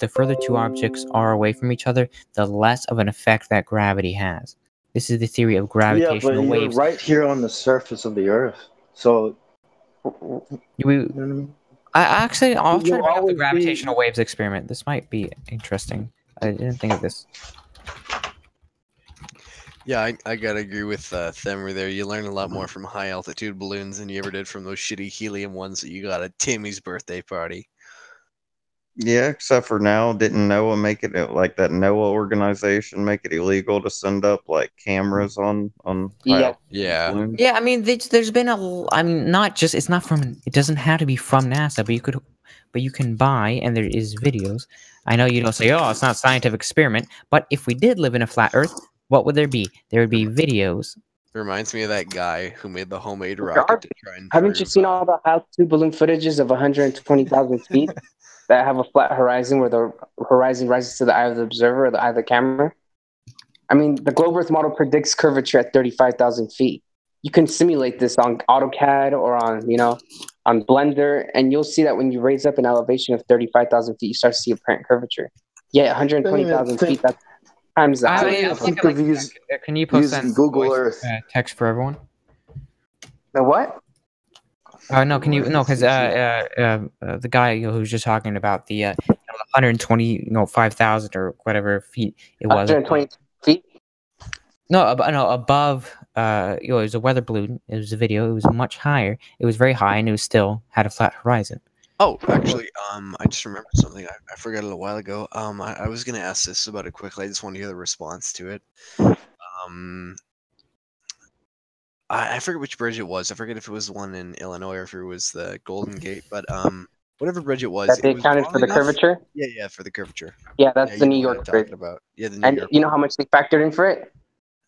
the further two objects are away from each other, the less of an effect that gravity has. This is the theory of gravitational yeah, but waves. you're right here on the surface of the Earth, so I'll try to bring up the always gravitational waves experiment. This might be interesting. I didn't think of this. Yeah, I gotta agree with Themer there. You learn a lot more from high altitude balloons than you ever did from those shitty helium ones that you got at Timmy's birthday party. Yeah, except for now, didn't NOAA make it like that NOAA organization make it illegal to send up like cameras on Yeah. balloons? Yeah, I mean, there's been I mean, not just it's not from. It doesn't have to be from NASA, but you can buy, and there is videos. I know you don't say, oh, it's not a scientific experiment, but if we did live in a flat Earth, what would there be? There would be videos. It reminds me of that guy who made the homemade rocket to try and Haven't you seen all the altitude balloon footages of 120,000 feet that have a flat horizon where the horizon rises to the eye of the observer or the eye of the camera? I mean, the globe Earth model predicts curvature at 35,000 feet. You can simulate this on AutoCAD or on Blender, and you'll see that when you raise up an elevation of 35,000 feet, you start to see apparent curvature. Yeah, 120,000 feet, that's times that. Can you post that Google Earth text for everyone? The what? No, can you? No, because the guy who's just talking about the 120, 5,000 or whatever feet it was. 120 feet. No, above. It was a weather balloon. It was a video. It was much higher. It was very high, and it was still had a flat horizon. Oh, actually, I just remembered something. I forgot a little while ago. I was gonna ask this about it quickly. I just want to hear the response to it. I forget which bridge it was. I forget if it was the one in Illinois or if it was the Golden Gate. But whatever bridge it was, that they accounted for the curvature. Yeah, for the curvature. Yeah, that's the New York bridge. Yeah, the New York. You know how much they factored in for it?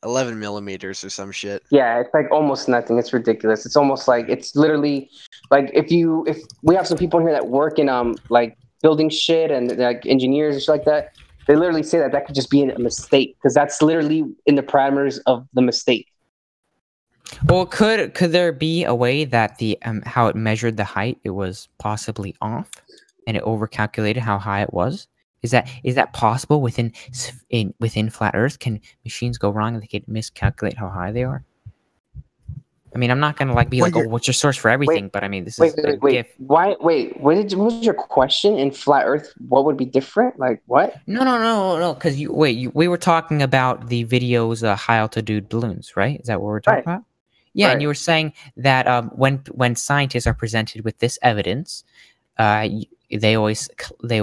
11 millimeters or some shit. Yeah, it's like almost nothing. It's ridiculous. It's almost like it's literally like if we have some people here that work in like building shit and like engineers and shit like that, they literally say that could just be a mistake because that's literally in the parameters of the mistake. Well, could there be a way that the how it measured the height, it was possibly off, and it overcalculated how high it was? Is that possible within flat Earth? Can machines go wrong and they can miscalculate how high they are? I mean, I'm not gonna be like, oh, what's your source for everything? But I mean, this is wait. What was your question in flat Earth? What would be different? Like what? No. Because we were talking about the videos, high altitude balloons, right? Is that what we're talking about? Yeah, and you were saying that when scientists are presented with this evidence, they always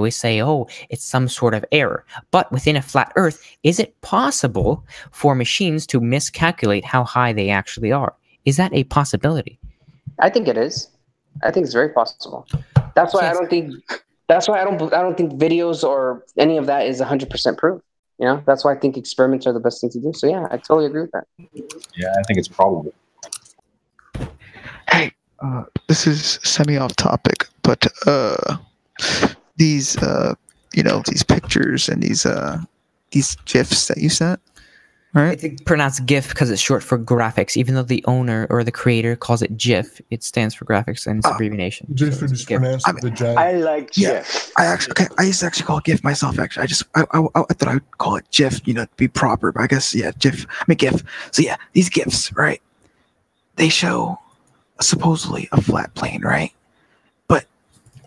say, oh, it's some sort of error. But within a flat Earth, is it possible for machines to miscalculate how high they actually are? Is that a possibility? I think it is. I think it's very possible. That's why I don't think videos or any of that is 100% proof. You know, that's why I think experiments are the best thing to do. So yeah, I totally agree with that. Yeah, I think it's probable. Hey, this is semi off topic, but these these pictures and these GIFs that you sent, right? It's pronounced GIF because it's short for graphics. Even though the owner or the creator calls it GIF, it stands for graphics and it's abbreviation. GIF is pronounced vagina. I like GIF. I used to actually call it GIF myself. Actually, I thought I would call it GIF, to be proper. But I guess GIF. I mean GIF. So yeah, these GIFs, right? They show supposedly a flat plane, right? But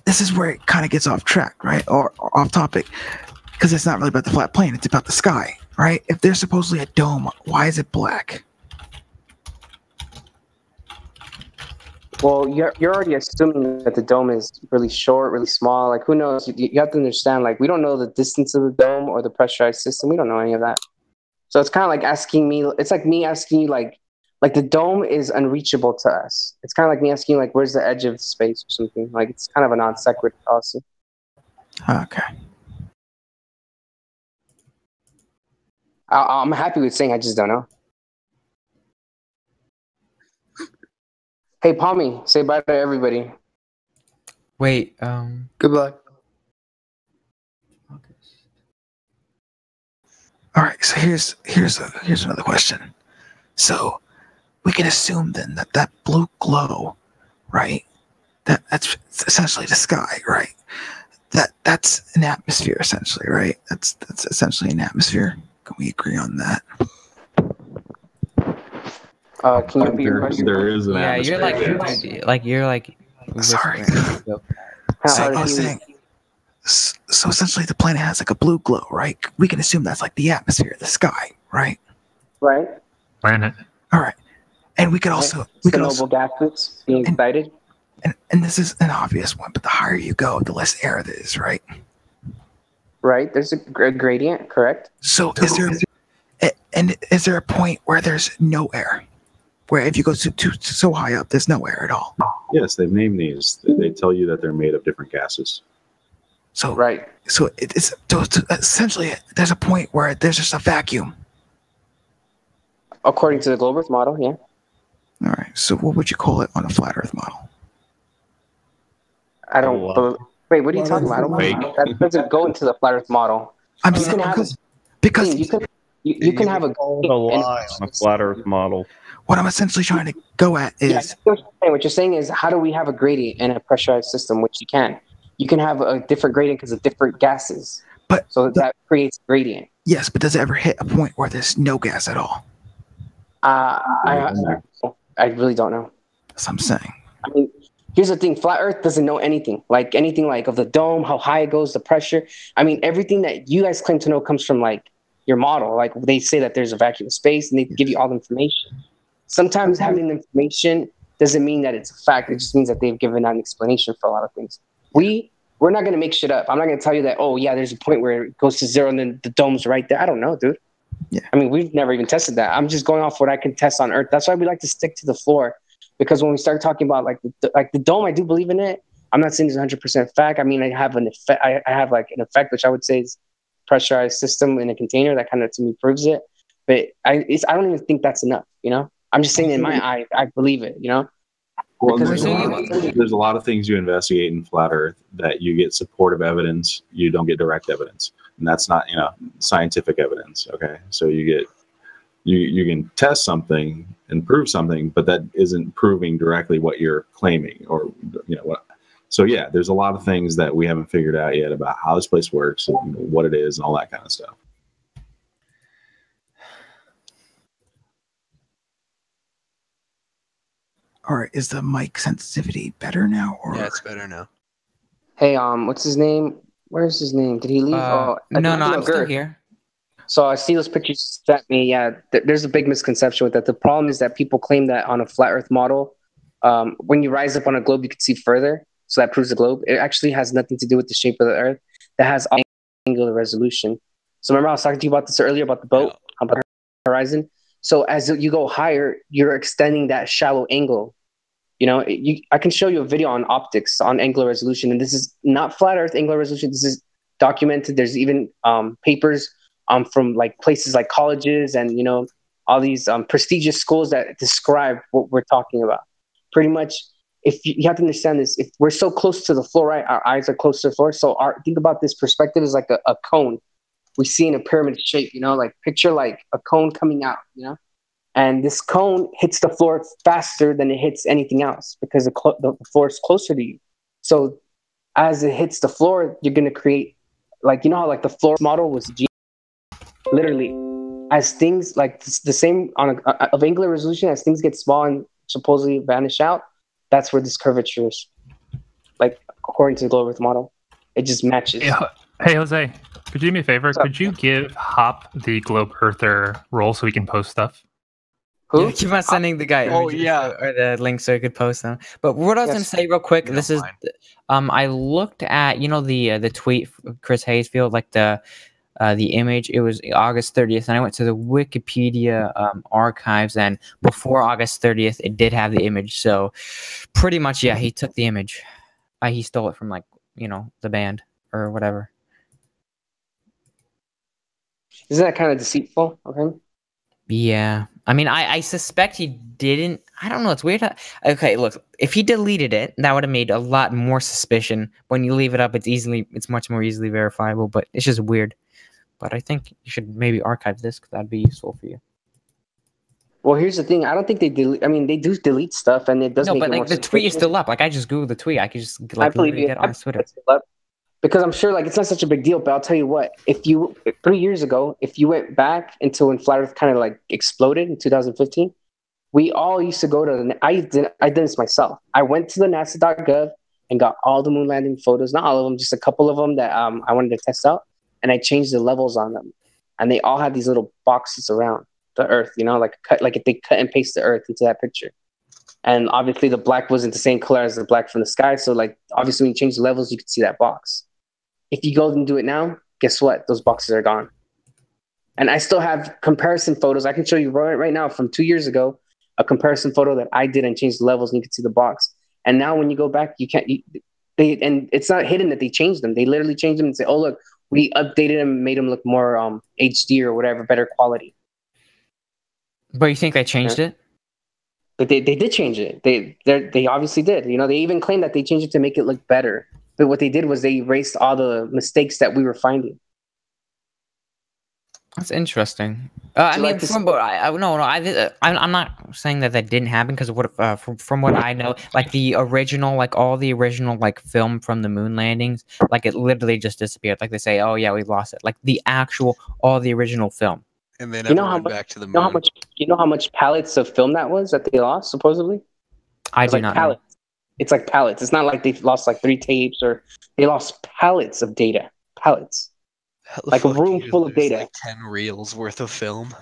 this is where it kind of gets off track, right? Or off topic, because it's not really about the flat plane. It's about the sky, right? If there's supposedly a dome, why is it black? Well, you're already assuming that the dome is really short, really small. Like, who knows? You have to understand, like, we don't know the distance of the dome or the pressurized system. We don't know any of that. So it's kind of like asking me, it's like me asking you, like the dome is unreachable to us. It's kind of like me asking, like, where's the edge of space or something? Like, it's kind of a non sequitur policy. Okay. I'm happy with saying I just don't know. Hey, Palmy, say bye to everybody. Wait, Goodbye. Okay. All right. So here's another question. So we can assume then that blue glow, right? That's essentially the sky, right? that's an atmosphere essentially, right? That's essentially an atmosphere. Can we agree on that? Can you repeat your question? There is an Yeah, atmosphere. you're like Sorry. whispering. How So hard I was is it? saying, so essentially the planet has like a blue glow, right? We can assume that's like the atmosphere, the sky, right? Right? Planet. All right. And we could also we could The also noble gases being excited. and this is an obvious one, but the higher you go, the less air there is, right? Right? There's a gradient, correct? So is there a point where there's no air? Where if you go so high up, there's no air at all. Yes, they've named these. They tell you that they're made of different gases. So Right. So it's essentially there's a point where there's just a vacuum. According to the Global Earth model, yeah. All right. So what would you call it on a flat Earth model? I don't. Wait, what are you talking about? That doesn't go into the flat Earth model. I'm You saying can because you can have a on a flat Earth model. what I'm essentially trying to go at is what you're saying is how do we have a gradient in a pressurized system, which you can. You can have a different gradient because of different gases. But so that creates a gradient. Yes, but does it ever hit a point where there's no gas at all? I really don't know. That's what I'm saying. I mean, here's the thing: flat Earth doesn't know anything like of the dome, how high it goes, the pressure. I mean, everything that you guys claim to know comes from like your model. Like they say that there's a vacuum of space, and they give you all the information. Sometimes having the information doesn't mean that it's a fact. It just means that they've given an explanation for a lot of things. We're not going to make shit up. I'm not going to tell you that, oh, yeah, there's a point where it goes to zero and then the dome's right there. I don't know, dude. Yeah. I mean, we've never even tested that. I'm just going off what I can test on Earth. That's why we like to stick to the floor. Because when we start talking about like the dome, I do believe in it. I'm not saying it's 100% fact. I mean, I have an effect. I have like an effect, which I would say is pressurized system in a container. That kind of to me proves it. But I don't even think that's enough. You know, I'm just saying in my eye, I believe it. You know. Well, there's a lot of things you investigate in flat Earth that you get supportive evidence, you don't get direct evidence, and that's not scientific evidence. Okay, so you can test something and prove something, but that isn't proving directly what you're claiming, or what. So yeah, there's a lot of things that we haven't figured out yet about how this place works and what it is and all that kind of stuff. All right, is the mic sensitivity better now? Or yeah, it's better now. Hey, what's his name? Where's his name? Did he leave? No, I'm still here. So I see those pictures you sent me. Yeah, there's a big misconception with that. The problem is that people claim that on a flat Earth model, when you rise up on a globe, you can see further. So that proves the globe. It actually has nothing to do with the shape of the Earth. That has angular resolution. So remember I was talking to you about this earlier about the boat, about the horizon. So as you go higher, you're extending that shallow angle. I can show you a video on optics on angular resolution, and this is not flat Earth angular resolution. This is documented. There's even papers from like places like colleges and all these prestigious schools that describe what we're talking about. Pretty much, if you have to understand this, if we're so close to the floor, right? Our eyes are close to the floor. So think about this perspective as like a cone. We see in a pyramid shape. Like picture like a cone coming out. And this cone hits the floor faster than it hits anything else because the floor is closer to you. So as it hits the floor, you're going to create, like, how like the floor model was literally as things like the same of angular resolution, as things get small and supposedly vanish out, that's where this curvature is. Like, according to the Global Earth model, it just matches. Yeah. Hey, Jose, could you do me a favor? Could you give Hop the Globe Earther role so we can post stuff? Who? Yeah, keep on sending the guy. Oh yeah, or the link so you could post them. But what I was gonna say real quick, this is, I looked at the tweet Chris Hayesfield, like the image. It was August 30th, and I went to the Wikipedia archives, and before August 30th, it did have the image. So pretty much, yeah, he took the image. He stole it from the band or whatever. Isn't that kind of deceitful of him? Yeah, I mean, I suspect he didn't. I don't know. It's weird. Okay, look, if he deleted it, that would have made a lot more suspicion. When you leave it up, it's much more easily verifiable. But it's just weird. But I think you should maybe archive this because that'd be useful for you. Well, here's the thing. I don't think they delete. I mean, they do delete stuff, and it does. No, make but it like the tweet is still up. Like I just googled the tweet. I could just I believe get on Twitter. because I'm sure like it's not such a big deal. But I'll tell you what: 3 years ago, if you went back until when Flat Earth kind of like exploded in 2015, we all used to go to. I did this myself. I went to the NASA.gov and got all the moon landing photos. Not all of them, just a couple of them that I wanted to test out, and I changed the levels on them, and they all had these little boxes around the Earth. You know, like if they cut and paste the Earth into that picture. And obviously the black wasn't the same color as the black from the sky. So like, obviously when you change the levels, you can see that box. If you go and do it now, guess what? Those boxes are gone. And I still have comparison photos. I can show you right now from 2 years ago, a comparison photo that I did and changed the levels and you can see the box. And now when you go back, you can't, and it's not hidden that they changed them. They literally changed them and say, oh, look, we updated them and made them look more HD or whatever, better quality. But you think they changed it? But they did change it. They obviously did. You know, they even claimed that they changed it to make it look better. But what they did was they erased all the mistakes that we were finding. That's interesting. I mean, I'm not saying that didn't happen because from what I know, like the original, like all the original like film from the moon landings, like it literally just disappeared. Like they say, oh yeah, we lost it. Like the actual, all the original film. And they never went back to the moon. You know how much pallets of film that was that they lost, supposedly? I do not know. It's like pallets. It's not like they lost like 3 tapes or they lost pallets of data. Pallets. Like a room full of data. Like 10 reels worth of film.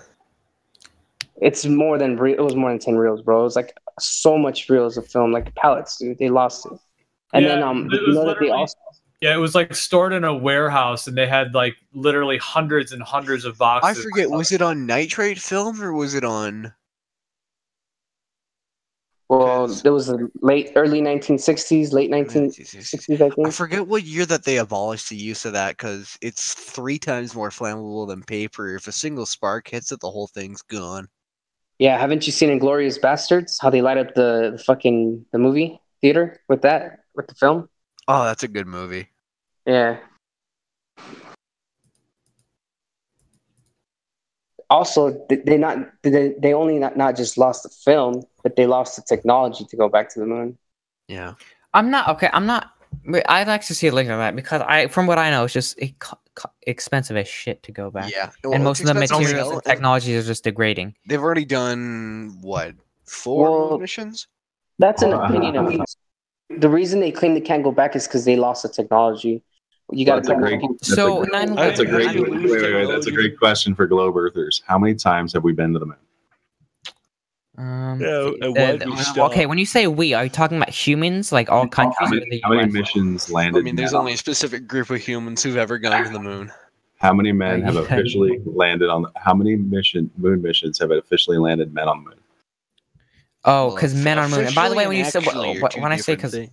It was more than 10 reels, bro. It was like so much reels of film, like pallets, dude. They lost it. And then you know that they also. Yeah, it was like stored in a warehouse, and they had like literally hundreds and hundreds of boxes. I forget, was it on nitrate film or was it on? Well, it was the early 1960s, late 1960s, I think. I forget what year that they abolished the use of that because it's 3 times more flammable than paper. If a single spark hits it, the whole thing's gone. Yeah, haven't you seen Inglourious Bastards? How they light up the movie theater with the film? Oh, that's a good movie. Yeah. Also, they only not just lost the film, but they lost the technology to go back to the moon. Yeah. I'd like to see a link on that because from what I know, it's just expensive as shit to go back. Yeah. Well, and most of the materials and technologies are just degrading. They've already done, what, 4 missions? That's an opinion of mine. The reason they claim they can't go back is because they lost the technology. You got That's a great question for globe earthers. How many times have we been to the moon? Okay, when you say we, are you talking about humans, like all countries? How many missions landed? I mean, there's only a specific group of humans who've ever gone to the moon. How many men have officially landed on? How many moon missions have officially landed men on the moon? Oh, because men on the moon. And by the way, when you said when I say because I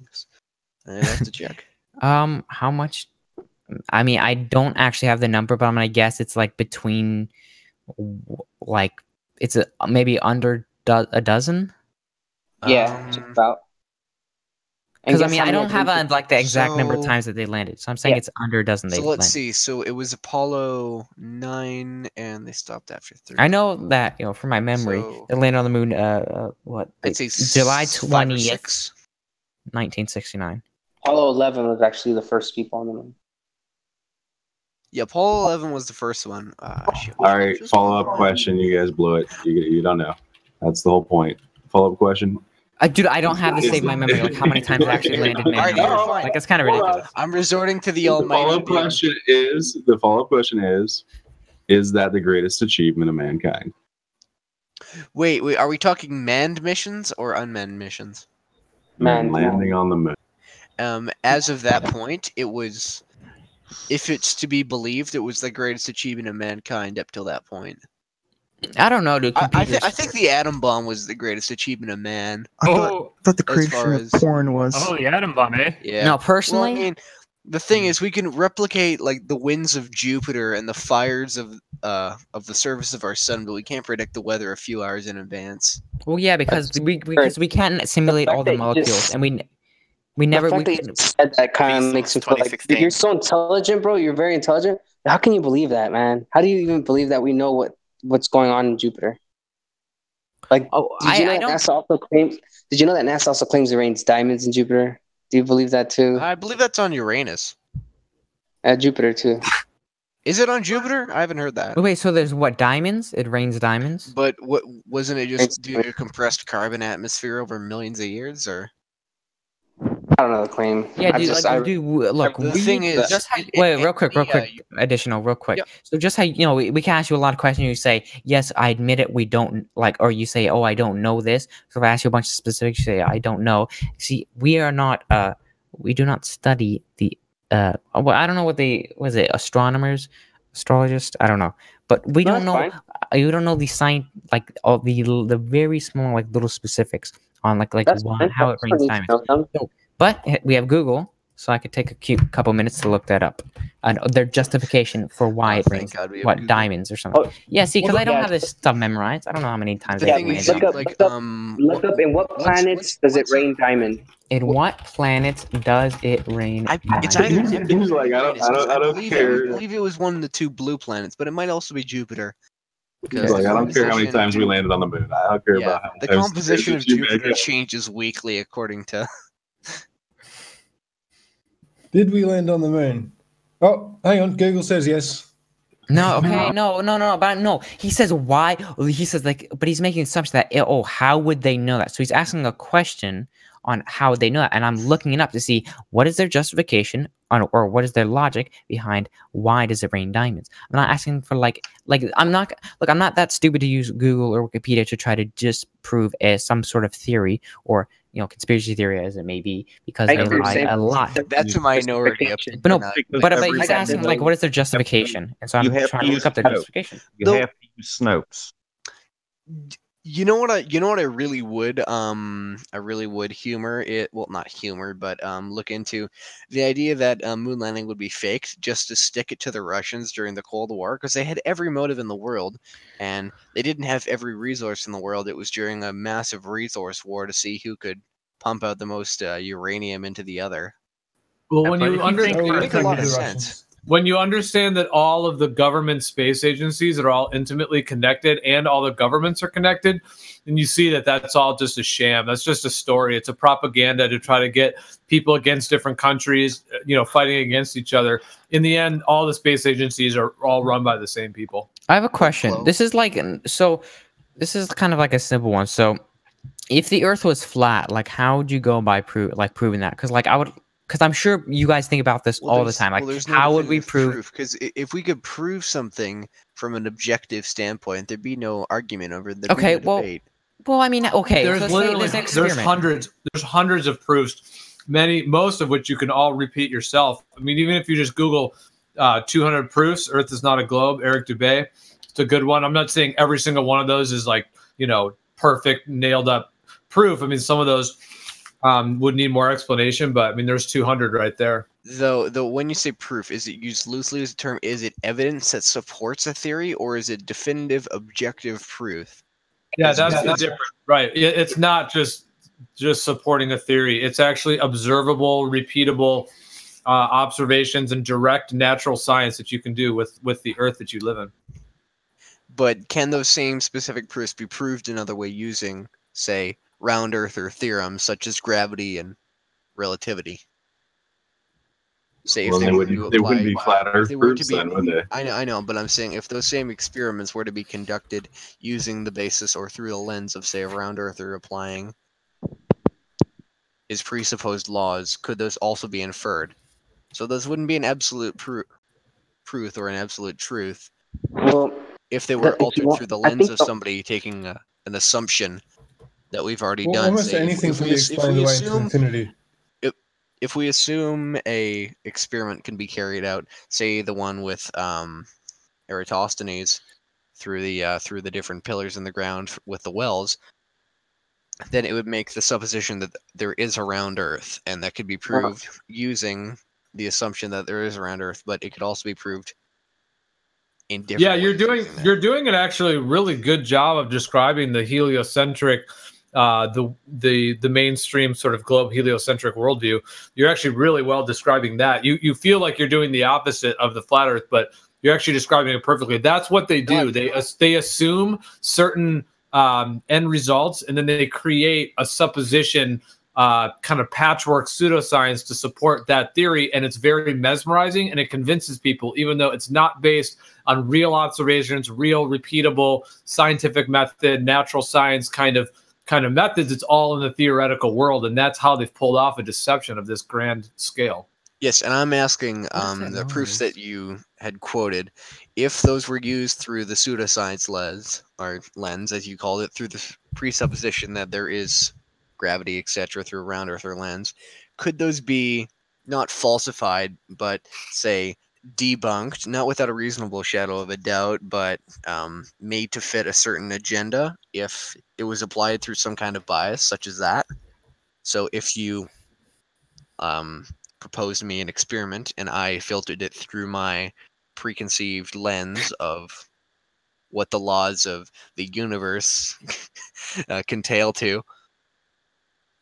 have to check. How much? I mean, I don't actually have the number, but I'm gonna guess it's like between, like, it's maybe under a dozen. Yeah, about. Because I mean, I don't have like the exact number of times that they landed, so I'm saying it's under a dozen. So let's see. So it was Apollo 9, and they stopped after 3. I know that from my memory, they landed on the moon. July 20th, 1969. Apollo 11 was actually the first people on the moon. Yeah, Apollo 11 was the first one. All right, follow-up question. You guys blew it. You don't know. That's the whole point. Follow-up question. Dude, I don't have to save my memory. Like how many times I actually landed men. Like that's kind of ridiculous. I'm resorting to the almighty. The follow-up question is that the greatest achievement of mankind? Wait, are we talking manned missions or unmanned missions? Landing on the moon. As of that point, it was, if it's to be believed, it was the greatest achievement of mankind up till that point. I don't know, dude. I think the atom bomb was the greatest achievement of man. I thought the creation of porn was. Oh, the atom bomb, eh? Yeah. No, personally, well, I mean, the thing is, we can replicate like the winds of Jupiter and the fires of the surface of our sun, but we can't predict the weather a few hours in advance. Well, yeah, because we can't simulate all the molecules, and we never. Said that kind of makes me feel like you're so intelligent, bro. You're very intelligent. How can you believe that, man? How do you even believe that we know what's going on in Jupiter? Like, did you know that NASA also claims it rains diamonds in Jupiter? Do you believe that too? I believe that's on Uranus. At Jupiter too. Is it on Jupiter? I haven't heard that. Wait, so there's what, diamonds? It rains diamonds? But what wasn't it just due to compressed carbon atmosphere over millions of years, or? I don't know the claim. Yeah, dude, look, the thing is, just wait, real quick, additional, real quick. Yep. So just how, you know, we can ask you a lot of questions. You say, yes, I admit it, we don't, like, or you say, oh, I don't know this. So if I ask you a bunch of specifics, you say, I don't know. See, we are not, we do not study the, well, I don't know what was it, astronomers, astrologists? I don't know. But we don't know, you don't know the science, like, all the very small, like, little specifics on, like how it rains diamonds. So, but we have Google, so I could take a couple minutes to look that up. Their justification for why it rains, diamonds or something. Oh, yeah, see, because I don't have this stuff memorized. I don't know how many times. Yeah, look up in what planets does it rain diamonds? In what planets does it rain? It's either He's like, I don't care. I believe it was one of the 2 blue planets, but it might also be Jupiter. He's like, I don't care how many times we landed on the moon. I don't care about how many the composition of Jupiter changes weekly according to. Did we land on the moon? Oh, hang on. Google says yes. No, okay, no. But no, he says why. He says but he's making an assumption that how would they know that? So he's asking a question on how they know that, and I'm looking it up to see what is their justification or what is their logic behind why does it rain diamonds. I'm not asking for I'm not that stupid to use Google or Wikipedia to try to disprove some sort of theory or conspiracy theory as it may be, because they lie a lot. That's a minority opinion. But he's asking what is their justification, and so I'm trying to look up their justification. You have to use Snopes. You know what I really would humor it, well, not humor, but look into the idea that moon landing would be faked just to stick it to the Russians during the Cold War, because they had every motive in the world and they didn't have every resource in the world. It was during a massive resource war to see who could pump out the most uranium into the other. Well, when you make a lot of sense. When you understand that all of the government space agencies are all intimately connected and all the governments are connected, and you see that that's all just a sham. That's just a story. It's a propaganda to try to get people against different countries, fighting against each other. In the end, all the space agencies are all run by the same people. I have a question. This is this is kind of like a simple one. So if the Earth was flat, how would you go by proving that? Because I'm sure you guys think about this all the time. How would we prove? Because if we could prove something from an objective standpoint, there'd be no argument over the debate. Well, I mean, okay. There's hundreds of proofs, most of which you can all repeat yourself. I mean, even if you just Google 200 proofs, Earth is not a globe, Eric Dubay, it's a good one. I'm not saying every single one of those is perfect, nailed up proof. I mean, some of those would need more explanation, but I mean, there's 200 right there. Though when you say proof, is it used loosely as a term? Is it evidence that supports a theory, or is it definitive, objective proof? Yeah, that's the difference, right? It's not just supporting a theory. It's actually observable, repeatable observations and direct natural science that you can do with the Earth that you live in. But can those same specific proofs be proved another way using, say, round earther theorems such as gravity and relativity? Say if they wouldn't be flat Earth proofs then, would they? I know, but I'm saying if those same experiments were to be conducted using the basis or through the lens of, say, a round earther applying his presupposed laws, could those also be inferred? So those wouldn't be an absolute truth or an absolute truth. Well, if they were altered through the lens of somebody taking an assumption that we've already done. Almost anything can be explained away into infinity. If we assume a experiment can be carried out, say the one with Eratosthenes through the different pillars in the ground with the wells, then it would make the supposition that there is a round Earth, and that could be proved using the assumption that there is a round Earth, but it could also be proved in different ways. You're doing an actually really good job of describing the heliocentric, the mainstream sort of globe heliocentric worldview. You're actually really well describing that. You feel like you're doing the opposite of the flat Earth, but you're actually describing it perfectly. That's what they do. They assume certain end results, and then they create a supposition kind of patchwork pseudoscience to support that theory, and it's very mesmerizing, and it convinces people, even though it's not based on real observations, real repeatable scientific method, natural science kind of methods. It's all in the theoretical world, and that's how they've pulled off a deception of this grand scale. Yes, and I'm asking the proofs that you had quoted, if those were used through the pseudoscience lens, as you called it, through the presupposition that there is gravity, etc., through a round earther lens, could those be not falsified, but say debunked, not without a reasonable shadow of a doubt, but made to fit a certain agenda if it was applied through some kind of bias, such as that? So if you proposed me an experiment and I filtered it through my preconceived lens of what the laws of the universe can tail to,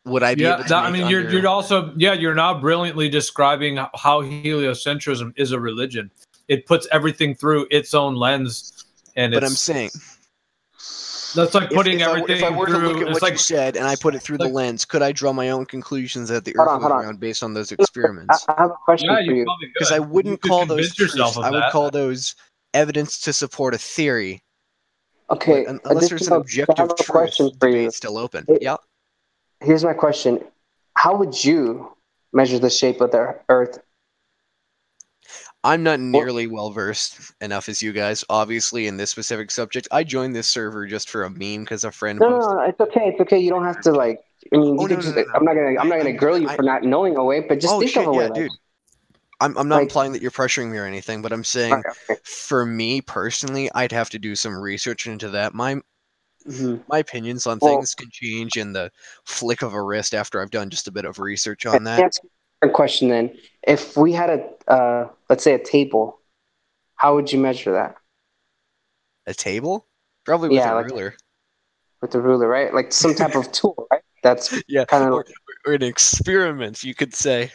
would I be able to I mean, you're also, you're now brilliantly describing how heliocentrism is a religion. It puts everything through its own lens, and I'm saying that's like putting everything. If I were to look at what you said and I put it through the lens, could I draw my own conclusions that the Earth was round based on those experiments? I have a question for you. Because I wouldn't call those proofs. I would call those evidence to support a theory. Okay, but unless there's an objective truth, the debate's still open. Yeah. Here's my question: how would you measure the shape of the Earth? I'm not nearly well versed enough as you guys, obviously, in this specific subject. I joined this server just for a meme because a friend posted. No, it's okay. It's okay. You don't have to like. I mean, you could just. I'm not gonna grill you for not knowing a way, but just think of a way. Dude. I'm not implying that you're pressuring me or anything, but I'm saying for me personally, I'd have to do some research into that. My opinions on things can change in the flick of a wrist after I've done just a bit of research on that. That's a question then. If we had let's say a table, how would you measure that? A table? Probably with a ruler. With a ruler, right? Like some type of tool, right? That's kind of or an experiment, you could say.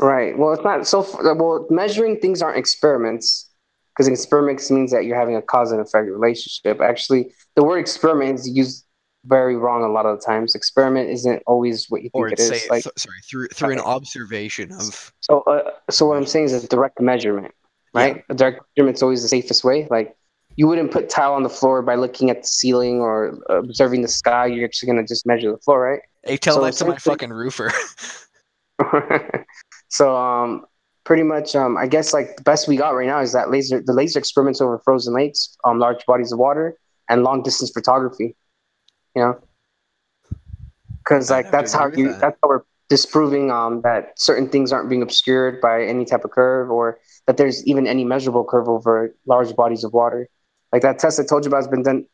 Right. Well, it's not so. Well, measuring things aren't experiments, because experiments means that you're having a cause and effect relationship. Actually, the word experiment is used very wrong a lot of the times. Experiment isn't always what you think it is. Like, through an observation of. So what I'm saying is a direct measurement, right? Yeah. A direct measurement's always the safest way. Like, you wouldn't put tile on the floor by looking at the ceiling or observing the sky. You're actually gonna just measure the floor, right? Hey, tell that to my fucking roofer. So pretty much I guess like the best we got right now is that the laser experiments over frozen lakes, large bodies of water, and long distance photography. You know, because like that's how we're disproving that certain things aren't being obscured by any type of curve, or that there's even any measurable curve over large bodies of water. Like that test I told you about has been done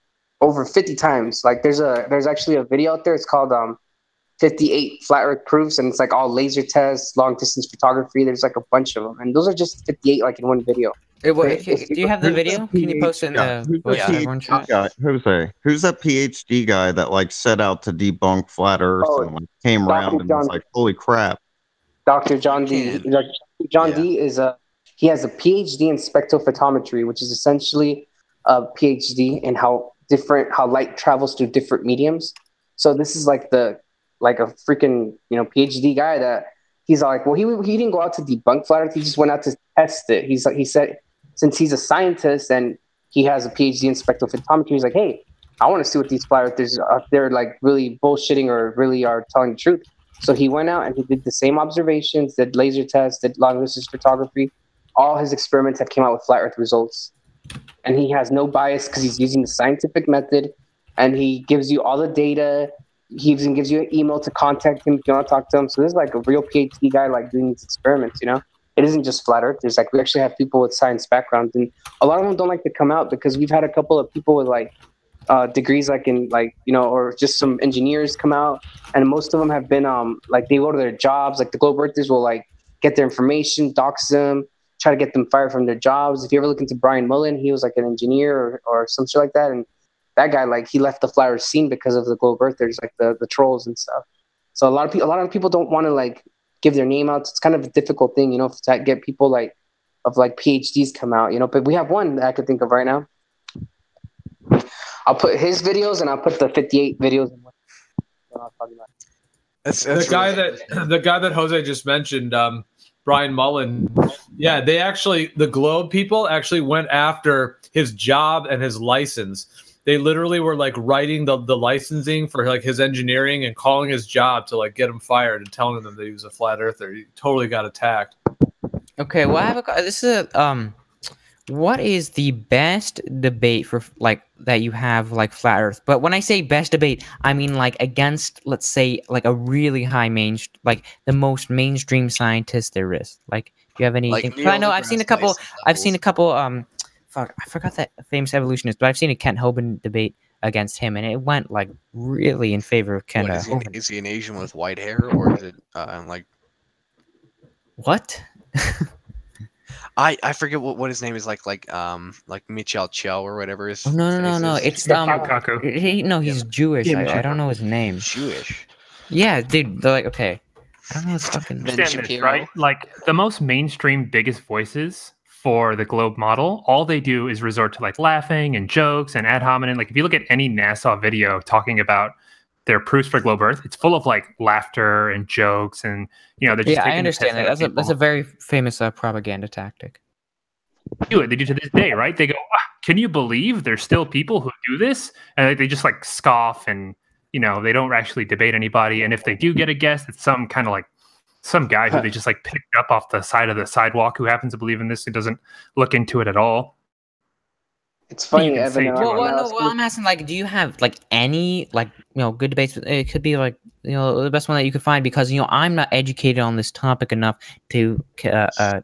over 50 times. Like there's actually a video out there. It's called 58 flat Earth proofs, and it's like all laser tests, long distance photography. There's like a bunch of them, and those are just 58 like in one video. Do you have the video? Can you post it in the chat? Who's that PhD guy that like set out to debunk flat Earth and like came around and was like, "Holy crap!" Dr. John D. John D. He has a PhD in spectrophotometry, which is essentially a PhD in how light travels through different mediums. So this is like a freaking PhD guy that he's like, well, he didn't go out to debunk flat Earth. He just went out to test it. He said since he's a scientist and he has a PhD in spectrophotometry, he's like, hey, I want to see what these flat Earthers are. They're like really bullshitting or really are telling the truth. So he went out and he did the same observations, did laser tests, did long distance photography. All his experiments have came out with flat Earth results. And he has no bias because he's using the scientific method, and he gives you all the data. He even gives you an email to contact him if you want to talk to him. So there's like a real PhD guy like doing these experiments, It isn't just flat Earth. There's we actually have people with science backgrounds, and a lot of them don't like to come out because we've had a couple of people with degrees or just some engineers come out, and most of them have been they go to their jobs. Like the Globe Earthers will get their information, dox them, try to get them fired from their jobs. If you ever look into Brian Mullen, he was like an engineer or some shit like that, and that guy he left the flat Earth scene because of the Globe Earthers, like the trolls and stuff. So a lot of people don't want to give their name out. It's kind of a difficult thing, to get people of PhDs come out, But we have one that I could think of right now. I'll put his videos and I'll put the 58 videos. the guy that Jose just mentioned, Brian Mullen. Yeah, the Globe people actually went after his job and his license. They literally were like writing the licensing for like his engineering and calling his job to like get him fired and telling them that he was a flat earther. He totally got attacked. Okay, well, I have this is a what is the best debate for like that you have like flat Earth? But when I say best debate, I mean like against, let's say, like a really high like the most mainstream scientist there is. Like, do you have anything? Like I know I've seen a couple. Fuck, I forgot that famous evolutionist, but I've seen a Kent Hovind debate against him, and it went like really in favor of Kent Hovind. Is he an Asian with white hair, or is it like what? I forget what his name is, like Michel Cho or whatever his no. It's he's Jewish. Yeah, I don't know his name. Jewish. Yeah, dude. They're like, okay, I don't know his fucking. Understand this, right? Like the most mainstream, biggest voices for the globe model, all they do is resort to like laughing and jokes and ad hominem. Like if you look at any NASA video talking about their proofs for globe Earth, it's full of like laughter and jokes, and they're just I understand that. That's a very famous propaganda tactic. They do to this day, right? They go, can you believe there's still people who do this? And they just like scoff, and they don't actually debate anybody. And if they do get a guest, it's some kind of like some guy who they just like picked up off the side of the sidewalk who happens to believe in this and doesn't look into it at all. It's funny, Evan. I'm asking, like, do you have like any good debates? It could be like the best one that you could find, because I'm not educated on this topic enough to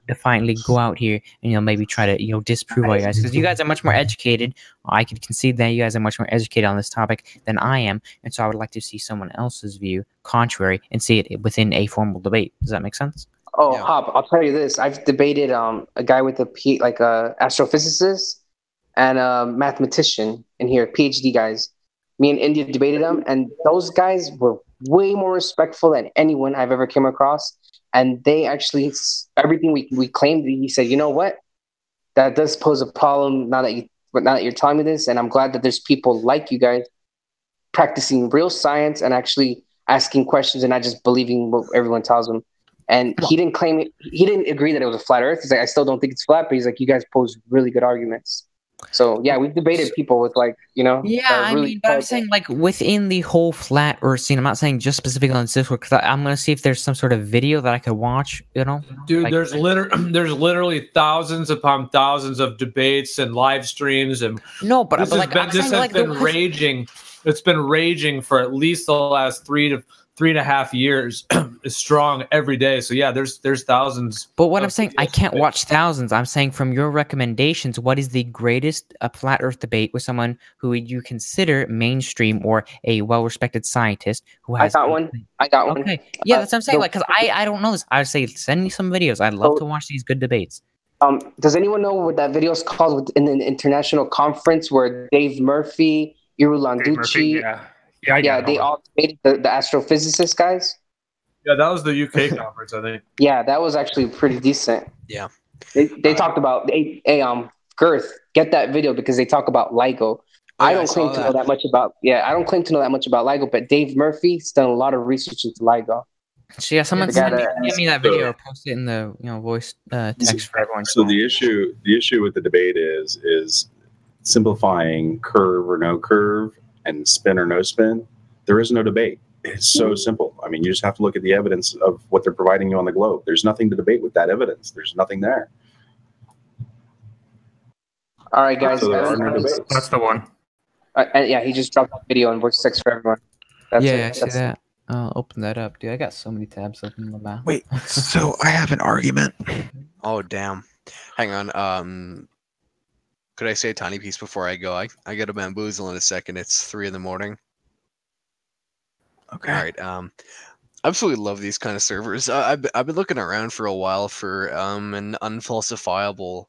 defiantly go out here and maybe try to disprove all you guys, because you guys are much more educated. I could concede that you guys are much more educated on this topic than I am, and so I would like to see someone else's view contrary and see it within a formal debate. Does that make sense? Oh, yeah. Hop, I'll tell you this: I've debated a guy with a astrophysicist and a mathematician in here, PhD guys. Me and India debated them, and those guys were way more respectful than anyone I've ever come across. And they actually, everything we claimed, he said, you know what? That does pose a problem now that you're telling me this, and I'm glad that there's people like you guys practicing real science and actually asking questions and not just believing what everyone tells them. And he didn't claim it. He didn't agree that it was a flat Earth. He's like, I still don't think it's flat, but he's like, you guys pose really good arguments. So yeah, we've debated people with but I'm saying like within the whole flat Earth scene. I'm not saying just specifically on Discord, because I'm gonna see if there's some sort of video that I could watch. Dude, like, there's literally thousands upon thousands of debates and live streams, and this has been raging. It's been raging for at least the last 3.5 years. Is strong every day. So yeah, there's thousands. But what I'm saying, I can't watch thousands. I'm saying from your recommendations, what is the greatest flat Earth debate with someone who you consider mainstream or a well-respected scientist who has? I got one. Okay, yeah, that's what I'm saying. Like, because I don't know this. I would say send me some videos. I'd love to watch these good debates. Does anyone know what that video is called in an international conference where Dave Murphy, Iru Landucci? Yeah, they all debated the astrophysicist guys. Yeah, that was the UK conference, I think. Yeah, that was actually pretty decent. Yeah, they talked about Girth. Get that video because they talk about LIGO. I don't claim to know that much about. Yeah, I don't claim to know that much about LIGO, but Dave Murphy's done a lot of research into LIGO. So yeah, someone send me that video or post it in the voice text for everyone. So the issue with the debate is simplifying curve or no curve and spin or no spin. There is no debate. It's so simple. I mean, you just have to look at the evidence of what they're providing you on the globe. There's nothing to debate with that evidence. There's nothing there. All right, guys. So there are no debates. That's the one. Yeah, he just dropped a video on voice text for everyone. I see that. I'll open that up, dude. I got so many tabs open in the back. Wait, so I have an argument. Oh, damn. Hang on. Could I say a tiny piece before I go? I got a bamboozle in a second. It's 3 a.m. Okay. All right. Absolutely love these kind of servers. I've been looking around for a while for an unfalsifiable,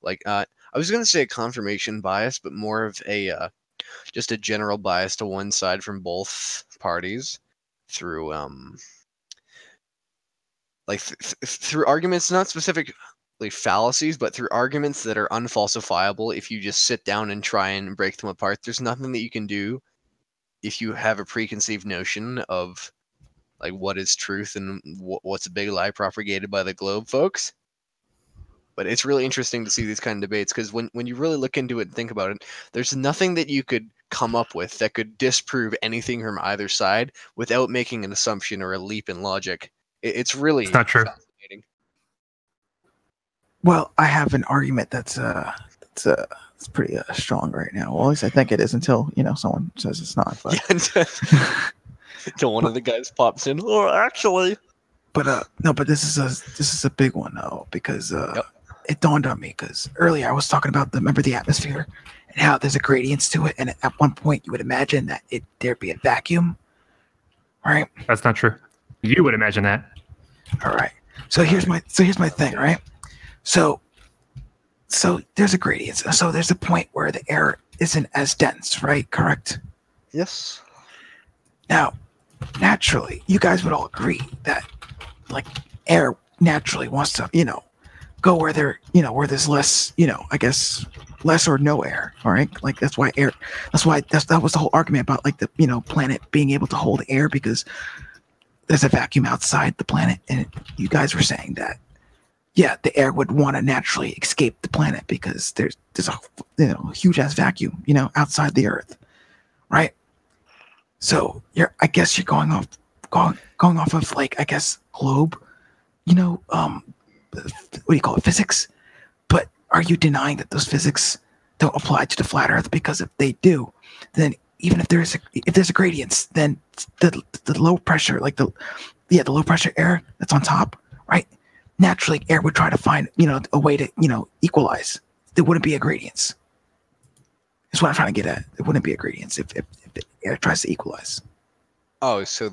I was gonna say a confirmation bias, but more of a just a general bias to one side from both parties through through arguments, not specifically fallacies, but through arguments that are unfalsifiable. If you just sit down and try and break them apart, there's nothing that you can do if you have a preconceived notion of like what is truth and what's a big lie propagated by the globe folks. But it's really interesting to see these kind of debates, because when you really look into it and think about it, there's nothing that you could come up with that could disprove anything from either side without making an assumption or a leap in logic. It's really It's not true. fascinating. Well, I have an argument that's it's pretty strong right now. Well, at least I think it is until someone says it's not. But until one of the guys pops in. Oh, actually. But no, but this is a big one though, because it dawned on me, because earlier I was talking about the atmosphere and how there's a gradients to it, and at one point you would imagine that there'd be a vacuum, right? That's not true. You would imagine that. All right. So here's my thing, right? So there's a gradient. So there's a point where the air isn't as dense, right? Correct? Yes. Now, naturally, you guys would all agree that air naturally wants to, go where where there's less, I guess less or no air. All right. That was the whole argument about the, planet being able to hold air, because there's a vacuum outside the planet. And you guys were saying that, yeah, the air would want to naturally escape the planet because there's a huge ass vacuum, outside the Earth. Right. So I guess you're going off of I guess globe, what do you call it, physics? But are you denying that those physics don't apply to the flat Earth? Because if they do, then even if there's a gradients, then the low pressure, the low pressure air that's on top, right? Naturally, air would try to find a way to equalize. There wouldn't be a gradients. That's what I'm trying to get at. There wouldn't be a gradients if air tries to equalize. Oh, so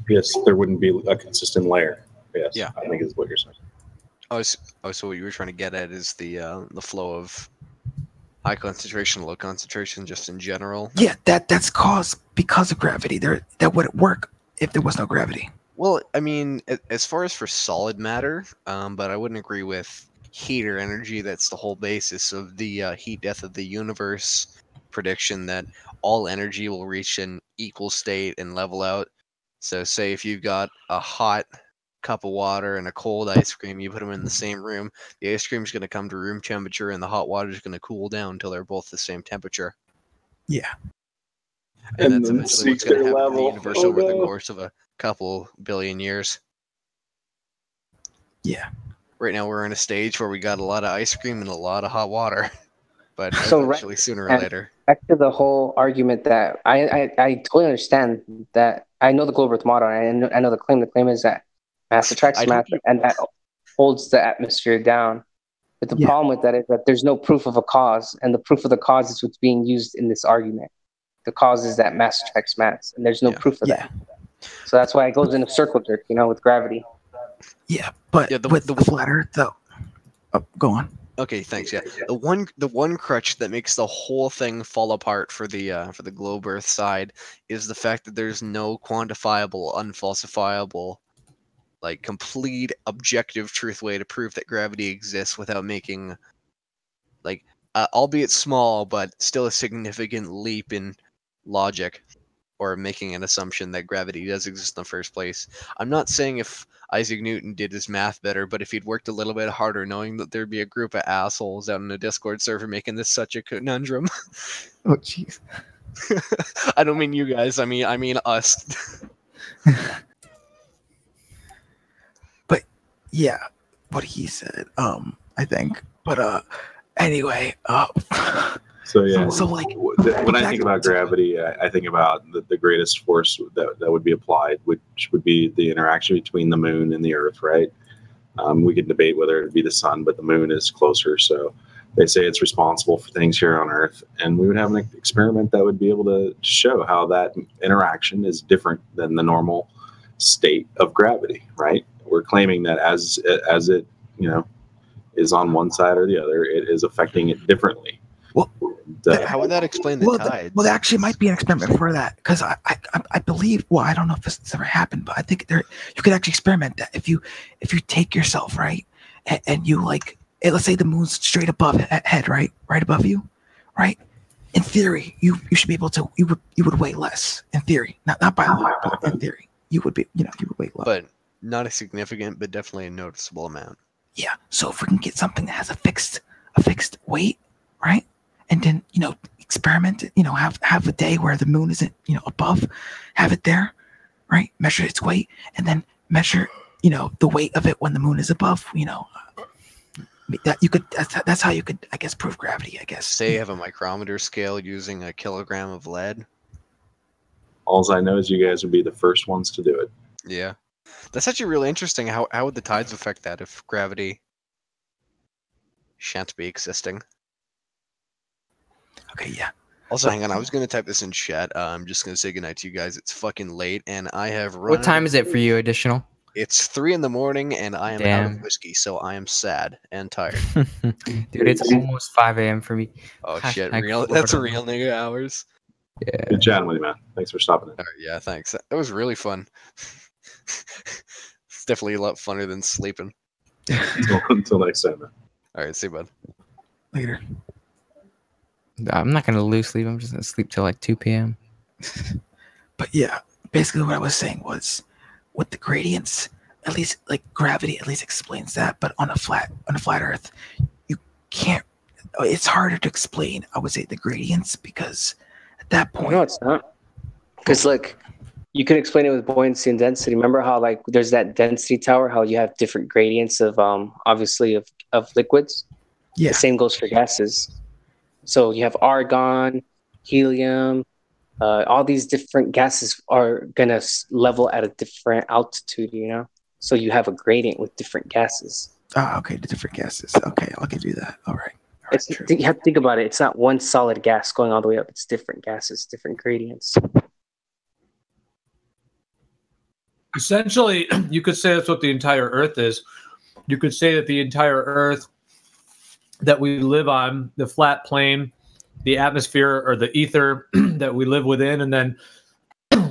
yes, there wouldn't be a consistent layer. Yes, yeah, I think is what you're saying. So what you were trying to get at is the flow of high concentration, low concentration, just in general. Yeah, that's caused because of gravity. That wouldn't work if there was no gravity. Well, I mean, as far as for solid matter, but I wouldn't agree with heat or energy. That's the whole basis of the heat death of the universe prediction, that all energy will reach an equal state and level out. So say if you've got a hot cup of water and a cold ice cream, you put them in the same room, the ice cream is going to come to room temperature and the hot water is going to cool down until they're both the same temperature. Yeah. And that's eventually what's going to happen in the universe over the course of a couple billion years. Yeah. Right now we're in a stage where we got a lot of ice cream and a lot of hot water, but eventually sooner or later. Back to the whole argument that I totally understand that. I know the globe Earth model, and I know the claim. The claim is that mass attracts mass, and that holds the atmosphere down. But the problem with that is that there's no proof of a cause, and the proof of the cause is what's being used in this argument. The cause is that mass attracts mass, and there's no proof of that. So that's why it goes in a circle jerk, with gravity. Yeah, but with the flat Earth, though. Oh, go on. Okay, thanks. Yeah, the one crutch that makes the whole thing fall apart for the globe Earth side is the fact that there's no quantifiable, unfalsifiable, complete objective truth way to prove that gravity exists without making albeit small but still a significant leap in logic, or making an assumption that gravity does exist in the first place. I'm not saying if Isaac Newton did his math better, but if he'd worked a little bit harder, knowing that there'd be a group of assholes out in a Discord server making this such a conundrum. Oh, jeez. I don't mean you guys. I mean us. But yeah, what he said. I think. But anyway. So yeah. So when I think about gravity, I think about the greatest force that would be applied, which would be the interaction between the moon and the Earth, right? We could debate whether it would be the sun, but the moon is closer. So they say it's responsible for things here on Earth, and we would have an experiment that would be able to show how that interaction is different than the normal state of gravity, right? We're claiming that as it is on one side or the other, it is affecting it differently. Well, how would that explain the tides? Well, there actually might be an experiment for that, because I believe. Well, I don't know if this has ever happened, but I think you could actually experiment that if you take yourself, right, and you let's say the moon's straight above head, right above you, right. In theory, you should be able to. You would weigh less in theory, not by a lot, but in theory, you would be, you would weigh low. But not a significant, but definitely a noticeable amount. Yeah. So if we can get something that has a fixed weight, right? And then, experiment it, have a day where the moon isn't, above, have it there, right? Measure its weight, and then measure, the weight of it when the moon is above, that you could, that's how you could, I guess, prove gravity, I guess. Say you have a micrometer scale using a kilogram of lead. All I know is you guys would be the first ones to do it. Yeah. That's actually really interesting. How would the tides affect that if gravity shan't be existing? Okay, yeah. Also, hang on. I was going to type this in chat. I'm just going to say goodnight to you guys. It's fucking late, and I have run... What time is it for you, Additional? It's 3 in the morning, and I am out of whiskey, so I am sad and tired. Dude, it's almost 5 a.m. for me. Oh, shit. That's real nigga hours. Yeah. Good chatting with you, man. Thanks for stopping in. Yeah, thanks. That was really fun. It's definitely a lot funner than sleeping. Until next time, man. All right, see you, bud. Later. I'm not going to lose sleep. I'm just going to sleep till like 2 p.m. But yeah, basically what I was saying was with the gradients, at least like gravity at least explains that. But on a flat Earth, you can't, it's harder to explain, I would say, the gradients, because at that point. No, it's not. Because like you can explain it with buoyancy and density. Remember how like there's that density tower, how you have different gradients of obviously of liquids? Yeah. The same goes for gases. So you have argon, helium, all these different gases are gonna level at a different altitude, So you have a gradient with different gases. Oh, okay, the different gases. Okay, I'll give you that. All right. You have to think about it. It's not one solid gas going all the way up. It's different gases, different gradients. Essentially, you could say that's what the entire Earth is. You could say that the entire Earth that we live on, the flat plane, the atmosphere or the ether that we live within, and then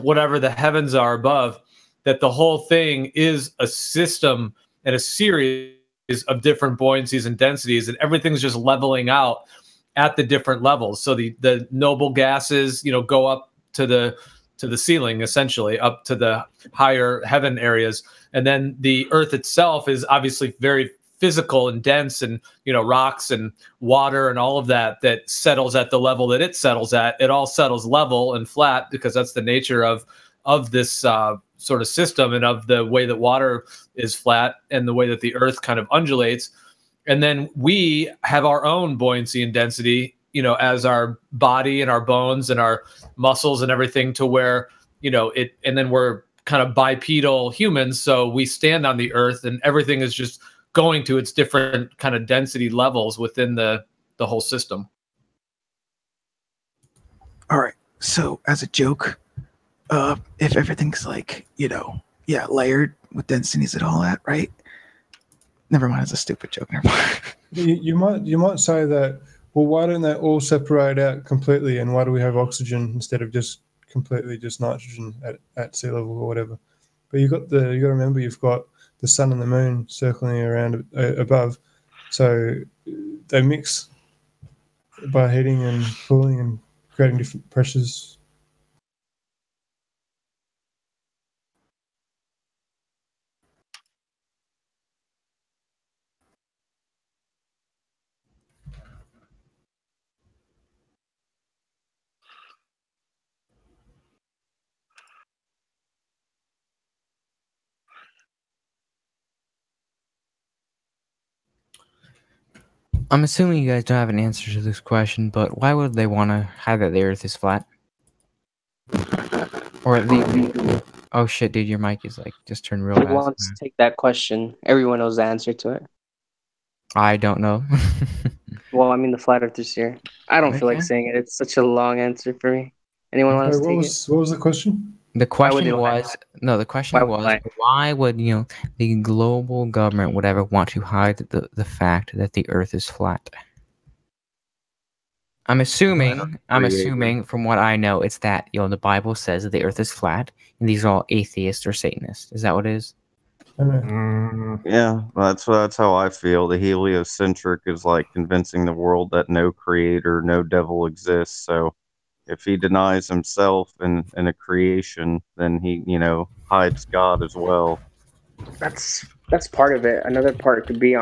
whatever the heavens are above, that the whole thing is a system and a series of different buoyancies and densities, and everything's just leveling out at the different levels. So the noble gases, go up to the ceiling, essentially up to the higher heaven areas, and then the Earth itself is obviously very physical and dense, and rocks and water and all of that settles at the level that it settles at. It all settles level and flat because that's the nature of this sort of system, and of the way that water is flat and the way that the Earth kind of undulates. And then we have our own buoyancy and density, as our body and our bones and our muscles and everything, to where and then we're kind of bipedal humans, so we stand on the Earth and everything is just going to its different kind of density levels within the whole system. All right. So as a joke, if everything's like, layered with densities and all that, right? Never mind, it's a stupid joke. Never mind. You might say that, well, why don't they all separate out completely, and why do we have oxygen instead of just completely just nitrogen at sea level or whatever? But you got to remember, you've got the sun and the moon circling around above, so they mix by heating and cooling and creating different pressures. I'm assuming you guys don't have an answer to this question, but why would they want to hide that the Earth is flat? Or the oh shit, dude, your mic is like just turned real Who fast. wants to take that question? Everyone knows the answer to it. I don't know. Well, I mean, the flat earthers here. I don't feel like saying it. It's such a long answer for me. Anyone want to take it? What was the question? The question was why would the global government would ever want to hide the fact that the Earth is flat? I'm assuming from what I know, it's that the Bible says that the Earth is flat, and these are all atheists or Satanists. Is that what it is? Yeah, that's how I feel. The heliocentric is like convincing the world that no creator, no devil exists. So if he denies himself in a creation, then he, hides God as well. That's part of it. Another part could be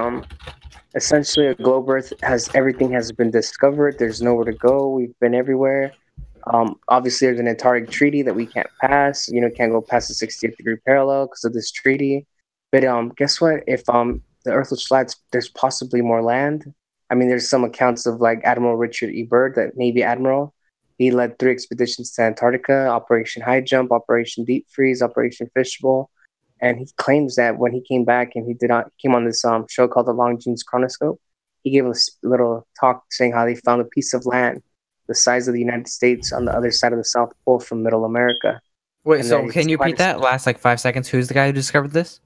essentially a globe Earth everything has been discovered. There's nowhere to go. We've been everywhere. Obviously, there's an Antarctic treaty that we can't pass. Can't go past the 60th degree parallel because of this treaty. But guess what? If the Earth was flat, there's possibly more land. I mean, there's some accounts of like Admiral Richard E. Byrd, that Navy admiral. He led 3 expeditions to Antarctica: Operation High Jump, Operation Deep Freeze, Operation Fishbowl. And he claims that when he came back and he came on this show called the Longines Chronoscope, he gave a little talk saying how they found a piece of land the size of the United States on the other side of the South Pole from Middle America. Wait, so can you repeat that last like 5 seconds? Who's the guy who discovered this?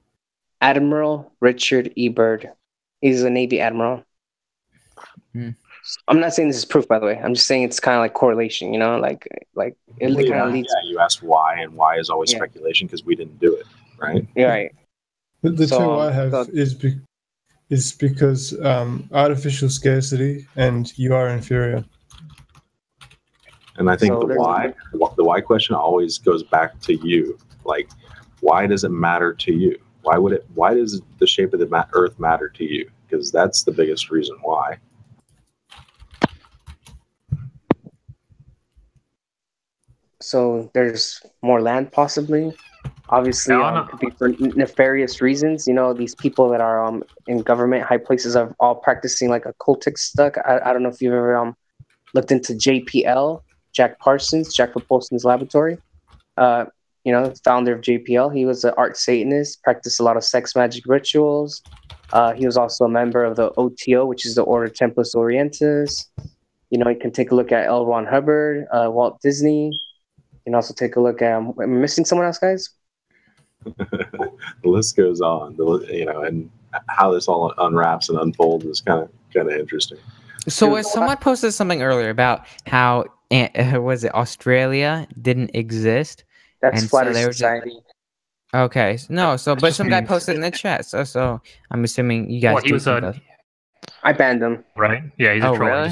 Admiral Richard E. Byrd. He's a Navy admiral. I'm not saying this is proof, by the way. I'm just saying it's kind of like correlation, like it kind of leads. Yeah, you asked why, and why is always speculation because we didn't do it, right? Yeah, right. The two I have is because artificial scarcity and you are inferior. And I think the why question always goes back to you. Like, why does it matter to you? Why does the shape of the Earth matter to you? Because that's the biggest reason why. So there's more land, possibly. Obviously, could be for nefarious reasons. These people that are in government high places are all practicing like occultic stuff. I don't know if you've ever looked into JPL, Jack Propulsion's laboratory. Founder of JPL. He was an art Satanist, practiced a lot of sex magic rituals. He was also a member of the OTO, which is the Order Templis Orientis. You can take a look at L. Ron Hubbard, Walt Disney. You can also take a look at. Am I missing someone else, guys? The list goes on. And how this all unwraps and unfolds is kind of interesting. So someone posted something earlier about how was it Australia didn't exist? That's Flat Earth Society. Okay, no. So, but some guy posted in the chat. So I'm assuming you guys. I banned him. Right? Yeah, he's a troll. Really?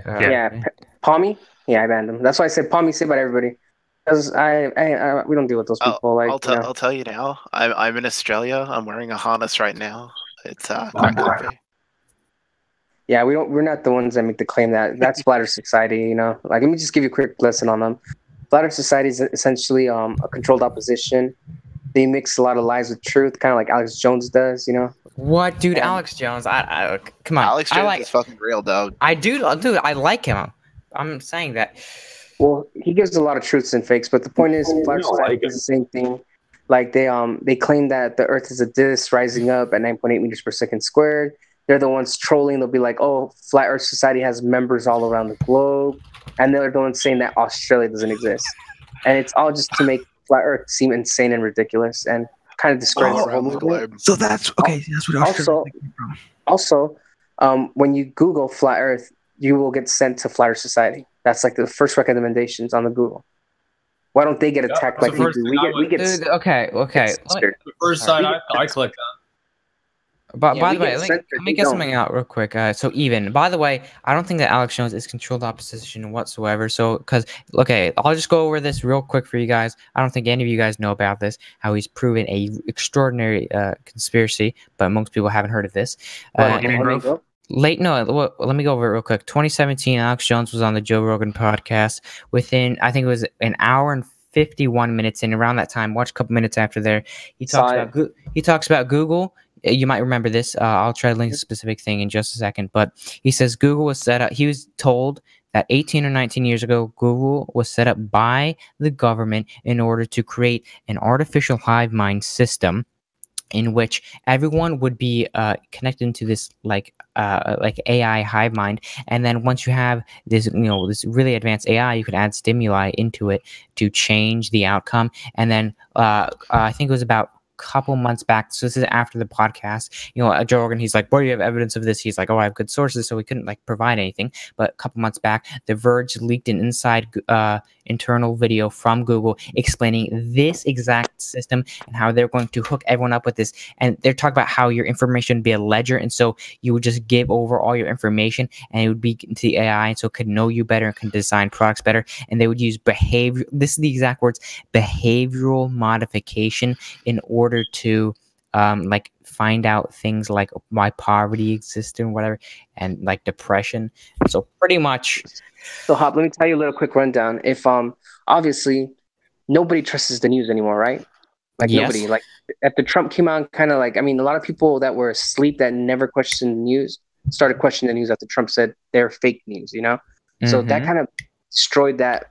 Yeah. Palmy. Yeah, I banned him. That's why I said Palmy. Say about everybody. Because we don't deal with those people. I'll tell you now. I'm in Australia. I'm wearing a harness right now. It's Yeah, we're not the ones that make the claim that's Flat Earth Society. Let me just give you a quick lesson on them. Flat Earth Society is essentially a controlled opposition. They mix a lot of lies with truth, kind of like Alex Jones does. What, dude? Alex Jones? I come on. Alex Jones is fucking real, dog. Dude, I like him. I'm saying that. Well, he gives a lot of truths and fakes, but the point is, Flat Earth Society is the same thing. Like they claim that the Earth is a disc rising up at 9.8 meters per second squared. They're the ones trolling. They'll be like, "Oh, Flat Earth Society has members all around the globe," and they're the ones saying that Australia doesn't exist. And it's all just to make Flat Earth seem insane and ridiculous, and kind of discredits the whole movement. So that's okay. That's what Australia. Also, when you Google Flat Earth, you will get sent to Flat Earth Society. That's like the first recommendations on the Google. Why don't they get attacked like we do? We get okay. The first site I clicked on. By the way, let me get something out real quick. By the way, I don't think that Alex Jones is controlled opposition whatsoever. So, I'll just go over this real quick for you guys. I don't think any of you guys know about this, how he's proven a extraordinary conspiracy, but most people haven't heard of this. Let me go over it real quick. 2017, Alex Jones was on the Joe Rogan podcast. Within, I think it was an hour and 51 minutes in. Around that time, watch a couple minutes after there, he talks about Google. You might remember this. I'll try to link a specific thing in just a second. But he says Google was set up. He was told that 18 or 19 years ago, Google was set up by the government in order to create an artificial hive mind system in which everyone would be connected into this like AI hive mind, and then once you have this this really advanced AI, you could add stimuli into it to change the outcome. And then I think it was about couple months back. So this is after the podcast. You know, Joe Rogan, he's like, "Boy, you have evidence of this." He's like, "Oh, I have good sources," so we couldn't like provide anything. But a couple months back, The Verge leaked an inside internal video from Google explaining this exact system and how they're going to hook everyone up with this. And they're talking about how your information would be a ledger, and so you would just give over all your information, and it would be to the AI, and so it could know you better and can design products better. And they would use behavior. This is the exact words: behavioral modification, in order to like find out things like why poverty exists and whatever, and like depression. So pretty much. So Hop, let me tell you a little quick rundown. If obviously nobody trusts the news anymore, right? Like Yes. nobody. Like after Trump came out, kind of like, I mean, a lot of people that were asleep that never questioned the news started questioning the news after Trump said they're fake news, you know? So that kind of destroyed that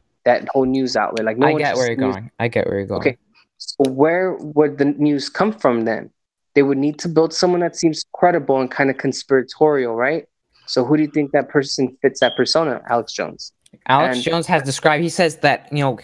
whole news outlet. Like no I one get where trusts you're news. going. I get where you're going. Okay. So where would the news come from then? They would need to build someone that seems credible and kind of conspiratorial, right? So who do you think that person fits that persona? Alex Jones. Alex Jones has described, he says that, you know,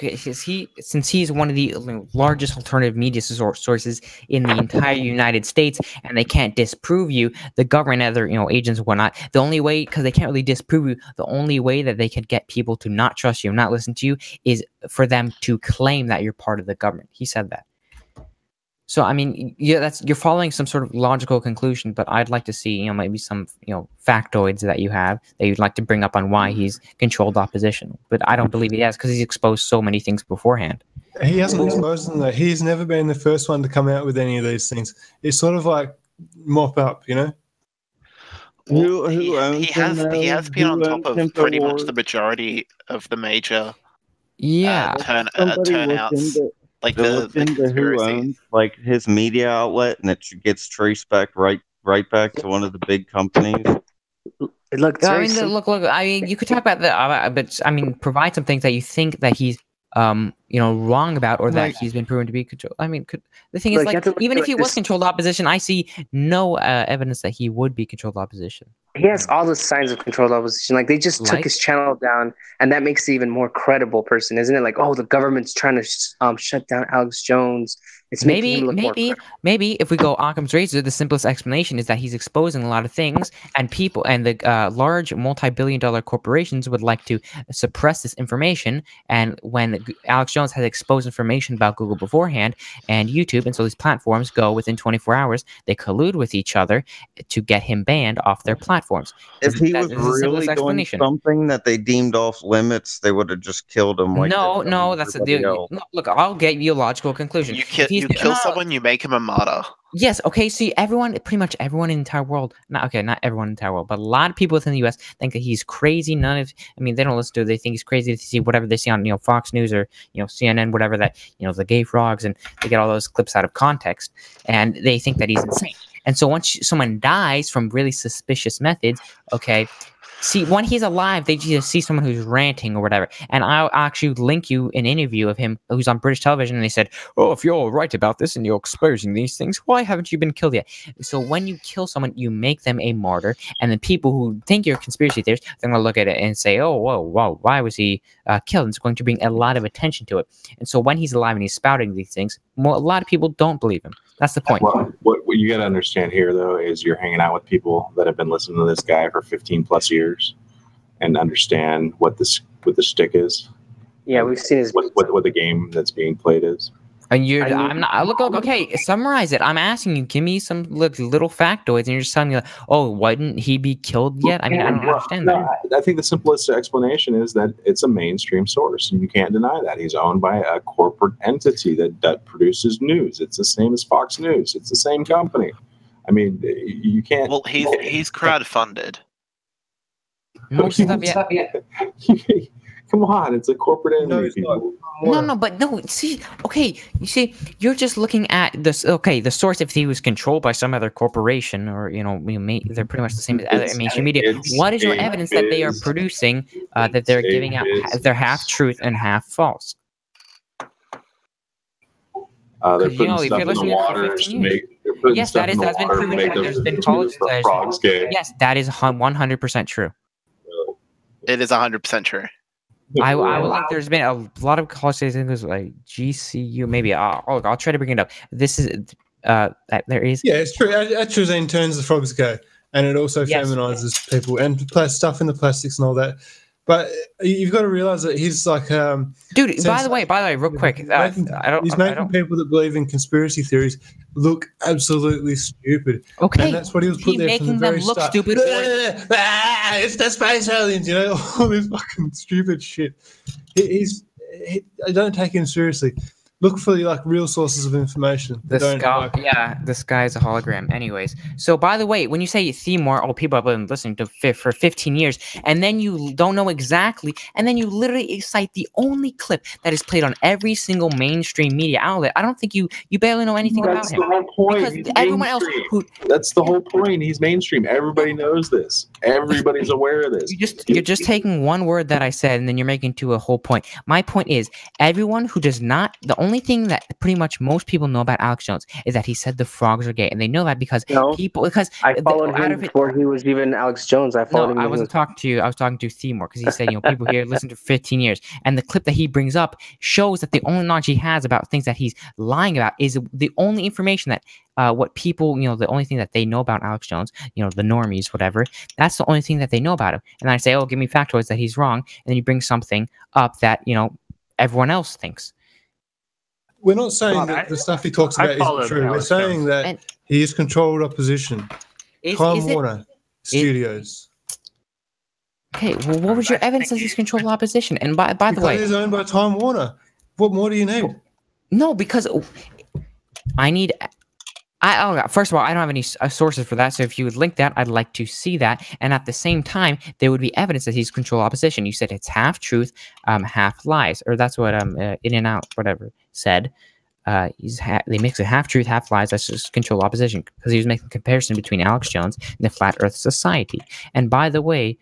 since he's one of the largest alternative media sources in the entire United States, and they can't disprove you, the government, other, you know, agents and whatnot, the only way, because they can't really disprove you, the only way that they could get people to not trust you, not listen to you, is for them to claim that you're part of the government. He said that. So I mean, yeah, you're following some sort of logical conclusion, but I'd like to see, you know, maybe some, you know, factoids that you have that you'd like to bring up on why he's controlled opposition. But I don't believe he has, because he's exposed so many things beforehand. He hasn't exposed them though. He's never been the first one to come out with any of these things. It's sort of like mop up, you know. Well, he has been on top of pretty much the majority of the major turnouts. Like the who owns like his media outlet, and it gets traced back right back to one of the big companies. Look, I mean, look. I mean, you could talk about that, but I mean, provide some things that you think that he's, you know, wrong about, or that he's been proven to be controlled. I mean, the thing is, like, even if he was controlled opposition, I see no evidence that he would be controlled opposition. He has all the signs of controlled opposition. Like they just took his channel down, and that makes it even more credible person, isn't it? Like, oh, the government's trying to shut down Alex Jones. It's maybe if we go Occam's razor, the simplest explanation is that he's exposing a lot of things, and people and the large multi-billion-dollar corporations would like to suppress this information. And when Alex Jones has exposed information about Google beforehand and YouTube, and so these platforms go within 24 hours, they collude with each other to get him banned off their platforms. If he was really doing something that they deemed off limits, they would have just killed him. Like no, that's look. I'll get you a logical conclusion. You kill someone, you make him a martyr. Yes. Okay. See, pretty much everyone in the entire world. Not everyone in the entire world, but a lot of people within the U.S. think that he's crazy. I mean, they don't listen to it. They think he's crazy to see whatever they see on, you know, Fox News or, you know, CNN, whatever, that, you know, the gay frogs, and they get all those clips out of context, and they think that he's insane. And so once someone dies from really suspicious methods, okay, see, when he's alive, they just see someone who's ranting or whatever. And I'll actually link you an interview of him who's on British television, and they said, "Oh, if you're right about this and you're exposing these things, why haven't you been killed yet?" So when you kill someone, you make them a martyr, and then people who think you're a conspiracy theorist, they're going to look at it and say, "Oh, whoa, why was he killed?" And it's going to bring a lot of attention to it. And so when he's alive and he's spouting these things, a lot of people don't believe him. That's the point. Well, what you got to understand here, though, is you're hanging out with people that have been listening to this guy for 15 plus years and understand what the shtick is. Yeah, we've seen his what the game that's being played is. And I'm not. Look, okay. Summarize it. I'm asking you. Give me some little factoids, and you're just telling me, like, "Oh, why didn't he be killed yet?" I mean, I don't understand that. I think the simplest explanation is that it's a mainstream source, and you can't deny that. He's owned by a corporate entity that produces news. It's the same as Fox News. It's the same company. I mean, you can't. Well, he's crowdfunded. Come on, it's a corporate entity. See, okay, you see, you're just looking at this. Okay, the source, if he was controlled by some other corporation, or, you know, they're pretty much the same as other mainstream media. What is your evidence that they are producing, that they're giving out, they're half truth and half false? They're putting stuff in the water to make. Yes, that's been proven. There's been college studies. Yes, that is 100% true. It is 100% true. I would think there's been a lot of college studies. I think it was like GCU. Maybe I'll try to bring it up. This is that there is. Yeah, it's true. Atrazine turns the frogs gay, and it also feminizes people and stuff in the plastics and all that. But you've got to realize that he's like, dude. By the way, real quick, he's making people that believe in conspiracy theories look absolutely stupid. Okay, and that's what he was put there from the very start. Stupid. It's the space aliens, you know, all this fucking stupid shit. I don't take him seriously. Look for like real sources of information. The sky is a hologram. Anyways, so by the way, when you say Timor, people have been listening to for 15 years, and then you don't know exactly, and then you literally cite the only clip that is played on every single mainstream media outlet. I don't think you barely know anything about him. That's the whole point. Because everyone else that's the whole point. He's mainstream. Everybody knows this. Everybody's aware of this. You're just taking one word that I said, and then you're making to a whole point. My point is, everyone who does not, the only thing that pretty much most people know about Alex Jones is that he said the frogs are gay, and they know that because I followed him before he was even Alex Jones. I followed him. I wasn't talking to you. I was talking to Timor because he said, people here listen to 15 years, and the clip that he brings up shows that the only knowledge he has about things that he's lying about is the only information that what people, the only thing that they know about Alex Jones, the normies, whatever, that's the only thing that they know about him. And I say, give me factoids that he's wrong, and then you bring something up that everyone else thinks. We're not saying that the stuff he talks about isn't true. We're saying that he is controlled opposition. Time Warner Studios. Okay, well, what was your evidence that he's controlled opposition? And by the way, he's owned by Time Warner. What more do you need? No, because I need. First of all, I don't have any sources for that. So if you would link that, I'd like to see that. And at the same time, there would be evidence that he's controlled opposition. You said it's half truth, half lies, or that's what In and Out whatever said. They mix it half truth, half lies. That's just controlled opposition because he was making a comparison between Alex Jones and the Flat Earth Society. And by the way,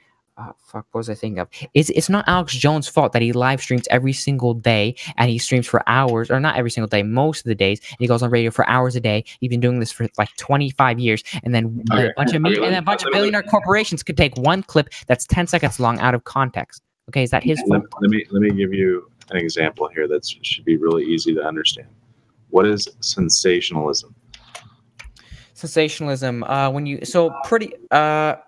what was I thinking of? It's not Alex Jones' fault that he live streams every single day and he streams for hours, or not every single day, most of the days. And he goes on radio for hours a day. He's been doing this for like 25 years, and then a bunch of billionaire corporations could take one clip that's 10 seconds long out of context. Okay, is that his fault? Let me give you an example here that should be really easy to understand. What is sensationalism? Sensationalism,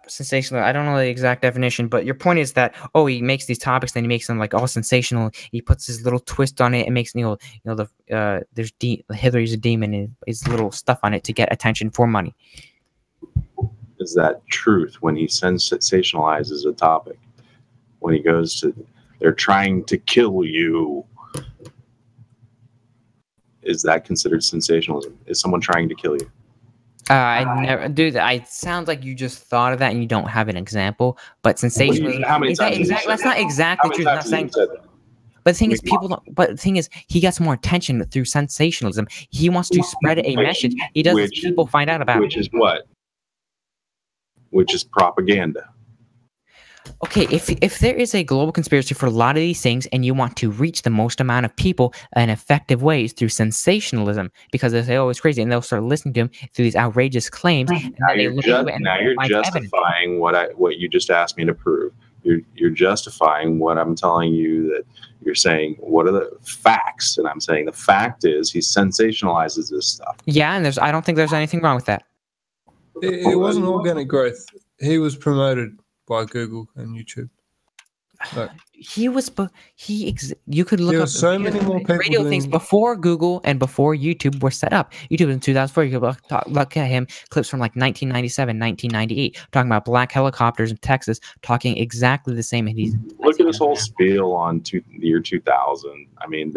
sensational. I don't know the exact definition, but your point is that he makes these topics, then he makes them like all sensational. He puts his little twist on it and makes there's Hillary's a demon and his little stuff on it to get attention for money. Is that truth when he sensationalizes a topic? When he goes to, they're trying to kill you. Is that considered sensationalism? Is someone trying to kill you? I never do that. It sounds like you just thought of that and you don't have an example. But sensationalism, that's not exactly true. I'm not saying. But the thing is, people don't. But the thing is, he gets more attention through sensationalism. He wants to spread a message. He does. People find out about it. Which is what? Which is propaganda. Okay, if there is a global conspiracy for a lot of these things and you want to reach the most amount of people in effective ways through sensationalism, because they say, it's crazy, and they'll start listening to him through these outrageous claims. And now you're justifying what you just asked me to prove. You're justifying what I'm telling you, that you're saying, what are the facts? And I'm saying the fact is he sensationalizes this stuff. Yeah, and I don't think there's anything wrong with that. It wasn't organic growth. He was promoted by Google and YouTube. You could look up so many more people radio things before Google and before YouTube were set up. YouTube in 2004, you could look at him, clips from like 1997, 1998, talking about black helicopters in Texas, talking exactly the same. And look at this whole spiel on the year 2000. I mean,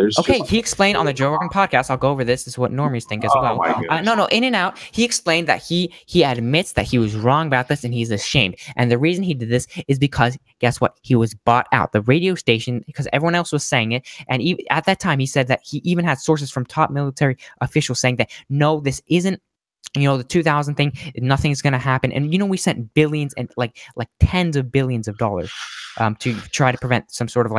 he explained on the Joe Rogan podcast. I'll go over this. This is what normies think as well. No, In and Out. He explained that he admits that he was wrong about this and he's ashamed. And the reason he did this is because guess what? He was bought out. The radio station, because everyone else was saying it, and at that time he said that he even had sources from top military officials saying that no, this isn't the 2000 thing, nothing's going to happen. And we sent billions and like tens of billions of dollars to try to prevent some sort of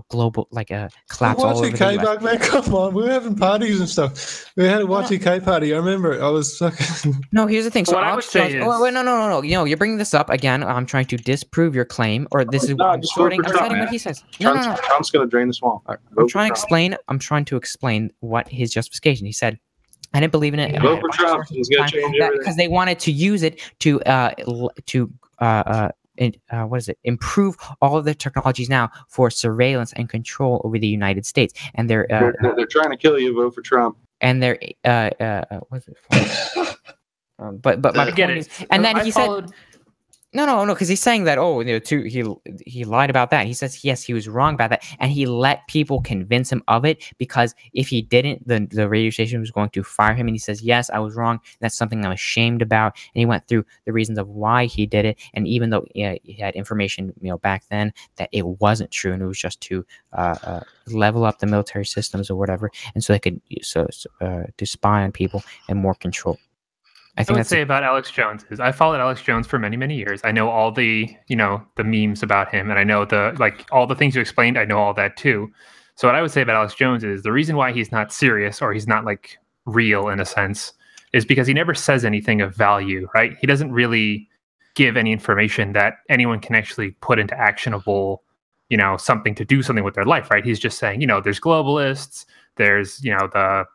global a collapse all over the US. Back, man, come on, we were having parties and stuff. We had a Y2K party. I remember. I was fucking. No, here's the thing. So I would say no. You're bringing this up again. I'm trying to disprove your claim, or this is I'm citing what he says. No. Trump's going to drain the swamp. I'm trying to explain what his justification. He said I didn't believe in it. Vote for Trump. He's gonna change everything. Because they wanted to use it to what is it? Improve all of the technologies now for surveillance and control over the United States. And they're trying to kill you. Vote for Trump. And they're what's it? But my point is, and then he said. No, because he's saying that, he lied about that. He says, yes, he was wrong about that. And he let people convince him of it, because if he didn't, the radio station was going to fire him. And he says, yes, I was wrong. That's something I'm ashamed about. And he went through the reasons of why he did it. And even though he had information, back then that it wasn't true, and it was just to level up the military systems or whatever. And so they could to spy on people and more control. I would say about Alex Jones is I followed Alex Jones for many, many years. I know all the, the memes about him, and I know all the things you explained. I know all that too. So what I would say about Alex Jones is the reason why he's not serious, or he's not like real in a sense, is because he never says anything of value, right? He doesn't really give any information that anyone can actually put into actionable, something to do something with their life, right? He's just saying, there's globalists, there's, the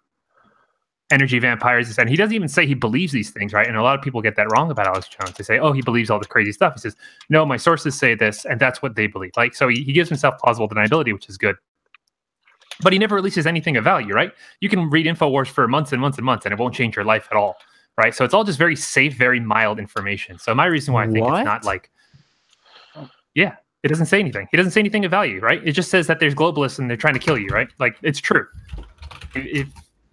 energy vampires, and he doesn't even say he believes these things, right? And a lot of people get that wrong about Alex Jones. They say, oh, he believes all this crazy stuff. He says, no, my sources say this, and that's what they believe. Like, so he gives himself plausible deniability, which is good. But he never releases anything of value, right? You can read InfoWars for months and months and months, and it won't change your life at all, right? So it's all just very safe, very mild information. So my reason why I think it's not like, it doesn't say anything. He doesn't say anything of value, right? It just says that there's globalists and they're trying to kill you, right? Like, it's true.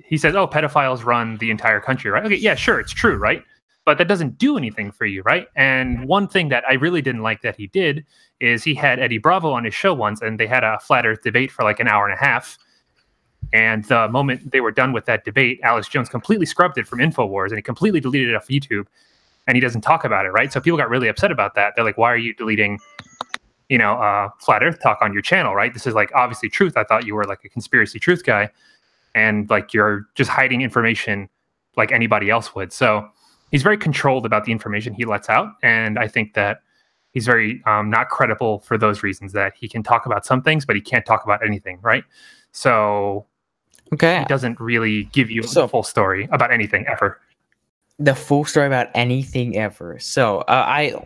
He says, oh, pedophiles run the entire country, right? Okay, yeah, sure, it's true, right? But that doesn't do anything for you, right? And one thing that I really didn't like that he did is he had Eddie Bravo on his show once, and they had a flat earth debate for like an hour and a half. And the moment they were done with that debate, Alex Jones completely scrubbed it from InfoWars, and he completely deleted it off YouTube, and he doesn't talk about it, right? So people got really upset about that. They're like, why are you deleting, flat earth talk on your channel, right? This is like obviously truth. I thought you were like a conspiracy truth guy. And like you're just hiding information like anybody else would. So he's very controlled about the information he lets out. And I think that he's very not credible for those reasons, that he can talk about some things, but he can't talk about anything, right? So he doesn't really give you the full story about anything ever. The full story about anything ever. So I'm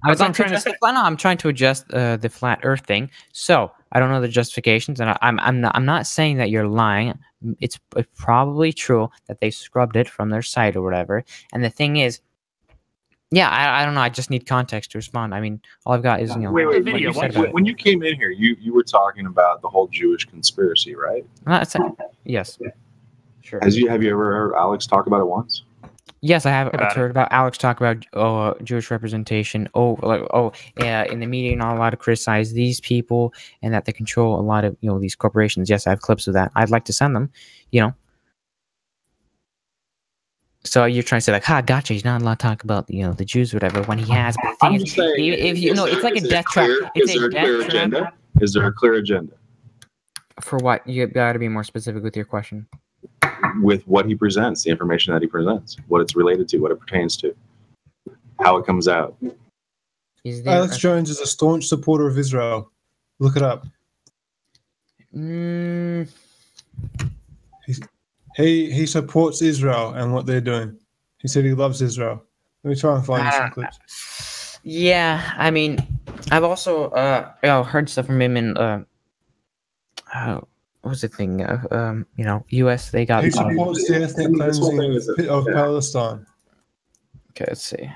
trying to adjust the flat earth thing. So I don't know the justifications, and I'm not saying that you're lying. It's probably true that they scrubbed it from their site or whatever. And the thing is, I don't know. I just need context to respond. I mean, all I've got is wait. Video. When you came in here, you were talking about the whole Jewish conspiracy, right? Yes. Sure. Have you ever heard Alex talk about it once? Yes, I have. I've heard about Alex talk about Jewish representation. In the media, you're not allowed to criticize these people, and that they control a lot of these corporations. Yes, I have clips of that. I'd like to send them. So you're trying to say like, gotcha. He's not allowed to talk about the Jews or whatever when he has. But the thing is, it's like a death trap. Is there a clear agenda? Is there a clear agenda? For what? You got to be more specific with your question. With what he presents, the information that he presents, what it's related to, what it pertains to, how it comes out. Alex Jones is a staunch supporter of Israel. Look it up. He supports Israel and what they're doing. He said he loves Israel. Let me try and find some clips. Yeah, I mean, I've also heard stuff from him in what was the thing? U.S. They got. He supports the ethnic cleansing of Palestine. Okay, let's see.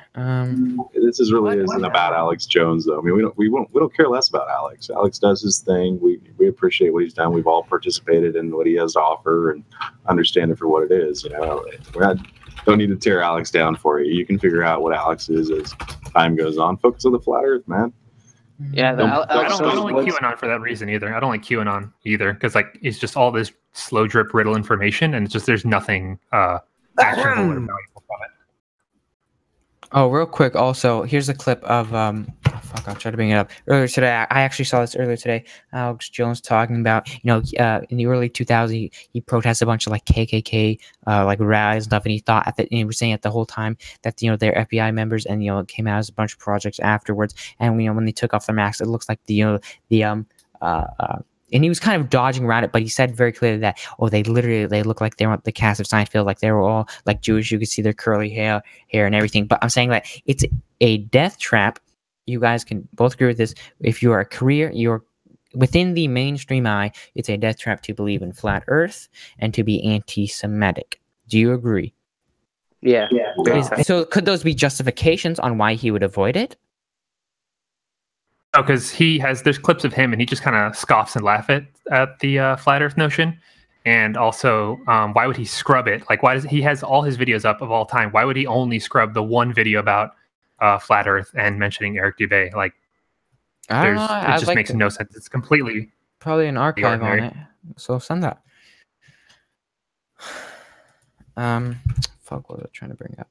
This isn't about Alex Jones, though. I mean, we don't care less about Alex. Alex does his thing. We appreciate what he's done. We've all participated in what he has to offer and understand it for what it is. Don't need to tear Alex down for you. You can figure out what Alex is as time goes on. Focus on the flat Earth, man. Yeah, I don't like QAnon for that reason either. I don't like QAnon either because it's just all this slow drip riddle information, and it's just there's nothing actionable or valuable from it. Oh, real quick. Also, here's a clip of I'll try to bring it up. Earlier today, I actually saw this earlier today. Alex Jones talking about, in the early 2000s, he protested a bunch of like KKK rallies and stuff, and he thought he was saying it the whole time that they're FBI members, and it came out as a bunch of projects afterwards. And when they took off their masks, it looks like and he was kind of dodging around it, but he said very clearly that, oh, they look like they were the cast of Seinfeld, like they were all like Jewish. You could see their curly hair and everything. But I'm saying that it's a death trap. You guys can both agree with this. If you're a career, you're within the mainstream eye, it's a death trap to believe in flat Earth and to be anti-Semitic. Do you agree? Yeah. So could those be justifications on why he would avoid it? Oh, because there's clips of him and he just kind of scoffs and laughs at the flat Earth notion. And also, why would he scrub it? Like, why does he has all his videos up of all time? Why would he only scrub the one video about flat Earth and mentioning Eric Dubé? Like, it just makes no sense. It's completely probably an archive on it. So send that. Fuck, what was I trying to bring up?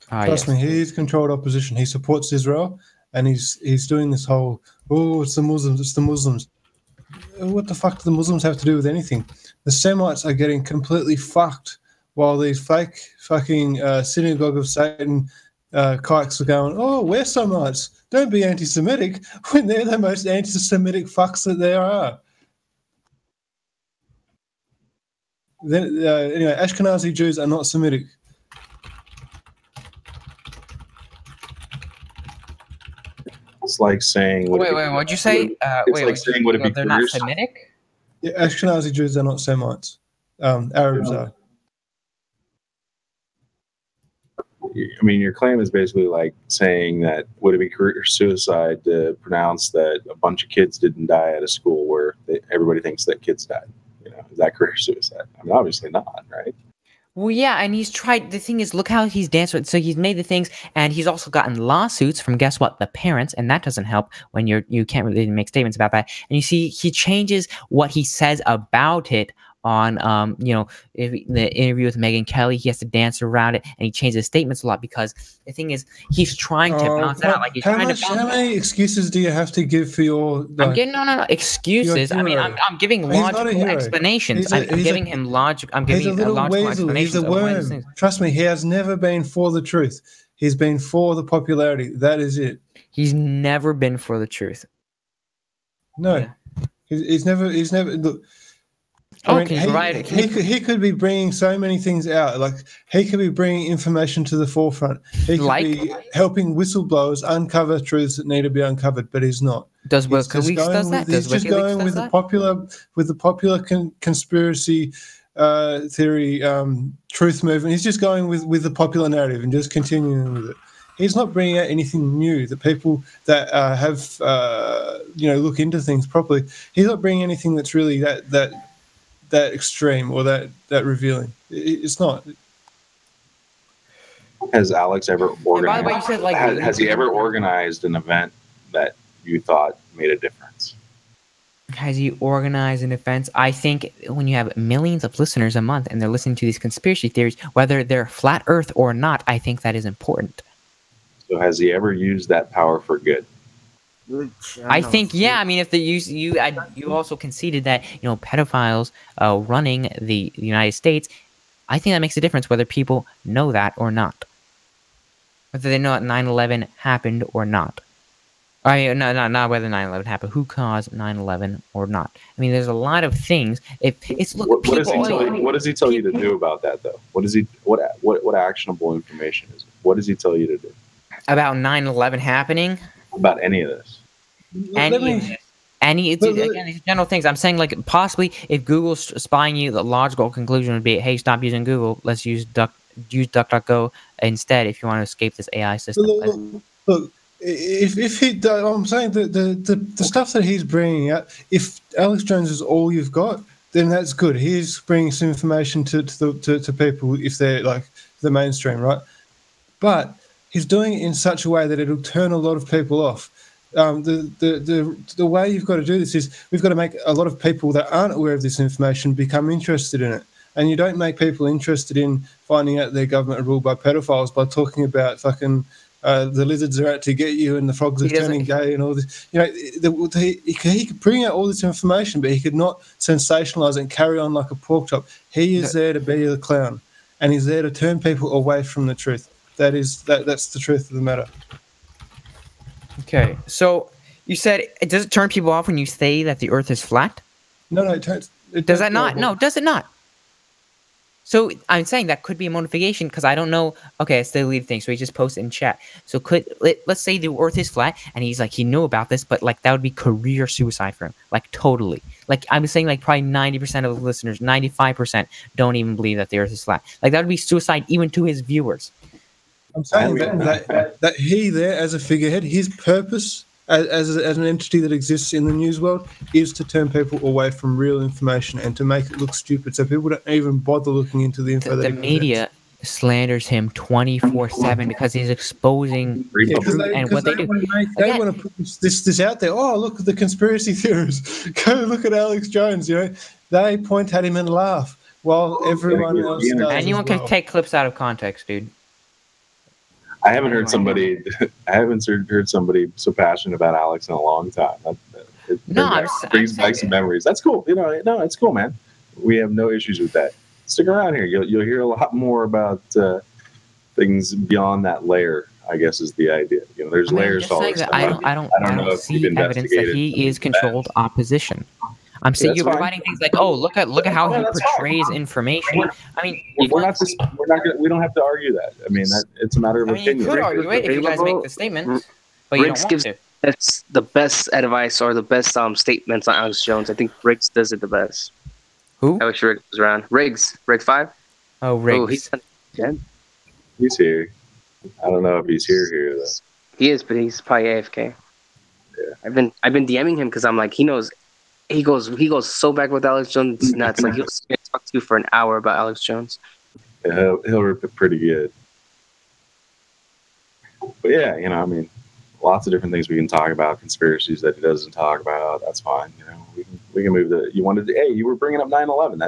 Trust me, he's controlled opposition. He supports Israel, and he's doing this whole, oh, it's the Muslims, it's the Muslims. What the fuck do the Muslims have to do with anything? The Semites are getting completely fucked, while these fake fucking synagogue of Satan kikes are going, oh, we're Semites. Don't be anti-Semitic, when they're the most anti-Semitic fucks that there are. Then, anyway, Ashkenazi Jews are not Semitic. It's like saying... Wait, what'd you say? They're not Semitic? Yeah, Ashkenazi Jews are not Semites. Arabs are. I mean, your claim is basically like saying that would it be career suicide to pronounce that a bunch of kids didn't die at a school where everybody thinks that kids died? You know, is that career suicide? I mean, obviously not, right? Well, yeah, and he's tried. The thing is, look how he's danced with. So he's made the things, and he's also gotten lawsuits from, guess what, the parents, and that doesn't help when you can't really make statements about that. And you see, he changes what he says about it on, the interview with Megyn Kelly. He has to dance around it, and he changes his statements a lot because the thing is, he's trying to balance it out. Like how many excuses do you have to give for your? I'm getting no excuses. I mean, I'm giving logical explanations. I'm giving him logic. I'm giving a logical explanation. He's a worm. Trust me, he has never been for the truth. He's been for the popularity. That is it. He's never been for the truth. No, yeah. He's never. Look. I mean, he could be bringing so many things out. Like, he could be bringing information to the forefront. He could be helping whistleblowers uncover truths that need to be uncovered, but he's not. Does WikiLeaks does that? He's just going with the popular conspiracy theory truth movement. He's just going with the popular narrative and just continuing with it. He's not bringing out anything new that people that have look into things properly. He's not bringing anything that's really that extreme or that revealing. It's not. Has Alex ever organized? By the way, you said has he ever organized an event that you thought made a difference? Has he organized an event? I think when you have millions of listeners a month and they're listening to these conspiracy theories, whether they're flat Earth or not, I think that is important. So has he ever used that power for good? I think, yeah. I mean, if you also conceded that pedophiles running the United States, I think that makes a difference whether people know that or not, whether they know that 9/11 happened or not. I mean, not whether 9/11 happened, who caused 9/11 or not. I mean, there's a lot of things. What does he tell you to do about that though? What actionable information is it? What does he tell you to do about 9/11 happening? About any of this? Again, these general things. I'm saying, like, possibly if Google's spying you, the logical conclusion would be, hey, stop using Google. Let's use DuckDuckGo instead if you want to escape this AI system. Look, if he, I'm saying that the stuff that he's bringing out, if Alex Jones is all you've got, then that's good. He's bringing some information to people if they're like the mainstream, right? But he's doing it in such a way that it'll turn a lot of people off. The way you've got to do this is we've got to make a lot of people that aren't aware of this information become interested in it. And you don't make people interested in finding out their government are ruled by pedophiles by talking about fucking the lizards are out to get you and the frogs are turning gay and all this. He could bring out all this information, but he could not sensationalize it and carry on like a pork chop. He is there to be the clown, and he's there to turn people away from the truth. That's the truth of the matter. Okay, so You said, does it turn people off when you say that the Earth is flat? No, it turns. Does that not? No, does it not? So I'm saying that could be a motivation because I don't know. Okay, it's the lead thing. So he just posted in chat. So let's say the Earth is flat, and he's like he knew about this, but like that would be career suicide for him. Like totally. Like I'm saying, like probably 90% of the listeners, 95% don't even believe that the Earth is flat. Like that would be suicide even to his viewers. I'm saying that he there as a figurehead, his purpose as an entity that exists in the news world is to turn people away from real information and to make it look stupid, so people don't even bother looking into the info. The media slanders him 24/7 because he's exposing and what they do. They want to put this out there. Oh, look at the conspiracy theorists. Go look at Alex Jones. You know, they point at him and laugh while everyone else does. Anyone can take clips out of context, dude. I haven't heard somebody. I haven't heard somebody so passionate about Alex in a long time. It brings back some memories. That's cool. You know, no, it's cool, man. We have no issues with that. Stick around here. You'll hear a lot more about things beyond that layer. I guess is the idea. You know, there's layers to all this stuff. I don't see evidence that he is controlled opposition. I'm saying you're providing things like, oh, look at how he portrays information. I mean, we don't have to argue that. I mean, it's a matter of opinion. You could argue it if you guys make the statement, but you don't want to. That's the best advice or the best statements on Alex Jones. I think Riggs does it the best. Who? I wish Riggs was around. Riggs 5. Oh, Riggs. He's here. I don't know if he's here though. He is, but he's probably AFK. Yeah. I've been DMing him because I'm like, he knows. He goes so back with Alex Jones, it's nuts. Like he'll talk to you for an hour about Alex Jones. Yeah, he'll rip it pretty good. But yeah, you know, I mean, lots of different things we can talk about. Conspiracies that he doesn't talk about. That's fine. You know, we can move the. You wanted to. Hey, you were bringing up 9/11.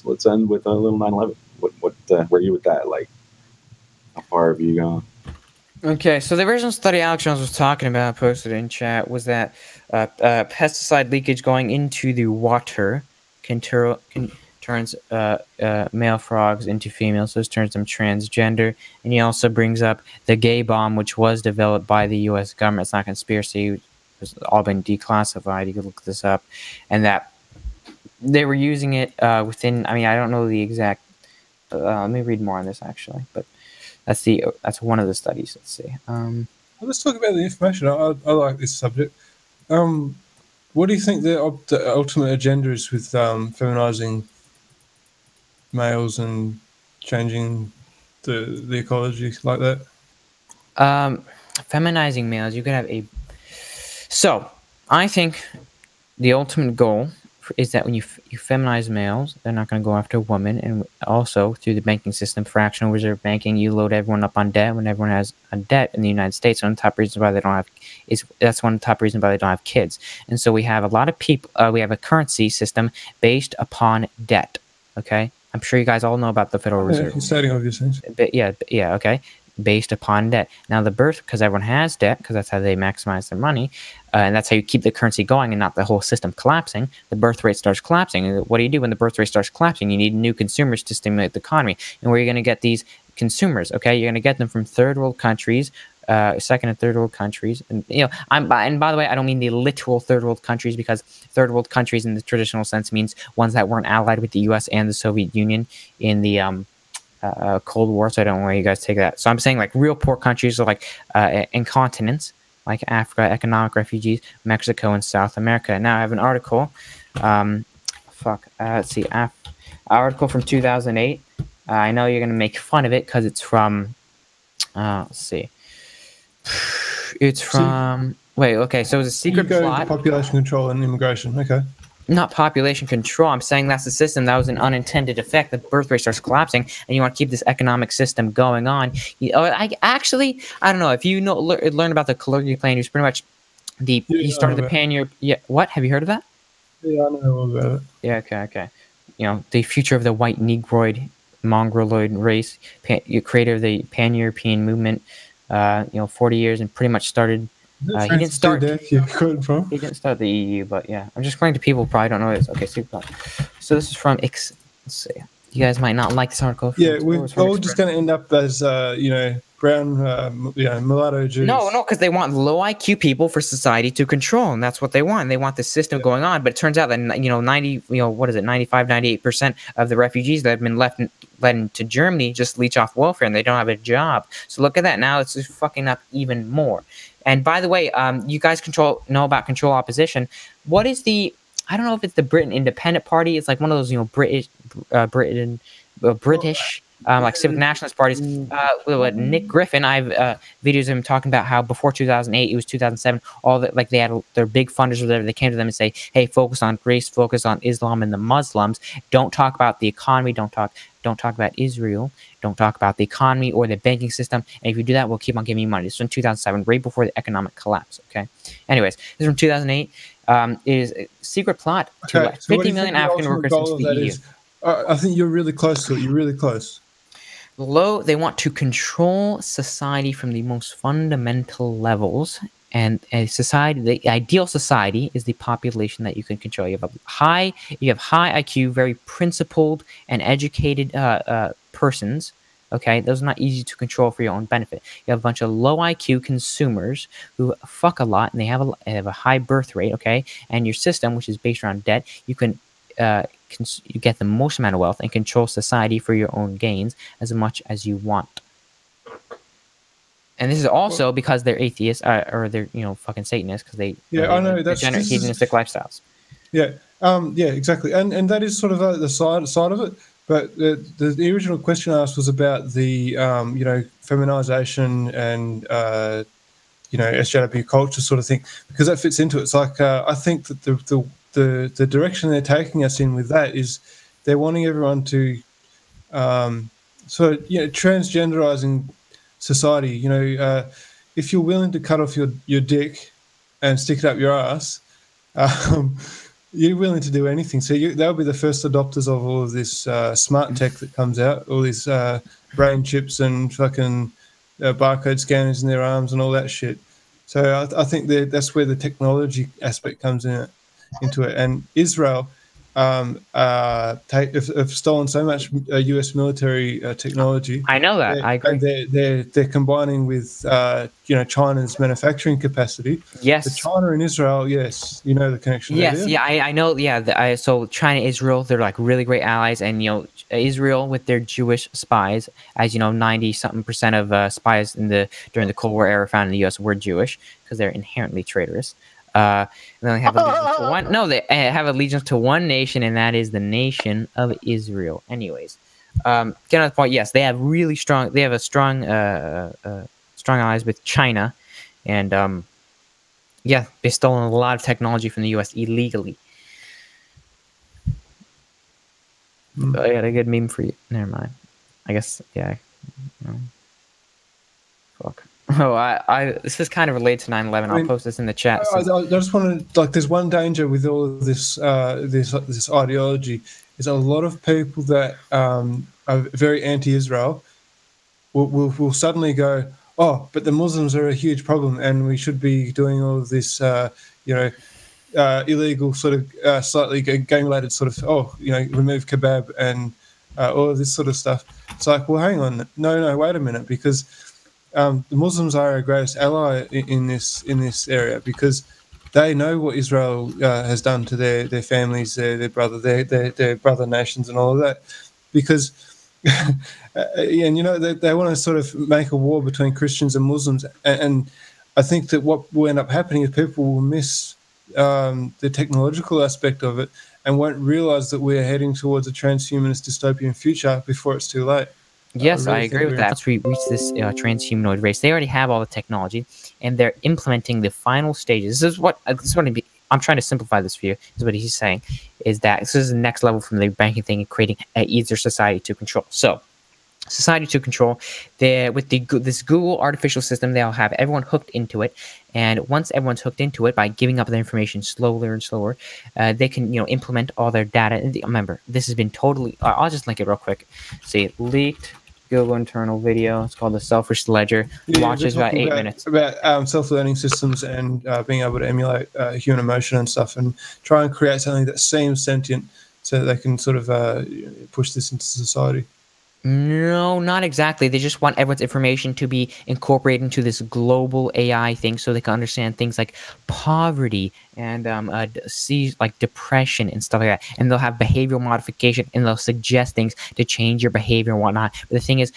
Let's end with a little 9/11. What where are you with that? Like, how far have you gone? Okay, so the original study Alex Jones was talking about, posted in chat, was that pesticide leakage going into the water turns male frogs into females, so this turns them transgender. And he also brings up the gay bomb, which was developed by the U.S. government. It's not conspiracy. It's all been declassified. You can look this up. And that they were using it within, I mean, I don't know the exact, let me read more on this, actually, but that's one of the studies. Let's see. Let's talk about the information. I like this subject. What do you think the ultimate agenda is with feminizing males and changing the ecology like that? Feminizing males, you could have a. So I think the ultimate goal is that when you feminize males, they're not going to go after women. And also through the banking system, fractional reserve banking, you load everyone up on debt when everyone has a debt in the United States. One of the top reasons why they don't have that's one of the top reasons why they don't have kids. And so we have a lot of people. We have a currency system based upon debt. Okay, I'm sure you guys all know about the Federal Reserve. Stating obvious things. Yeah. Okay. Based upon debt. Now the birth, because everyone has debt, because that's how they maximize their money, and that's how you keep the currency going and not the whole system collapsing. The birth rate starts collapsing. And what do you do when the birth rate starts collapsing? You need new consumers to stimulate the economy. And where are you going to get these consumers? Okay, you're going to get them from third world countries, second and third world countries. And you know, and by the way, I don't mean the literal third world countries, because third world countries in the traditional sense means ones that weren't allied with the U.S. and the Soviet Union in the Cold War, so I don't want you guys to take that. So I'm saying like real poor countries are like in continents like Africa, economic refugees, Mexico, and South America. Now I have an article. Let's see, article from 2008. I know you're gonna make fun of it because it's from. Let's see. It's from. Wait, okay. So it's a secret plot. Population control and immigration. Okay. Not population control. I'm saying that's the system that was an unintended effect. The birth rate starts collapsing, and you want to keep this economic system going on. I don't know if you learn about the Kalergi plan. He was pretty much he started the pan-Europe. Yeah, what? Have you heard of that? Yeah, I know all about it. Yeah, okay. You know, the future of the white Negroid, Mongoloid race, creator of the pan-European movement. 40 years and pretty much started. He didn't start the EU, but yeah, I'm just going to people who probably don't know this. Okay, so this is from let's see. You guys might not like this article. Yeah, we're all just going to end up as brown, mulatto Jews. No, because they want low IQ people for society to control, and that's what they want. They want the system going on, but it turns out that 98% of the refugees that have been led into Germany just leech off welfare, and they don't have a job. So look at that. Now it's just fucking up even more. And by the way, you guys know about control opposition. What is the? I don't know if it's the Britain Independent Party. It's like one of those British. Like civic nationalist parties. Nick Griffin, I have videos of him talking about how before 2008, it was 2007, all that, like, they had their big funders or whatever. They came to them and say, hey, focus on race, focus on Islam and the Muslims. Don't talk about the economy. Don't talk about Israel. Don't talk about the economy or the banking system. And if you do that, we'll keep on giving you money. This was in 2007, right before the economic collapse. Okay. Anyways, this is from 2008. It is a secret plot to let 50 million African workers into the EU. I think you're really close to it. You're really close. They want to control society from the most fundamental levels, and the ideal society is the population that you can control. You have high IQ, very principled and educated persons. Okay, those are not easy to control for your own benefit. You have a bunch of low IQ consumers who fuck a lot, and they have a high birth rate. Okay, and your system, which is based around debt, you can. You get the most amount of wealth and control society for your own gains as much as you want. And this is also because they're atheists or they're fucking Satanists, because they I know that's generate hedonistic lifestyles. Yeah, exactly, and that is sort of the side of it. But the original question asked was about the feminization and SJW culture sort of thing, because that fits into it. It's like I think that the direction they're taking us in with that is they're wanting everyone to transgenderizing society. If you're willing to cut off your dick and stick it up your ass, you're willing to do anything. So they'll be the first adopters of all of this smart tech that comes out, all these brain chips and fucking barcode scanners in their arms and all that shit. So I think that's where the technology aspect comes into it. And Israel have stolen so much U.S. military technology. I know that. I agree. They're combining with China's manufacturing capacity. Yes. But China and Israel, yes, you know the connection. Yes, yeah, I know. Yeah, so China, Israel, they're like really great allies, and Israel with their Jewish spies, as 90-something% of spies during the Cold War era found in the U.S. were Jewish because they're inherently traitorous. And they have allegiance to one. No, they have allegiance to one nation, and that is the nation of Israel. Anyways, get on the point. Yes, they have really strong. They have a strong allies with China, and they've stolen a lot of technology from the U.S. illegally. I got a good meme for you. Never mind. I guess fuck. Oh, this is kind of related to 9/11. I'll post this in the chat. I just want to there's one danger with all of this this ideology is a lot of people that are very anti-Israel will suddenly go, oh, but the Muslims are a huge problem, and we should be doing all of this illegal sort of slightly gang-related sort of remove kebab and all of this sort of stuff. It's like, well, hang on, no, wait a minute, because the Muslims are our greatest ally in this area, because they know what Israel has done to their families, their brother nations, and all of that. Because, they want to sort of make a war between Christians and Muslims, and I think that what will end up happening is people will miss the technological aspect of it and won't realize that we're heading towards a transhumanist dystopian future before it's too late. Yes, I agree with that. Once we reach this transhumanoid race, they already have all the technology, and they're implementing the final stages. This is what I'm trying to simplify this for you. This is what he's saying, is that this is the next level from the banking thing and creating an easier society to control. So, society to control, with this Google artificial system, they'll have everyone hooked into it, and once everyone's hooked into it, by giving up their information slower and slower, they can implement all their data. And remember, this has been totally. I'll just link it real quick. See, leaked Google internal video. It's called the Selfish Ledger. Watches about 8 minutes. About self-learning systems and being able to emulate human emotion and stuff, and try and create something that seems sentient. so that they can sort of push this into society? No, not exactly. They just want everyone's information to be incorporated into this global AI thing, so they can understand things like poverty and see like depression and stuff like that. And they'll have behavioral modification, and they'll suggest things to change your behavior and whatnot. But the thing is,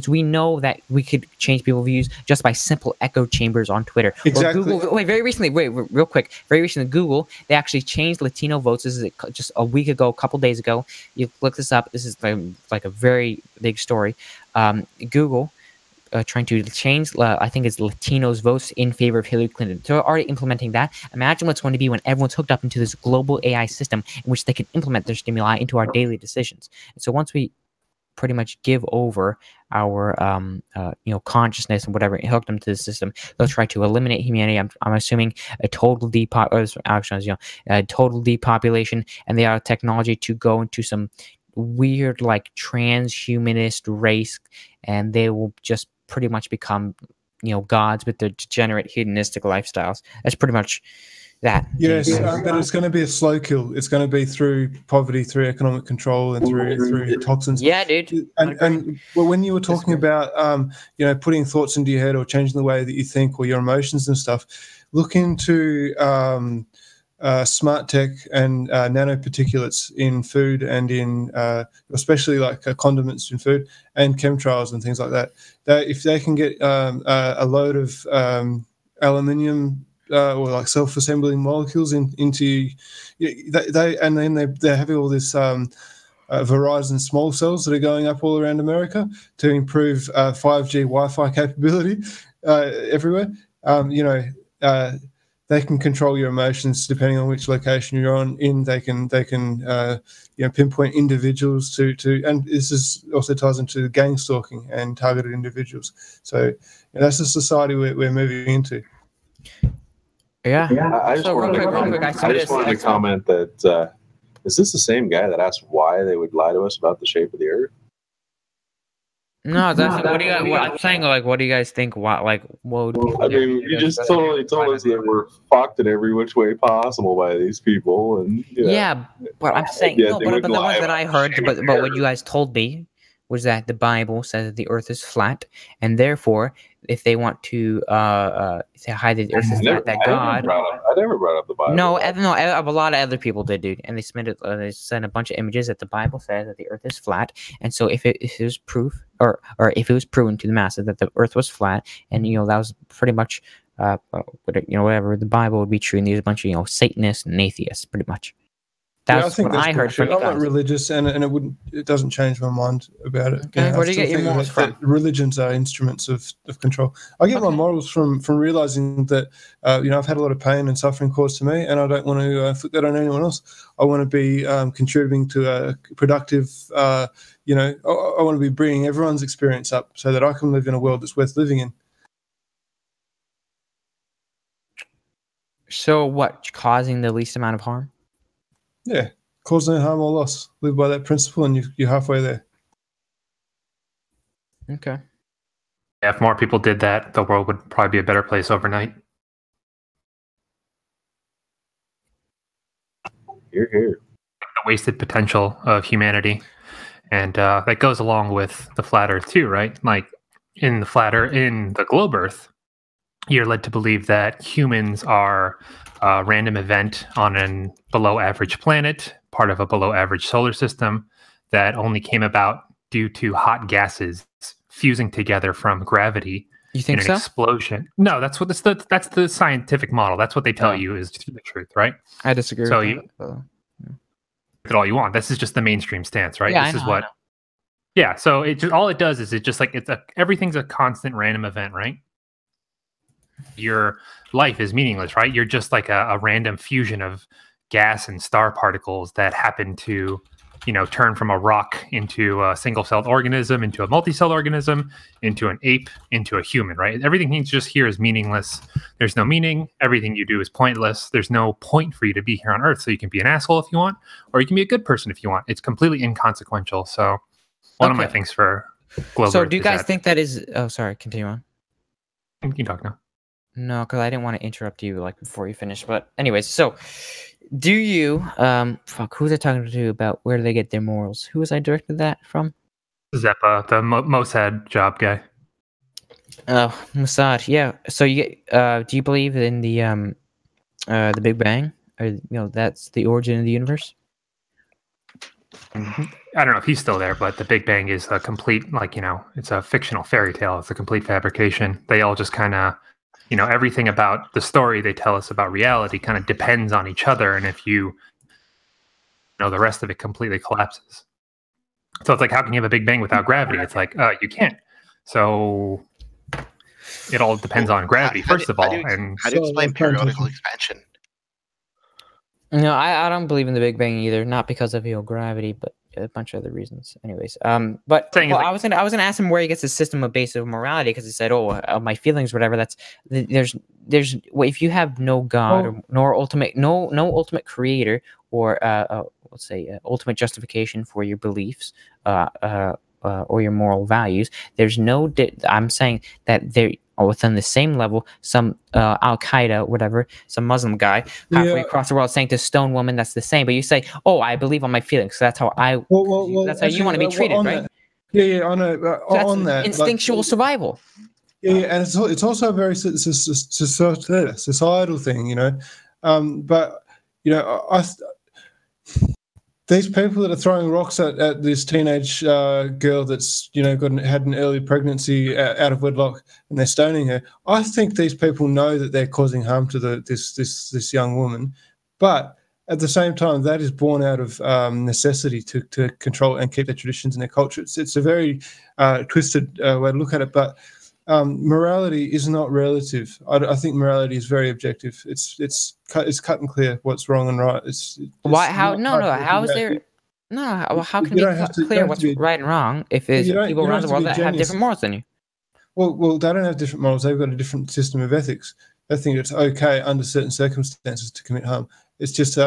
we know that we could change people's views just by simple echo chambers on Twitter. Exactly. Or Google, very recently, real quick. Very recently, Google, they actually changed Latino votes. This is just a week ago, a couple days ago. You look this up. This is like a very big story. Google trying to change, I think it's Latinos' votes in favor of Hillary Clinton. So they're already implementing that. Imagine what's going to be when everyone's hooked up into this global AI system in which they can implement their stimuli into our daily decisions. And so once we pretty much give over our consciousness and whatever, and hook them to the system, they'll try to eliminate humanity. I'm assuming a total total depopulation, and they have technology to go into some weird like transhumanist race, and they will just pretty much become gods with their degenerate hedonistic lifestyles. That's pretty much that. Yes, but it's going to be a slow kill. It's going to be through poverty, through economic control, and through toxins. Yeah, dude. And when you were talking about putting thoughts into your head or changing the way that you think or your emotions and stuff, look into smart tech and nanoparticulates in food and in especially like condiments in food and chemtrails and things like that. If they can get a load of aluminium or like self-assembling molecules into they're having all this Verizon small cells that are going up all around America to improve 5G Wi-Fi capability everywhere. They can control your emotions depending on which location you're on. They can pinpoint individuals to, and this is also ties into gang stalking and targeted individuals. So that's the society we're moving into. Yeah. I just wanted to comment that is this the same guy that asked why they would lie to us about the shape of the Earth? No, that's what do you guys? I'm saying, like, what do you guys think? What, like, what? I mean, you just totally told us that we're fucked in every which way possible by these people, and yeah, but I'm saying no. But the ones that I heard, but what you guys told me was that the Bible says that the Earth is flat, and therefore, if they want to say hi, the Earth is flat, that God. I never brought up the Bible. No, a lot of other people did, dude, and they sent a bunch of images that the Bible says that the Earth is flat, and so if it was proof, or if it was proven to the masses that the Earth was flat, and that was pretty much whatever the Bible would be true, and there's a bunch of Satanists and atheists, pretty much. That's what I heard from you guys. I'm not religious, and it doesn't change my mind about it. Okay, where do you get your morals from? Religions are instruments of control. I get my morals from realizing that I've had a lot of pain and suffering caused to me, and I don't want to put that on anyone else. I want to be contributing to a productive. I want to be bringing everyone's experience up so that I can live in a world that's worth living in. So what? Causing the least amount of harm? Yeah, cause no harm or loss. Live by that principle, and you're halfway there. Okay. Yeah, if more people did that, the world would probably be a better place overnight. Hear, hear. The wasted potential of humanity, and that goes along with the flat Earth too, right? Like in the globe Earth, you're led to believe that humans are a random event on a below average planet, part of a below average solar system that only came about due to hot gases fusing together from gravity. You think in an explosion. No, that's the scientific model. That's what they tell you is the truth, right? I disagree. So with you it all you want. This is just the mainstream stance, right? Yeah, this is what. Yeah. So all it does is everything's a constant random event, right? Your life is meaningless, right? You're just like a random fusion of gas and star particles that happen to, turn from a rock into a single-celled organism, into a multi-celled organism, into an ape, into a human, right? Everything you just hear is meaningless. There's no meaning. Everything you do is pointless. There's no point for you to be here on Earth. So you can be an asshole if you want, or you can be a good person if you want. It's completely inconsequential. So one of my things for global So Earth do you guys think that is... Oh, sorry. Continue on. You can talk now. No, because I didn't want to interrupt you before you finish. But anyways, so Do you fuck? Who was I talking to about where do they get their morals? Who was I directed that from? Zeppa, the Mossad job guy. Oh, Mossad. Yeah. So you do you believe in the Big Bang, or that's the origin of the universe? I don't know if he's still there, but the Big Bang is a complete, it's a fictional fairy tale. It's a complete fabrication. They all just kind of, everything about the story they tell us about reality kind of depends on each other. And if you know, the rest of it completely collapses. So it's like, how can you have a Big Bang without gravity? It's like, you can't. So it all depends on gravity, first of all. How do you explain periodical expansion? No, I don't believe in the Big Bang either. Not because of gravity, but a bunch of other reasons. Anyways, but I was gonna ask him where he gets his system of base of morality, because he said, my feelings, whatever. That's there's if you have no God nor ultimate ultimate creator, or let's say ultimate justification for your beliefs, or your moral values. There's no. I'm saying that there. Or within the same level, some Al Qaeda, whatever, some Muslim guy halfway across the world saying to a stone woman that's the same. But you say, I believe on my feelings. So that's how that's how you want to be treated, right? That, yeah, I know. So on that, instinctual survival. Yeah, and it's also a very societal thing, But these people that are throwing rocks at this teenage girl that's had an early pregnancy out of wedlock, and they're stoning her. I think these people know that they're causing harm to this young woman, but at the same time, that is born out of necessity to control and keep their traditions and their culture. It's a very twisted way to look at it, but morality is not relative. I think morality is very objective. It's cut and clear what's wrong and right. Why? How? No. How is there? No. How can it be clear what's right and wrong if there's people around the world that have different morals than you? Well, they don't have different morals. They've got a different system of ethics. They think it's okay under certain circumstances to commit harm. It's just,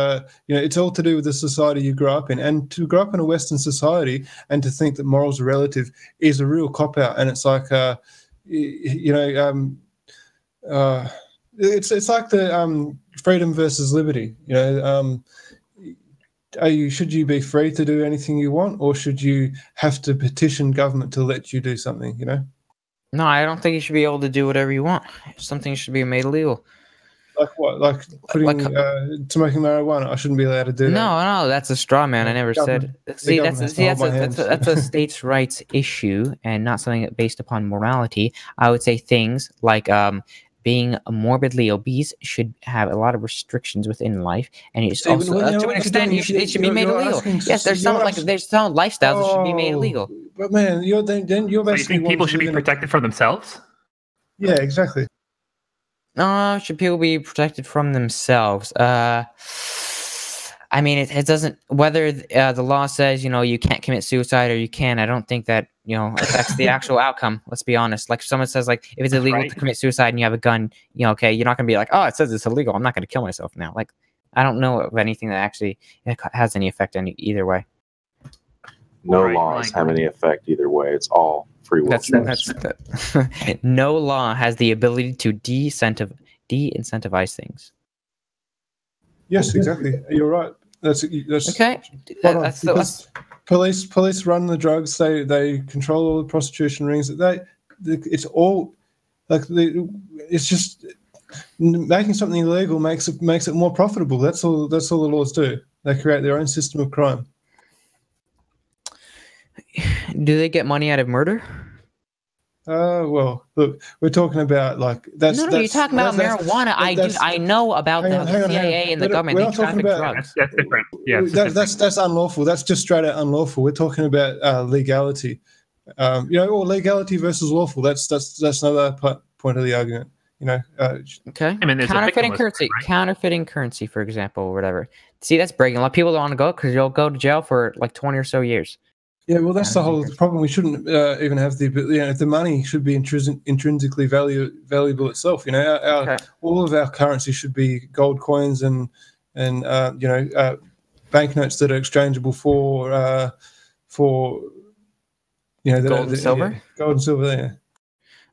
it's all to do with the society you grow up in. And to grow up in a Western society and to think that morals are relative is a real cop-out. And it's like, it's like the freedom versus liberty. Should you be free to do anything you want, or should you have to petition government to let you do something? No, I don't think you should be able to do whatever you want. Something should be made illegal. Like what? Like smoking marijuana? I shouldn't be allowed to do that. No, that's a straw man. I never said. See, that's a states' rights issue and not something based upon morality. I would say things like being morbidly obese should have a lot of restrictions within life, and it's also to an extent it should be made illegal. Yes, there's some lifestyles that should be made illegal. But man, you're basically. So you think people should be protected from themselves? Yeah, exactly. Should people be protected from themselves? I mean, it doesn't. Whether the law says you can't commit suicide or you can, I don't think that affects the actual outcome. Let's be honest. Like if someone says if it's illegal to commit suicide and you have a gun, okay, you're not gonna be like, it says it's illegal, I'm not gonna kill myself now. Like I don't know of anything that actually has any effect either way. No laws have any effect either way. It's all free will. No law has the ability to de-incentivize things. Yes, exactly. You're right. That's okay. Police run the drugs. They control all the prostitution rings. It's all it's just making something illegal makes it more profitable. That's all the laws do. They create their own system of crime. Do they get money out of murder? Well, look, we're talking about that's. No, you're talking about marijuana. I know about the CIA and the government. They traffic drugs. That's different. Yeah, that's unlawful. That's just straight out unlawful. We're talking about legality. Or legality versus lawful. That's another point of the argument. Okay. I mean, counterfeiting currency. Right? Counterfeiting currency, for example, or whatever. See, that's breaking. A lot of people don't want to go because you'll go to jail for 20 or so years. Yeah, well, that's the whole problem. We shouldn't even have the money should be intrinsically valuable itself. All of our currency should be gold coins and banknotes that are exchangeable for gold and silver. Gold and silver. Yeah.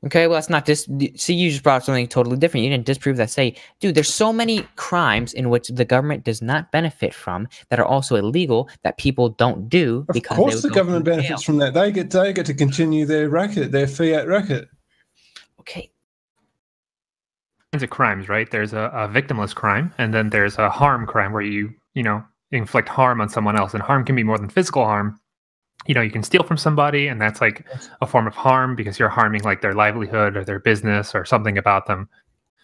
Okay, well, that's not this. See, you just brought up something totally different. You didn't disprove that. Say, dude, there's so many crimes in which the government does not benefit from that are also illegal that people don't do because of course the government benefits from that. They get to continue their racket, their fiat racket. Okay. Kinds of crimes, right? There's a victimless crime, and then there's a harm crime where you inflict harm on someone else, and harm can be more than physical harm. You can steal from somebody, and that's like a form of harm because you're harming like their livelihood or their business or something about them.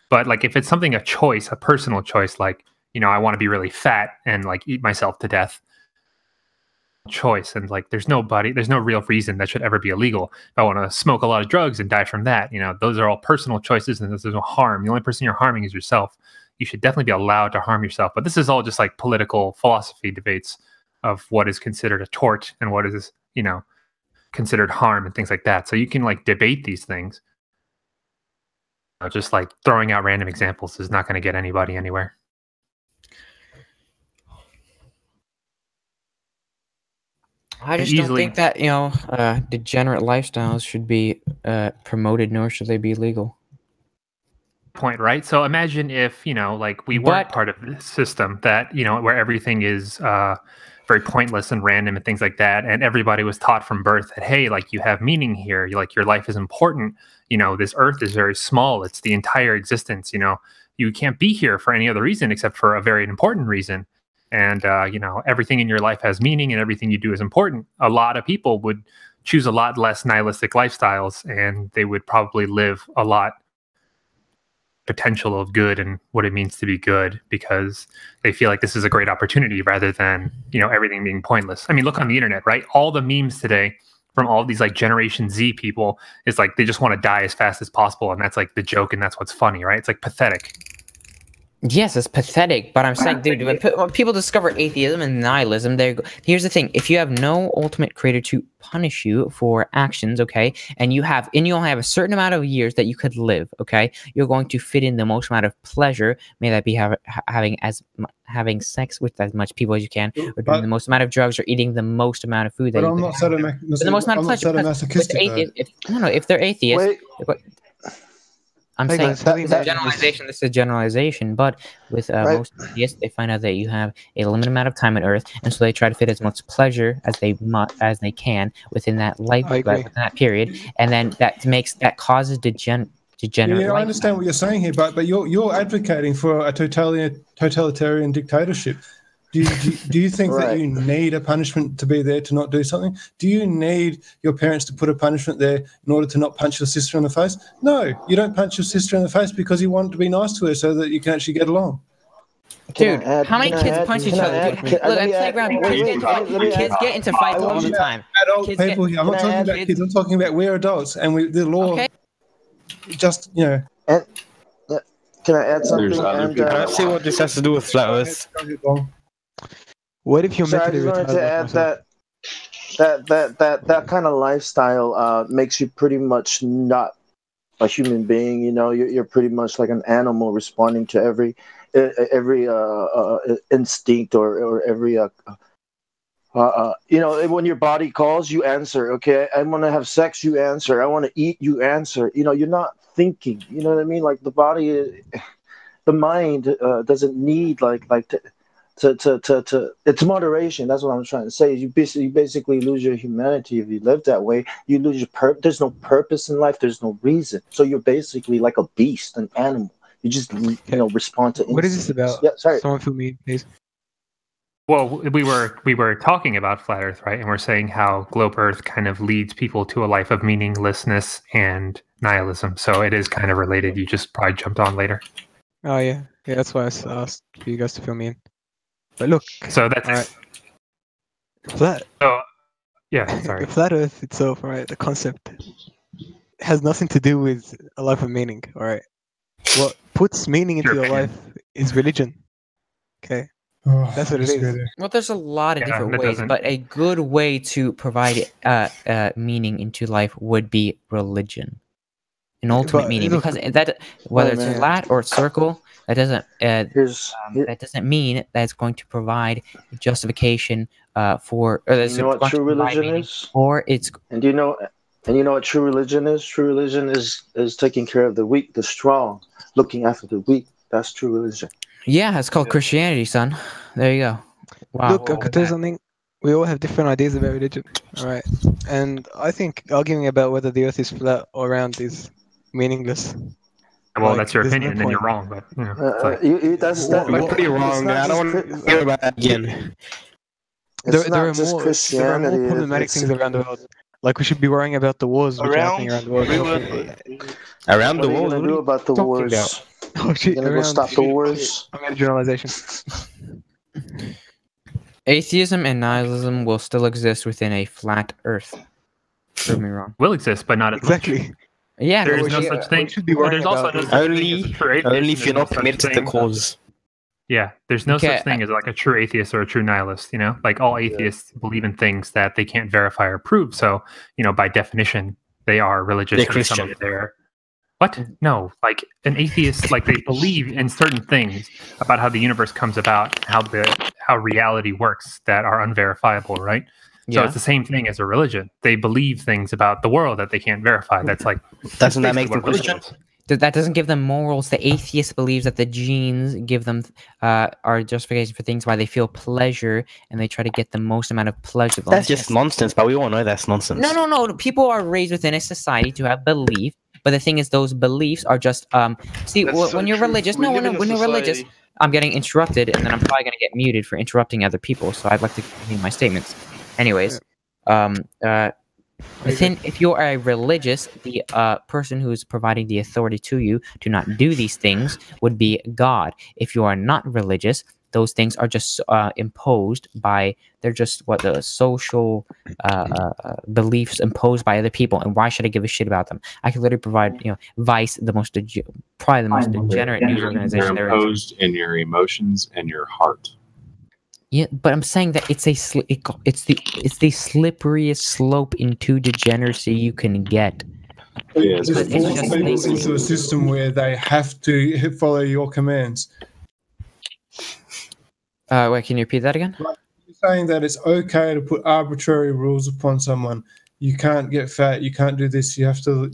But like if it's something, a choice, a personal choice, like, I want to be really fat and like eat myself to death, choice, and like there's no real reason that should ever be illegal. If I want to smoke a lot of drugs and die from that, those are all personal choices, and there's no harm. The only person you're harming is yourself. You should definitely be allowed to harm yourself. But this is all just like political philosophy debates of what is considered a tort and what is, considered harm and things like that. So you can like debate these things. Just like throwing out random examples is not going to get anybody anywhere. I just don't think that, degenerate lifestyles should be promoted, nor should they be legal. Point, right? So imagine if, like we weren't part of this system that, where everything is very pointless and random and things like that, and everybody was taught from birth that, hey, like you have meaning here, like your life is important, this earth is very small, it's the entire existence, you can't be here for any other reason except for a very important reason, and everything in your life has meaning and everything you do is important. A lot of people would choose a lot less nihilistic lifestyles, and they would probably live a lot potential of good and what it means to be good because they feel like this is a great opportunity rather than, everything being pointless. I mean, look on the internet, right? All the memes today from all these like Generation Z people is like they just want to die as fast as possible, and that's like the joke and that's what's funny, right? It's like pathetic. Yes, it's pathetic, but I'm saying, dude, when people discover atheism and nihilism, here's the thing: if you have no ultimate creator to punish you for actions, okay, and you only have a certain amount of years that you could live, okay, you're going to fit in the most amount of pleasure, may that be having sex with as much people as you can, or doing the most amount of drugs, or eating the most amount of food that you can. The most amount of pleasure. If they're atheists. I'm saying this is a generalization. This is a generalization, but with most atheists, they find out that you have a limited amount of time on Earth, and so they try to fit as much pleasure as they can within that within that period, and then that causes degenerate. Yeah, I understand what you're saying here, but you're advocating for a totalitarian dictatorship. Do you think that you need a punishment to be there to not do something? Do you need your parents to put a punishment there in order to not punch your sister in the face? No, you don't punch your sister in the face because you want to be nice to her so that you can actually get along. Dude, how many kids punch each other? Look, at playground, kids get into fights all the time. Adult people here. I'm not talking about kids. I'm talking about we're adults, and the law just, And, can I add something? Can I see what this has to do with flat Earth? What if you're I just wanted to add that kind of lifestyle makes you pretty much not a human being. You're pretty much like an animal responding to every instinct or every when your body calls, you answer. Okay, I want to have sex, you answer. I want to eat, you answer. You're not thinking. You know what I mean? Like the body, the mind doesn't need to it's moderation. That's what I'm trying to say. You basically lose your humanity if you live that way. You lose your there's no purpose in life. There's no reason. So you're basically like a beast, an animal. You just respond to instincts. What is this about? Yeah, sorry. Someone fill me, please. Well, we were talking about flat Earth, right? And we're saying how globe Earth kind of leads people to a life of meaninglessness and nihilism. So it is kind of related. You just probably jumped on later. Oh yeah, that's why I asked for you guys to fill me in. But look, so that's right. Flat. Oh, yeah. Sorry. The flat Earth itself, right? The concept has nothing to do with a life of meaning. All right. What puts meaning into your life is religion. Okay. That's what it is. Well, there's a lot of different ways, but a good way to provide meaning into life would be religion. An ultimate meaning, because that whether it's flat or circle, that doesn't mean that it's going to provide justification for. Or you know what true religion is? Or it's. And do you know? And you know what true religion is? True religion is taking care of the weak, the strong, looking after the weak. That's true religion. Yeah, it's called Christianity, son. There you go. Wow. Look, I could tell you something. We all have different ideas about religion, all right? And I think arguing about whether the Earth is flat or round is meaningless. Well, Like, that's your there's no opinion, and you're point. wrong. But you know, it's like, You're pretty wrong, and I don't want to hear about that again. There There are more problematic things around the world. Like, we should be worrying about the wars which are happening around the world. Around the What are you world? gonna do about the Talking wars? about? Oh shit! You gonna go Around, stop the wars? I made a generalization. Atheism and nihilism will still exist within a flat Earth. Prove me wrong. will exist, but not as Exactly. Yeah, There is we no should- such thing. we should be Well, worrying there's also about no it. such thing as a true atheist, Only if and you're there's not no committed such to the thing- cause. Yeah, there's no Okay, such thing as like a true atheist or a true nihilist. You know, like all atheists believe in things that they can't verify or prove. So, you know, by definition, they are religious. They're in Christian. some of their what? No, like an atheist, like they believe in certain things about how the universe comes about, how reality works that are unverifiable, right? So Yeah. it's the same thing as a religion. They believe things about the world that they can't verify. That's like Doesn't that basically make them what religion Christian? is. That doesn't give them morals. The atheist believes that the genes give them are justification for things why they feel pleasure and they try to get the most amount of pleasure. That's just nonsense, but we all know that's nonsense. No. People are raised within a society to have belief, but the thing is, those beliefs are just see when you're religious. No, when you're religious, I'm getting interrupted, and then I'm probably going to get muted for interrupting other people. So I'd like to continue my statements. Anyways, if you are a religious, the person who is providing the authority to you to not do these things would be God. If you are not religious, those things are just imposed by. They're just what the social beliefs imposed by other people. And why should I give a shit about them? I could literally provide, Vice, probably the most degenerate news organization They're there is. imposed in your emotions and your heart. Yeah, but I'm saying that it's the slipperiest slope into degeneracy you can get. Yes, Just force people into a system where they have to follow your commands. Wait, can you repeat that again? Like, you're saying that it's okay to put arbitrary rules upon someone. You can't get fat. You can't do this. You have to.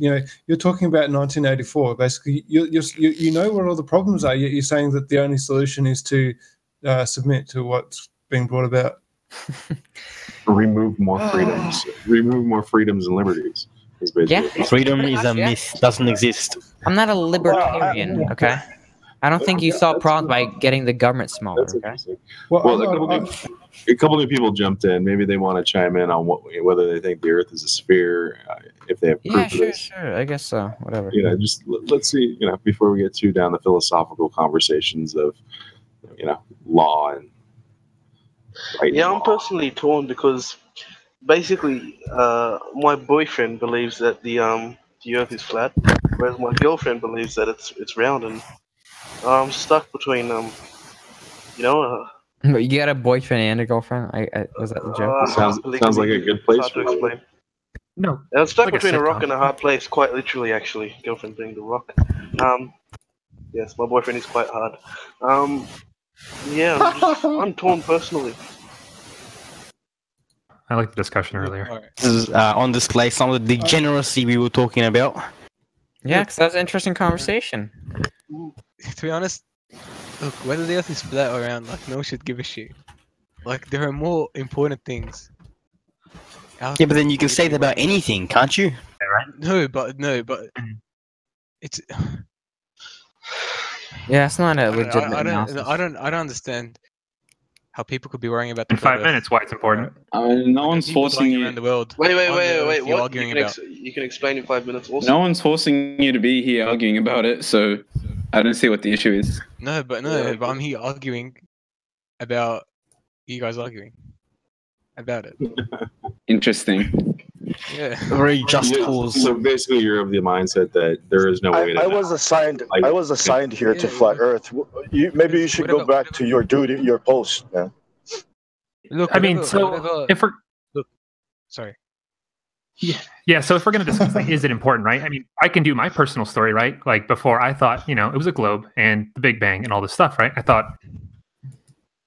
You're talking about 1984. Basically, you know what all the problems are. Yet you're saying that the only solution is to submit to what's being brought about. Remove more freedoms. Remove more freedoms and liberties. Yeah, freedom is a myth. Doesn't exist. I'm not a libertarian. Okay. I don't think you solve problems by getting the government smaller. Okay? Well, a couple new people jumped in. Maybe they want to chime in on whether they think the Earth is a sphere. If they have proof of this. Sure. I guess so. Whatever. Just let's see. Before we get too down the philosophical conversations of, law and. Right. Yeah, I'm personally torn because basically, my boyfriend believes that the Earth is flat, whereas my girlfriend believes that it's round, and I'm stuck between You got a boyfriend and a girlfriend? Was that the joke? Sounds like a good place. Hard to explain. No, I'm stuck like between a rock and a hard place, quite literally. Actually, girlfriend being the rock. Yes, my boyfriend is quite hard. Yeah, I'm torn personally. I like the discussion earlier. This is on display some of the degeneracy we were talking about. Yeah, because that was an interesting conversation. To be honest, look, whether the Earth is flat or round, no one should give a shit. There are more important things. Yeah, but then you can say that about anything, can't you? No, but it's. Yeah, it's not a legitimate I analysis. don't understand how people could be worrying about. In 5 minutes, why it's important. No one's forcing you around the world. Wait! What? Arguing You can explain in 5 minutes. Also, no one's forcing you to be here arguing about it, so I don't see what the issue is. But I'm here arguing about you guys arguing about it. Interesting. Yeah. Very just cause. So basically, you're of the mindset that there is no way to. I was assigned here to Flat Earth. Maybe you should go back to your duty, your post, man. Look, if we're sorry. Yeah. So if we're going to discuss, is it important, right? I mean, I can do my personal story, right? Like before, I thought, it was a globe and the Big Bang and all this stuff, right? I thought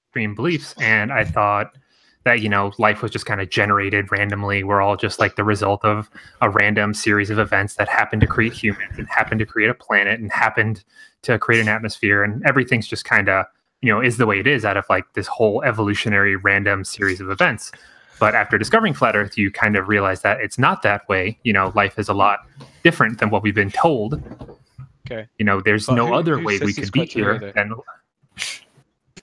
extreme beliefs, and I thought that, you know, life was just kind of generated randomly. We're all just like the result of a random series of events that happened to create humans and happened to create a planet and happened to create an atmosphere, and everything's just kind of, you know, is the way it is out of like this whole evolutionary random series of events. But after discovering flat Earth, you kind of realize that it's not that way. You know, life is a lot different than what we've been told. Okay. You know, there's no other way we could be here than.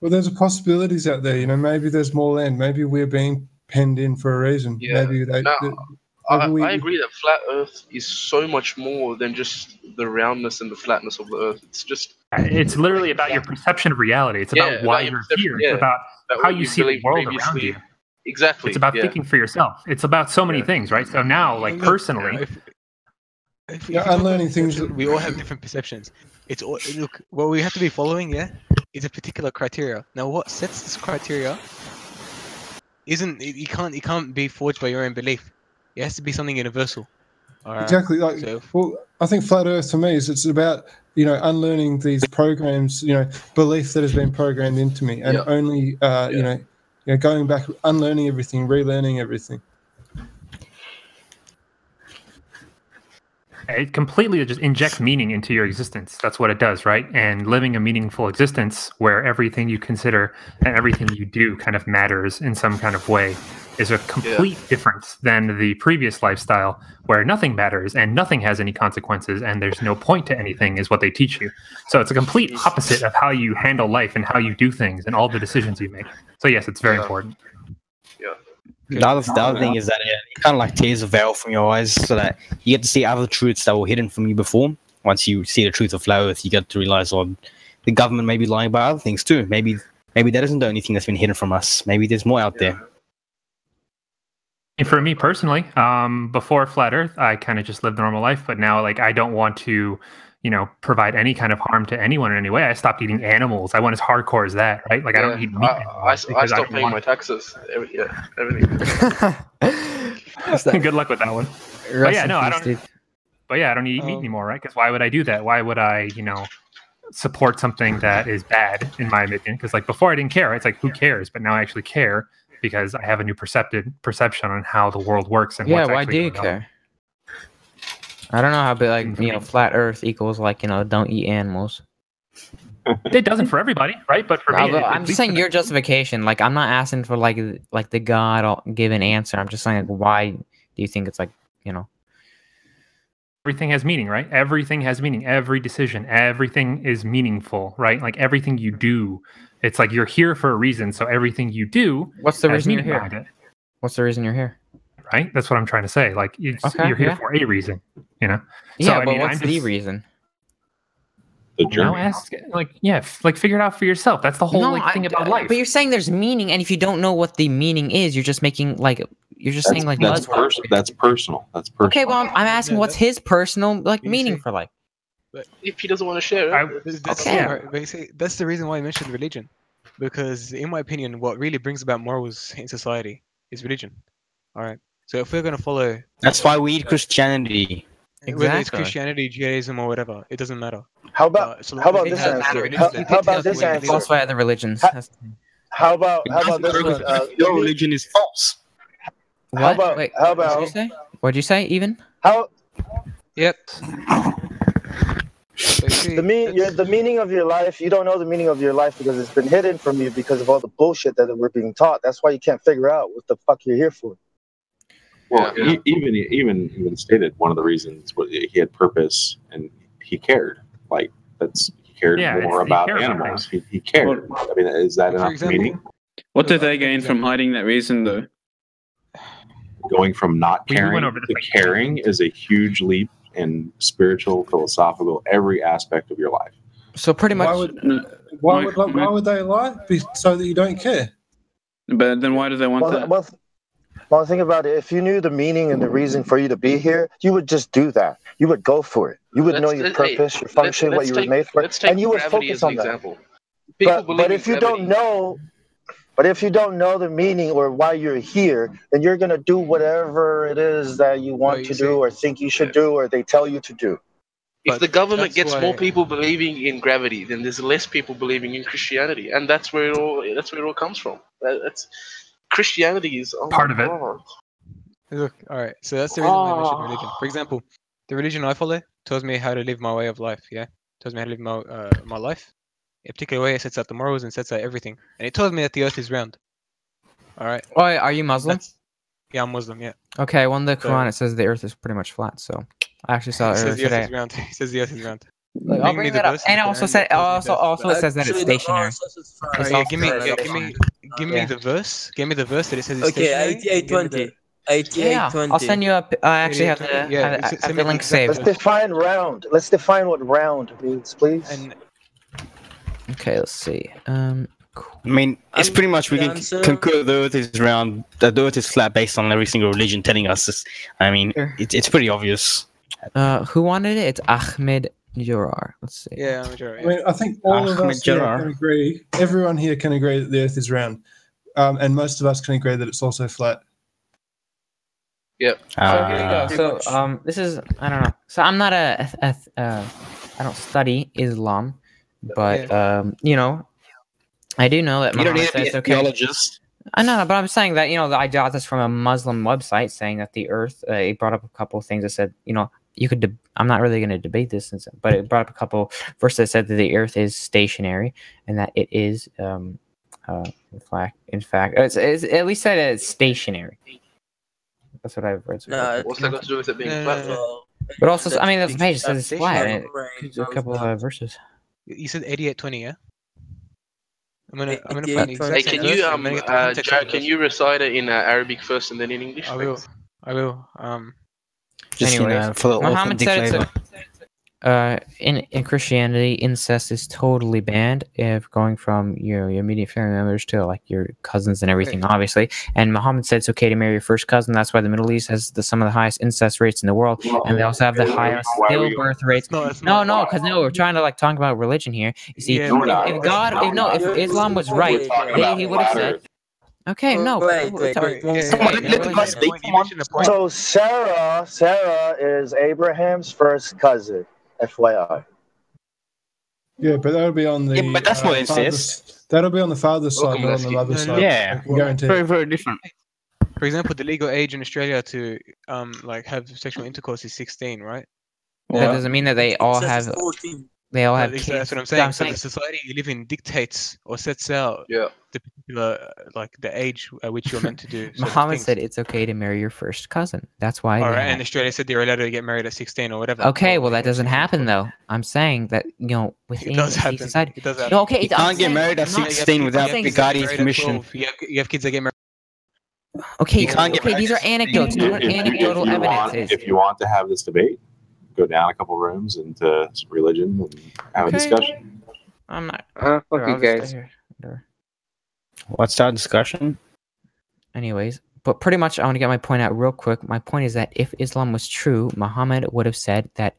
Well, there's possibilities out there. You know, maybe there's more land. Maybe we're being penned in for a reason. Yeah. Maybe they. I agree that flat Earth is so much more than just the roundness and the flatness of the Earth. It's literally about your perception of reality. It's about why you're here. It's about how you see the world around you. Exactly. It's about thinking for yourself. It's about so many things, right? So now, like personally, unlearning things. We all have different perceptions. It's all, look, what we have to be following, is a particular criteria. Now, what sets this criteria isn't it can't be forged by your own belief. It has to be something universal. Exactly. Like, well, I think flat Earth for me it's about, you know, unlearning these programs, you know, belief that has been programmed into me, and only you know, going back, unlearning everything, relearning everything. It completely just injects meaning into your existence. That's what it does, right? And living a meaningful existence where everything you consider and everything you do kind of matters in some kind of way is a complete difference than the previous lifestyle where nothing matters and nothing has any consequences and there's no point to anything is what they teach you. So it's a complete opposite of how you handle life and how you do things and all the decisions you make. So yes, it's very important. The other thing is that it kind of like tears a veil from your eyes so that you get to see other truths that were hidden from you before. Once you see the truth of flat Earth, you get to realize, oh, the government may be lying about other things too. Maybe that isn't the only thing that's been hidden from us. Maybe there's more out there. And for me personally, before flat Earth, I kind of just lived a normal life, but now like I don't want to, you know, provide any kind of harm to anyone in any way. I stopped eating animals. I went as hardcore as that, right? Like I don't eat meat anymore. I stopped paying my taxes. Everything. Good luck with that one. But yeah, no, I don't. But yeah, I don't eat meat anymore, right? Because why would I do that? Why would I, you know, support something that is bad in my opinion? Because like before I didn't care. It's like who cares? But now I actually care because I have a new perception on how the world works and what's why actually do you going care? on. I don't know how, but like, you know, flat Earth equals like, you know, don't eat animals. It doesn't for everybody, right? But for me, I'm just saying your justification. Like, I'm not asking for like the God-given answer. I'm just saying, like, why do you think it's like, you know? Everything has meaning, right? Everything has meaning. Every decision, everything is meaningful, right? Like everything you do, it's like you're here for a reason. So everything you do, what's the reason you're here? It. What's the reason you're here? Right? That's what I'm trying to say. Like you're here for a reason, you know? Yeah, so, but what's the reason? The journey. Ask, like figure it out for yourself. That's the whole thing about life. But you're saying there's meaning, and if you don't know what the meaning is, you're just making like saying like that's personal. That's personal. Okay, well, I'm asking what's his personal like meaning for life. But if he doesn't want to share it, that's the reason why I mentioned religion, because in my opinion, what really brings about morals in society is religion. All right. So if we're going to follow, that's why we eat Christianity. Exactly. Whether it's Christianity, Judaism, or whatever, it doesn't matter. How about this answer? How about this answer? False by other religions. How about this one? Your religion is false. What? How about? Wait, how about? What'd you say? Even? How? Yep. The meaning of your life, you don't know the meaning of your life because it's been hidden from you because of all the bullshit that we're being taught. That's why you can't figure out what the fuck you're here for. Well, even stated one of the reasons was he had purpose and he cared. Like he cared more about animals. He cared. I mean, is that enough meaning? What do they gain from hiding that reason, though? Going from not caring to caring is a huge leap in spiritual, philosophical, every aspect of your life. So pretty much, why would they lie? So that you don't care. But then why do they want that? Well, think about it. If you knew the meaning and the reason for you to be here, you would just do that. You would go for it. You would know your purpose, your function, what you were made for, and you would focus on that. But if you don't know, the meaning or why you're here, then you're gonna do whatever it is that you want to do or think you should do or they tell you to do. If the government gets more people believing in gravity, then there's less people believing in Christianity, and that's where it all comes from. Christianity is part of it. Look, all right. So that's the reason why I mentioned religion. For example, the religion I follow tells me how to live my way of life. Yeah, tells me how to live my life. A particular way, it sets out the morals and sets out everything. And it tells me that the Earth is round. All right. Oh, are you Muslim? Yeah, I'm Muslim. Yeah. Okay, well in the Quran it says the Earth is pretty much flat. So I actually saw it says the Earth today. is round. It says the Earth is round. Like, I'll bring that up. And it also said it says that it's stationary. Give me the verse. Give me the verse that it says it's okay, stationary. 8820. Yeah, I'll send you up. I actually have the link saved. Let's define round. Let's define what round means, please. Okay, let's see. I mean, it's pretty much we can concur the Earth is round, the Earth is flat based on every single religion telling us this. I mean, it's pretty obvious. Who wanted it? It's Ahmed Jorar. Let's see. Yeah, Ahmed Jorar. I mean, I think all of us here can agree. Everyone here can agree that the Earth is round, and most of us can agree that it's also flat. Yep. So here you go. So this is I don't know. So I'm not I don't study Islam, but you know. I do know that Muhammad says it's okay. I know, but I'm saying that, you know, I got this from a Muslim website saying that the Earth, it brought up a couple of things that said, you know, you could, I'm not really going to debate this, but it brought up a couple verses that said that the Earth is stationary and that it is, in fact, it's at least said it's stationary. That's what I've read. What's that got to do with it being flat? But also, I mean, the page says it's flat. And it a couple of verses. You said 8820, yeah? I'm gonna find the Hey, can you Jared, can you recite it in Arabic first and then in English? I will. Just anyways, for the Muhammad said in Christianity, incest is totally banned. If going from your immediate family members to like your cousins and everything, obviously. And Muhammad said it's okay to marry your first cousin. That's why the Middle East has some of the highest incest rates in the world, and they also have the highest stillbirth rates. No, because we're trying to like talk about religion here. You see, if Islam was right, he would have said. Okay, no. So Sarah is Abraham's first cousin. FYI. Yeah, but that'll be on the. Yeah, but that's not incest. That'll be on the father's side, not on the mother's side. Yeah, very, very different. For example, the legal age in Australia to like have sexual intercourse is 16, right? That doesn't mean that they all have. They all have kids. That's what I'm saying. So the society you live in dictates or sets out the particular, like the age at which you're meant to do. Muhammad said it's okay to marry your first cousin. That's why. All right, and Australia said they're allowed to get married at 16 or whatever. Okay, well that doesn't happen though. I'm saying that within the society. It does happen. No, okay, you can't get married at 16 without the guardian's permission. You have kids that get married. Okay, you can't get married. These are anecdotes. Anecdotal evidence. If you want to have this debate, go down a couple rooms into religion and have a discussion. I'm not. Fuck you guys. What's that discussion? Anyways, but pretty much I want to get my point out real quick. My point is that if Islam was true, Muhammad would have said that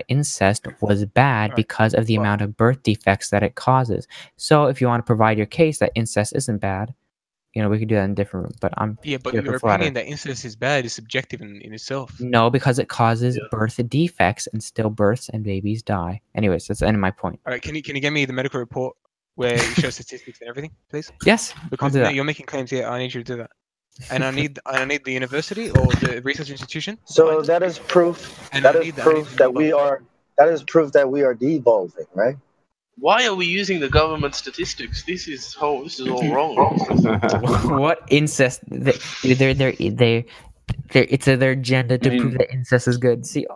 incest was bad because of the amount of birth defects that it causes. So if you want to provide your case that incest isn't bad, you know, we could do that in a different room. But your opinion that incest is bad is subjective in itself. No, because it causes birth defects and stillbirths and babies die. Anyways, that's the end of my point. All right, can you give me the medical report where you show statistics and everything, please? Yes, because I'll do that. You're making claims here. I need you to do that. And I need the university or the research institution. So that is proof. That is proof that we are. That is proof that we are devolving, right? Why are we using the government statistics? This is all wrong. What incest? It's their agenda to prove that incest is good. See,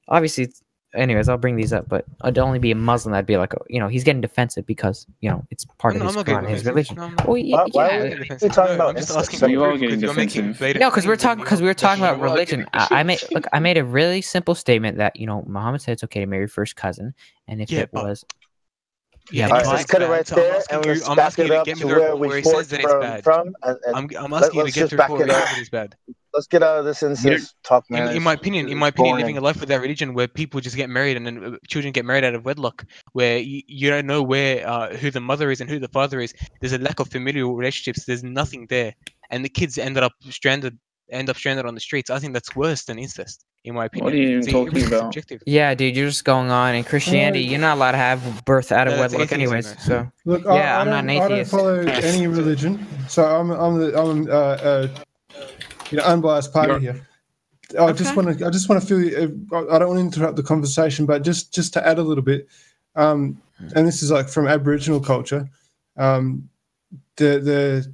obviously, anyways, I'll bring these up, but it'd only be a Muslim that'd be like, he's getting defensive because it's part of his religion. Why are we talking about incest? You are getting defensive. No, because we were talking about religion. I made a really simple statement that Muhammad said it's okay to marry your first cousin, and if it was. Yeah, let's cut it right there, and let's back it up to where we fought from. I'm asking you to get to the report where it's bad. Let's get out of this incest talk, man. In my opinion, living a life without religion, where people just get married and then children get married out of wedlock, where you don't know who the mother is and who the father is. There's a lack of familial relationships. There's nothing there, and the kids end up stranded on the streets. I think that's worse than incest. in my opinion. What are you even It's talking about? subjective. Yeah, dude, you're just going on. In Christianity, you're not allowed to have birth out of No, that's wedlock, atheism, anyways. though. So Look, yeah, I I'm not don't, an I don't atheist. follow any religion, so I'm unbiased party You're- here. I just want to feel. I don't want to interrupt the conversation, but just to add a little bit, and this is like from Aboriginal culture, the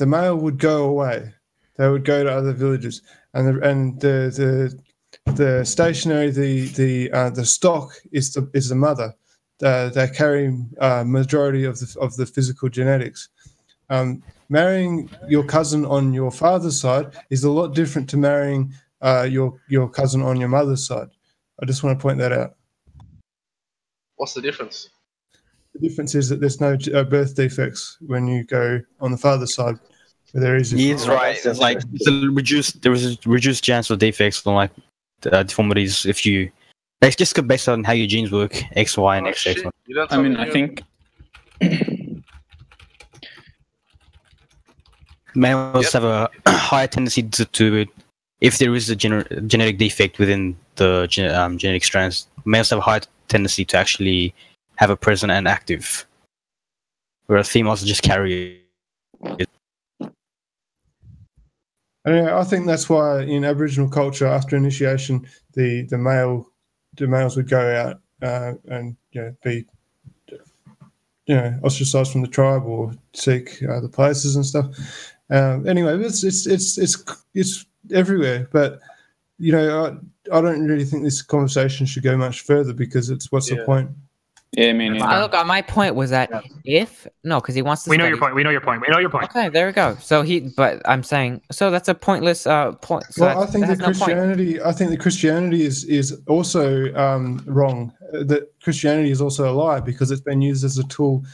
male would go away. They would go to other villages, and the stationary, the stock is the mother. They carry majority of the physical genetics. Marrying your cousin on your father's side is a lot different to marrying your cousin on your mother's side. I just want to point that out. What's the difference? The difference is that there's no birth defects when you go on the father's side. Where there is. He's right. It's like there was a reduced chance of defects or like deformities if you. It's just based on how your genes work, X, Y, and X. I mean, I think males have a higher tendency to if there is a genetic defect within the genetic strands, males have a higher tendency to actually have a present and active, whereas females just carry it. I think that's why in Aboriginal culture, after initiation, the males would go out and be ostracized from the tribe or seek other places and stuff. Anyway, it's everywhere, but I don't really think this conversation should go much further because it's what's the point? Yeah, I mean, Look, my point was that because he wants to. We know your point. We know your point. We know your point. Okay, there we go. So but I'm saying, so that's a pointless point. So well, I think that Christianity. I think that Christianity is also wrong. That Christianity is also a lie because it's been used as a tool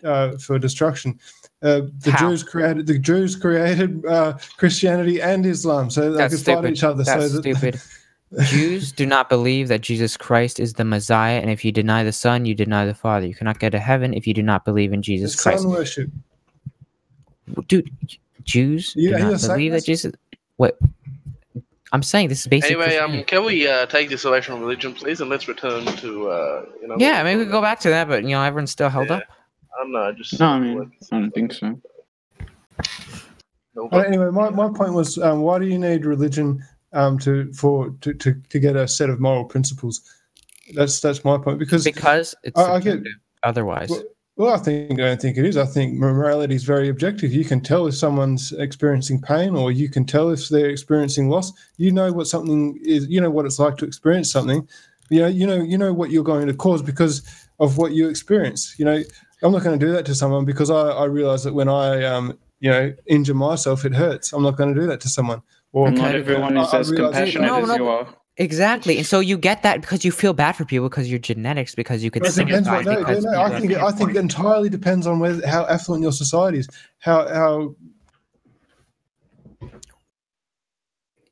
for destruction. The Jews created Christianity and Islam, so they could fight each other. That's stupid. Jews do not believe that Jesus Christ is the Messiah, and if you deny the Son, you deny the Father. You cannot get to heaven if you do not believe in Jesus Christ. Son worship. Dude, Jews do not believe that Jesus. What? I'm saying this is basically. Anyway, can we take this away from religion, please, and let's return to Yeah, maybe we can go back to that, but everyone's still held up. I don't know. Just no, I mean, I don't think so. Anyway, my point was, why do you need religion to get a set of moral principles? That's my point because it's I get otherwise. Well, I don't think it is. I think morality is very objective. You can tell if someone's experiencing pain, or you can tell if they're experiencing loss. You know what something is. You know what it's like to experience something. You know what you're going to cause because of what you experience. I'm not going to do that to someone because I realize that when I injure myself, it hurts. I'm not going to do that to someone. Or not everyone is as compassionate as you are. Exactly, and so you get that because you feel bad for people because you're genetics, because you could sympathize. I think it entirely depends on how affluent your society is, how.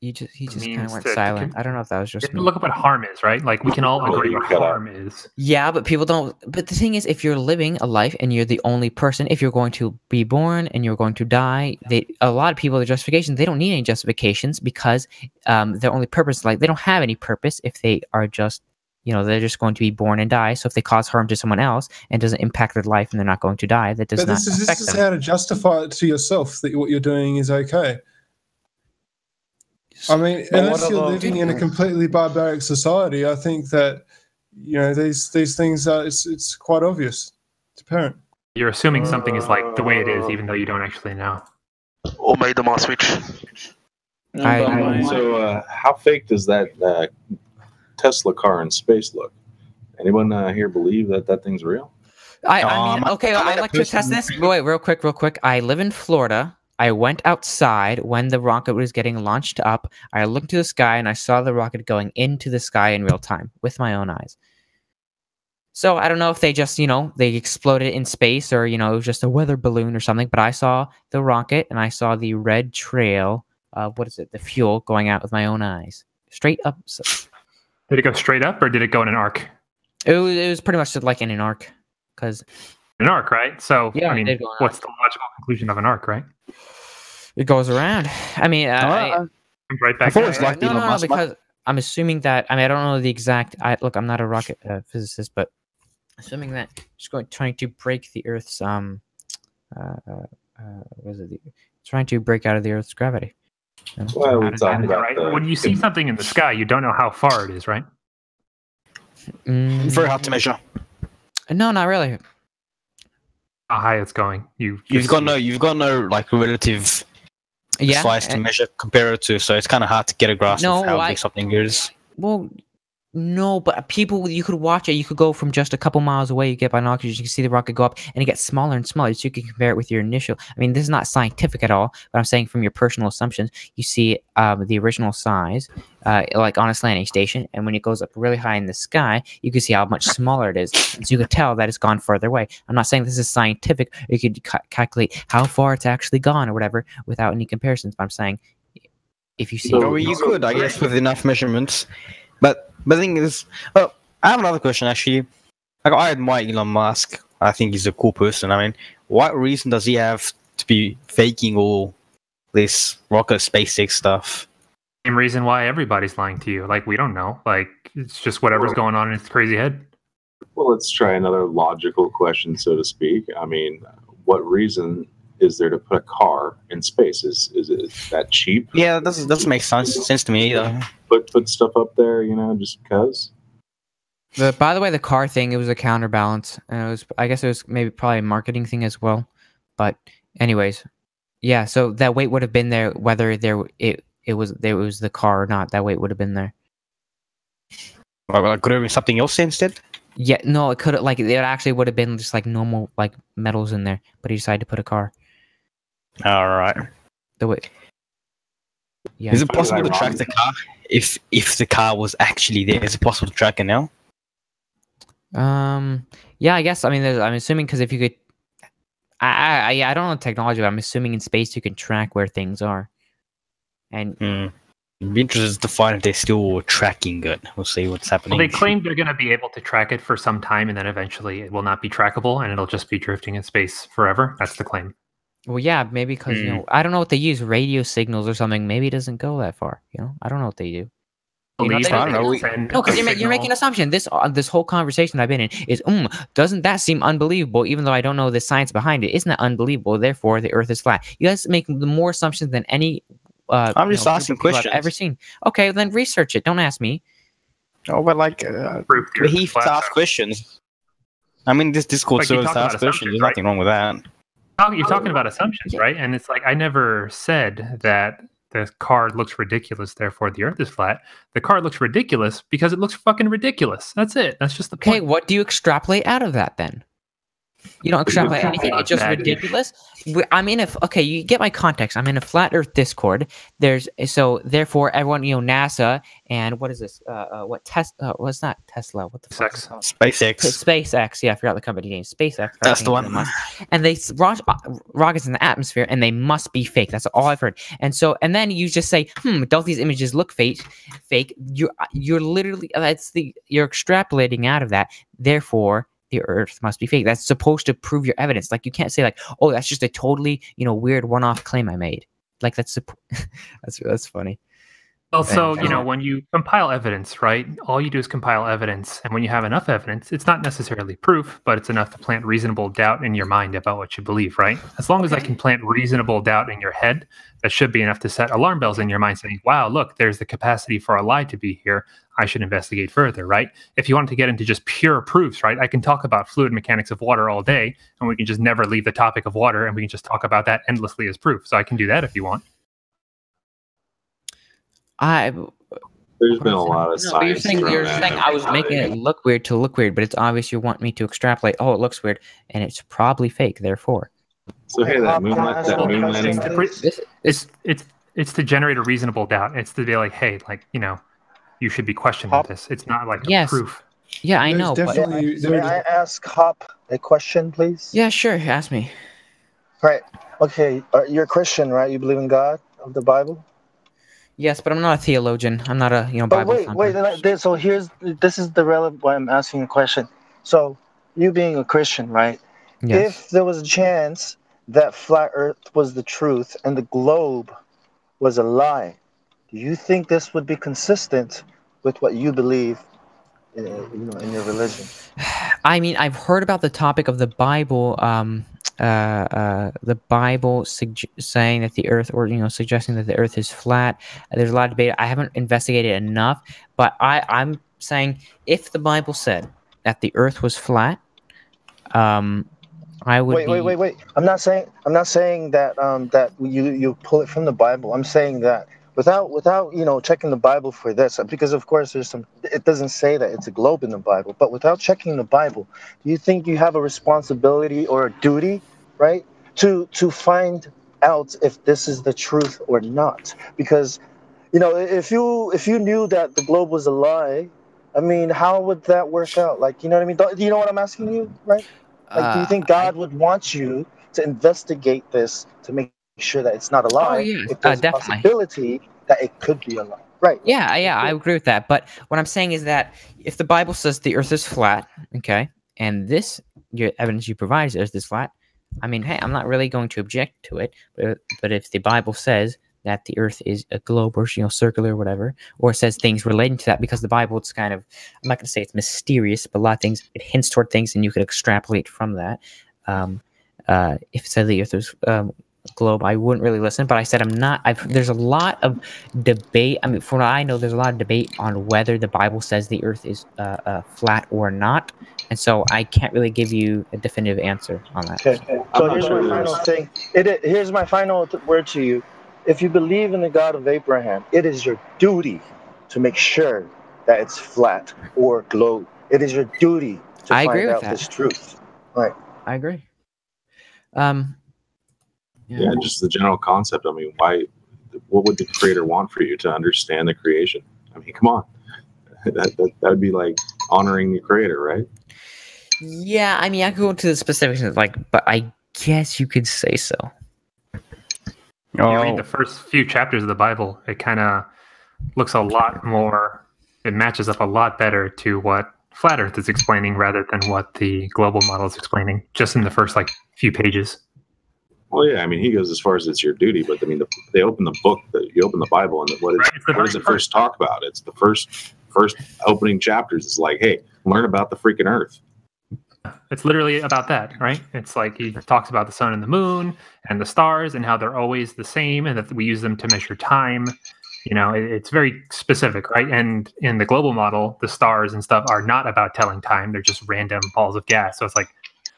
He just kind of went silent. I don't know if that was just me. Look up what harm is, right? Like we can all agree what harm is. Yeah, but people don't. But the thing is, if you're living a life and you're the only person, if you're going to be born and you're going to die, a lot of people, the justifications, they don't need any justifications because their only purpose, like they don't have any purpose if they are just, they're just going to be born and die. So if they cause harm to someone else and doesn't impact their life and they're not going to die, that does not affect them. This is how to justify it to yourself that what you're doing is okay. I mean, unless you're living in a completely barbaric society, I think that these things are it's quite obvious. It's apparent. You're assuming something is like the way it is, even though you don't actually know. Or made them all switch. So, how fake does that Tesla car in space look? Anyone here believe that thing's real? I mean, okay, I'd like to test this. Wait, real quick. I live in Florida. I went outside when the rocket was getting launched up. I looked to the sky and I saw the rocket going into the sky in real time with my own eyes. So I don't know if they just, they exploded in space or, it was just a weather balloon or something. But I saw the rocket and I saw the red trail of, the fuel going out with my own eyes. Straight up. So. Did it go straight up or did it go in an arc? It was pretty much like in an arc. An arc, right? So, yeah, I mean, what's the logical conclusion of an arc, right? It goes around. I mean, Right back. No, because I'm assuming that. I mean, I don't know the exact. Look, I'm not a rocket physicist, but assuming that trying to break the Earth's trying to break out of the Earth's gravity. Well, we talk about right? When you see something in the sky, you don't know how far it is, right? Very hard to measure. No, not really. How high it's going. You've got no like relative size to measure compare it to, so it's kind of hard to get a grasp of how big something is. Well, no, but people, you could watch it. You could go from just a couple miles away. You get binoculars. You can see the rocket go up, and it gets smaller and smaller. So you can compare it with your initial. I mean, this is not scientific at all, but I'm saying from your personal assumptions, you see the original size, like on a landing station, and when it goes up really high in the sky, you can see how much smaller it is. And so you could tell that it's gone further away. I'm not saying this is scientific. You could calculate how far it's actually gone or whatever without any comparisons. But I'm saying if you see, you could, I guess, with enough measurements. But the thing is, I have another question actually. Like, I admire Elon Musk. I think he's a cool person. I mean, what reason does he have to be faking all this rocket SpaceX stuff? Same reason why everybody's lying to you. Like, we don't know. Like, it's just whatever's going on in his crazy head. Well, let's try another logical question, so to speak. I mean, what reason is there to put a car in space? Is it that cheap? Yeah, that doesn't make sense to me either. Put stuff up there, just because. By the way, the car thing, it was a counterbalance, and I guess it was probably a marketing thing as well. But anyways, yeah. So that weight would have been there, whether it was the car or not. That weight would have been there. Well, could it have been something else instead? Yeah, no, it could have it actually would have been just like normal like metals in there, but he decided to put a car. All right. The way. Yeah. Is it possible to track the car if the car was actually there? Is it possible to track it now? Yeah, I guess. I mean, I'm assuming because if you could, I don't know the technology, but I'm assuming in space you can track where things are. And it'd be interesting to find if they're still tracking it. We'll see what's happening. Well, they claim they're going to be able to track it for some time, and then eventually it will not be trackable, and it'll just be drifting in space forever. That's the claim. Well, yeah, maybe because I don't know what they use, radio signals or something. Maybe it doesn't go that far. I don't know what they do. I don't know. No, because you're making an assumption. This whole conversation I've been in is, doesn't that seem unbelievable? Even though I don't know the science behind it, isn't that unbelievable? Therefore, the Earth is flat. You guys make more assumptions than any. I'm just asking questions I've ever seen. Okay, then research it. Don't ask me. Oh, but like, he asks questions. I mean, this Discord serves ask questions. There's nothing wrong with that. You're talking about assumptions, right? And it's like, I never said that the card looks ridiculous, therefore the Earth is flat. The card looks ridiculous because it looks fucking ridiculous. That's it. That's just the point. Okay, what do you extrapolate out of that then? You don't extrapolate anything. It's just ridiculous. You get my context. I'm in a flat Earth Discord. Therefore everyone, NASA and what is this? What's not Tesla? What the fuck? SpaceX. SpaceX. Yeah, I forgot the company name. SpaceX. That's the one. And they launch rockets in the atmosphere, and they must be fake. That's all I've heard. And then you just say, don't these images look fake? You're literally you're extrapolating out of that. Therefore, the Earth must be fake. That's supposed to prove your evidence. Like, you can't say oh, that's just a totally, weird one-off claim I made. Like, that's funny. Also, when you compile evidence, right? All you do is compile evidence, and when you have enough evidence, it's not necessarily proof, but it's enough to plant reasonable doubt in your mind about what you believe, right? As long as I can plant reasonable doubt in your head, that should be enough to set alarm bells in your mind saying, wow, look, there's the capacity for a lie to be here. I should investigate further, right? If you want to get into just pure proofs, right? I can talk about fluid mechanics of water all day, and we can just never leave the topic of water, and we can just talk about that endlessly as proof. So I can do that if you want. There's been a lot of science. You're saying I was making it look weird to look weird, but it's obvious you want me to extrapolate. Oh, it looks weird, and it's probably fake. Therefore, so hey, that moon landing. It's to generate a reasonable doubt. It's to be like, hey, you should be questioning this. It's not like a proof. Yeah, I know. May I ask Hop a question, please? Yeah, sure. Ask me. Right. Okay. You're a Christian, right? You believe in God of the Bible? Yes, but I'm not a theologian. I'm not a Bible thumper. Wait. So this is the relevant why I'm asking a question. So you being a Christian, right? Yes. If there was a chance that flat Earth was the truth and the globe was a lie, Do you think this would be consistent with what you believe, in your religion? I mean, I've heard about the topic of the Bible. The Bible saying that the Earth, or suggesting that the Earth is flat. There's a lot of debate. I haven't investigated enough, but I'm saying if the Bible said that the Earth was flat, I would wait. I'm not saying that that you pull it from the Bible. I'm saying that without checking the Bible for this, because of course it doesn't say that it's a globe in the Bible, but without checking the Bible, do you think you have a responsibility or a duty, right, to find out if this is the truth or not? Because if you knew that the globe was a lie, I mean, how would that work out? Like, you know what I mean? Do you know what I'm asking you, right? Like, do you think God would want you to investigate this to make sure that it's not a lie? Yes, if there's a definitely. possibility that it could be a lie, right? Yeah, I agree with that. But what I'm saying is that if the Bible says the Earth is flat, okay, and your evidence you provide is the Earth is flat, I mean, hey, I'm not really going to object to it. But if the Bible says that the Earth is a globe or circular or whatever, or says things relating to that, because the Bible, it's kind of, I'm not going to say it's mysterious, but a lot of things, it hints toward things, and you could extrapolate from that. If it said the Earth was globe, I wouldn't really listen. But I said there's a lot of debate. I mean, from what I know, there's a lot of debate on whether the Bible says the Earth is flat or not, and so I can't really give you a definitive answer on that. Okay. So here's my final thing. Here's my final word to you. If you believe in the God of Abraham, it is your duty to make sure that it's flat or globe. It is your duty to find out this truth. Right. I agree. Yeah, just the general concept. I mean, what would the creator want for you to understand the creation? I mean, come on. That would be like honoring the creator, right? Yeah, I mean, I could go into the specifics, but I guess you could say so. You read the first few chapters of the Bible, it kind of looks a lot more, it matches up a lot better to what Flat Earth is explaining rather than what the global model is explaining, just in the first few pages. Well, yeah, I mean, he goes as far as it's your duty, but I mean, they open the book, you open the Bible, and what does it first talk about? It's the first opening chapters. It's like, hey, learn about the freaking Earth. It's literally about that, right? It's like he talks about the sun and the moon and the stars and how they're always the same and that we use them to measure time. It's very specific, right? And in the global model, the stars and stuff are not about telling time. They're just random balls of gas. So it's like,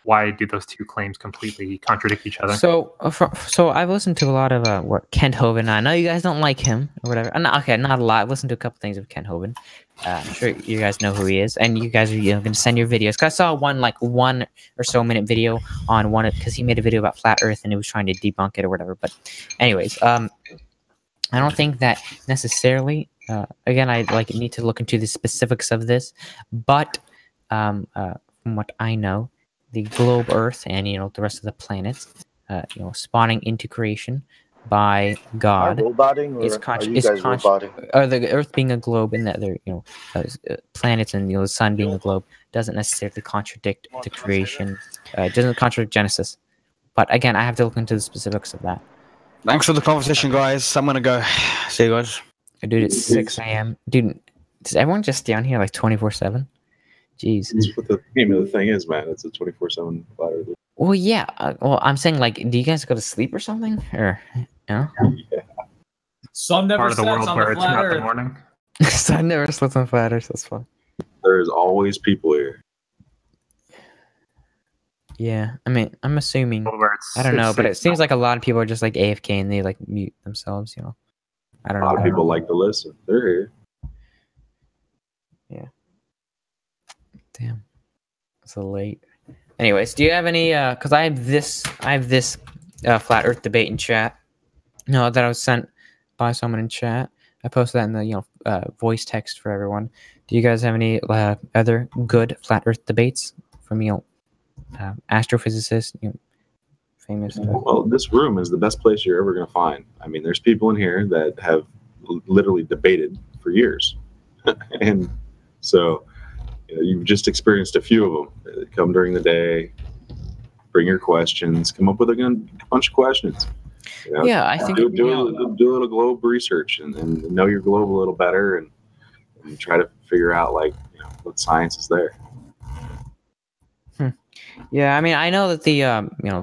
why do those two claims completely contradict each other? So I've listened to a lot of Kent Hovind. I know you guys don't like him or whatever. Not a lot. I've listened to a couple things of Kent Hovind. I'm sure you guys know who he is, and you guys are going to send your videos. Cause I saw one or so minute video on one because he made a video about flat Earth and he was trying to debunk it or whatever. But anyways, I don't think that necessarily. Again, I need to look into the specifics of this, but from what I know, the globe Earth and the rest of the planets, spawning into creation by God. Am I roboting, or are you guys roboting? The Earth being a globe, and that they're planets and the sun being a globe doesn't necessarily contradict the creation. It doesn't contradict Genesis. But again, I have to look into the specifics of that. Thanks for the conversation, guys. I'm gonna go. See you guys. Dude, it's 6 a.m. Dude, does everyone just stay on here 24/7? Jeez. That's what the name of the thing is, man. It's a 24/7 Flat Earth. Well, yeah. Well, I'm saying, do you guys go to sleep or something? Or, Yeah. Sun never sets on the Flat Earth. The morning. Sun never sets on Flat Earth. That's fun. There's always people here. Yeah. I mean, I'm assuming. I don't know, but it seems like a lot of people are just AFK and they mute themselves, I don't know. A lot of people like to listen. They're here. Yeah. Damn. It's so late. Anyways, do you have any because I have this flat Earth debate in chat. No, that I was sent by someone in chat. I posted that in the voice text for everyone. Do you guys have any other good flat Earth debates from astrophysicists, famous? Well, this room is the best place you're ever going to find. I mean, there's people in here that have literally debated for years, and so. You've just experienced a few of them. Come during the day, bring your questions, come up with a bunch of questions. You know, Yeah, I think do a little globe research and know your globe a little better and try to figure out like what science is there. Yeah, I mean, I know that the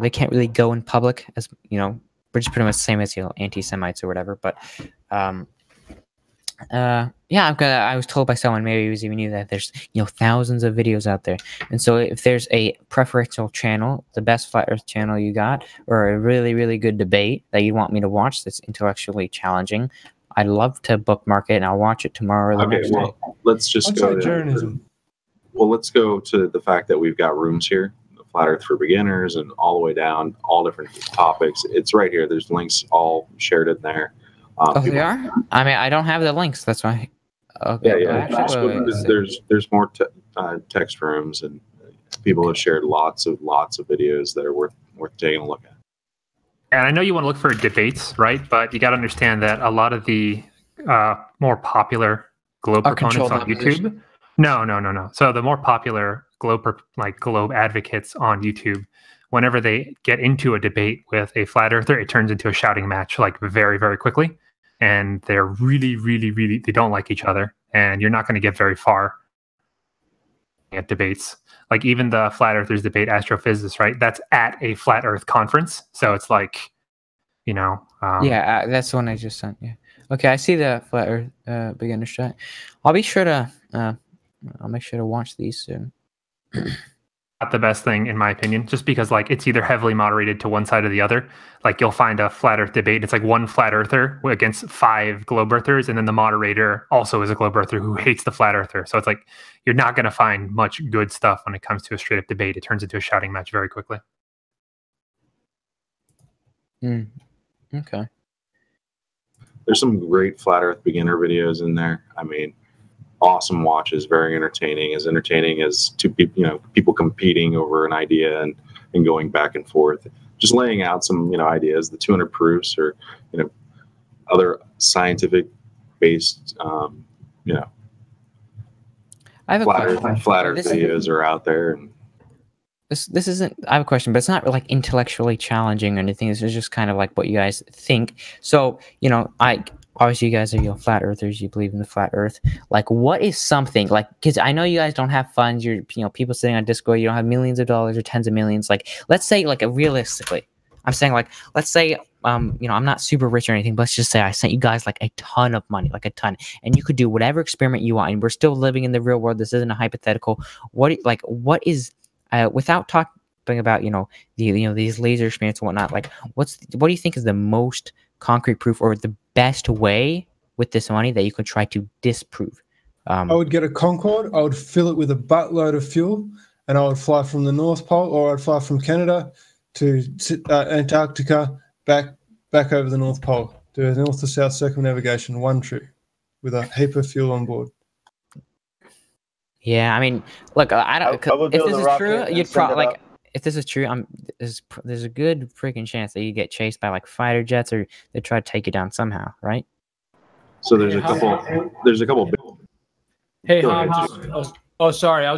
they can't really go in public as we're just pretty much the same as anti-Semites or whatever. But yeah, I was told by someone, maybe it was even you, that there's thousands of videos out there, and so if there's a preferential channel, the best flat Earth channel you got, or a really really good debate that you want me to watch that's intellectually challenging, I'd love to bookmark it and I'll watch it tomorrow or the next day. Let's just go to journalism. Well, let's go to the fact that we've got rooms here, Flat Earth for Beginners, and all the way down, all different topics. It's right here. There's links all shared in there. They are? I mean, I don't have the links. That's why. Okay. Yeah. There's more text rooms, and people have shared lots of videos that are worth taking a look at. And I know you want to look for debates, right? But you got to understand that a lot of the more popular globe proponents on YouTube. No. So the more popular globe advocates on YouTube, whenever they get into a debate with a flat earther, it turns into a shouting match very, very quickly. And they're really, really, really, they don't like each other. And you're not going to get very far at debates. Like even the flat earthers debate astrophysicists, right? That's at a flat earth conference. So it's like, yeah, that's the one I just sent. Yeah. Okay, I see the flat earth beginner chat. I'll be sure to I'll make sure to watch these soon. Not the best thing in my opinion, just because it's either heavily moderated to one side or the other. Like you'll find a flat earth debate, it's like one flat earther against 5 globe earthers, and then the moderator also is a globe earther who hates the flat earther. So it's like you're not going to find much good stuff when it comes to a straight up debate. It turns into a shouting match very quickly. Okay. There's some great flat earth beginner videos in there. I mean, awesome watches, very entertaining as two people, people competing over an idea and going back and forth, just laying out some, ideas, the 200 proofs or, other scientific based, I have a flat earth videos are out there. And this isn't, I have a question, but it's not like intellectually challenging or anything. This is just kind of like what you guys think. So, obviously you guys are flat earthers, you believe in the flat earth. Like, what is something, because I know you guys don't have funds, you're people sitting on Discord, you don't have millions of dollars or tens of millions. Like, let's say realistically, I'm saying let's say I'm not super rich or anything, but let's just say I sent you guys a ton of money, a ton, and you could do whatever experiment you want, and we're still living in the real world. This isn't a hypothetical. What is without talking about these laser experiments and whatnot, what do you think is the most concrete proof or the best way with this money that you could try to disprove? I would get a Concorde, I would fill it with a buttload of fuel, and I would fly from the North Pole, or I'd fly from Canada to Antarctica, back over the North Pole. Do a north to south circumnavigation, one trip, with a heap of fuel on board. Yeah, I mean, look, I don't. If this is true, you'd probably if this is true, there's a good freaking chance that you get chased by fighter jets, or they try to take you down somehow, right? So there's a couple. Hey, Hans. Oh, sorry. I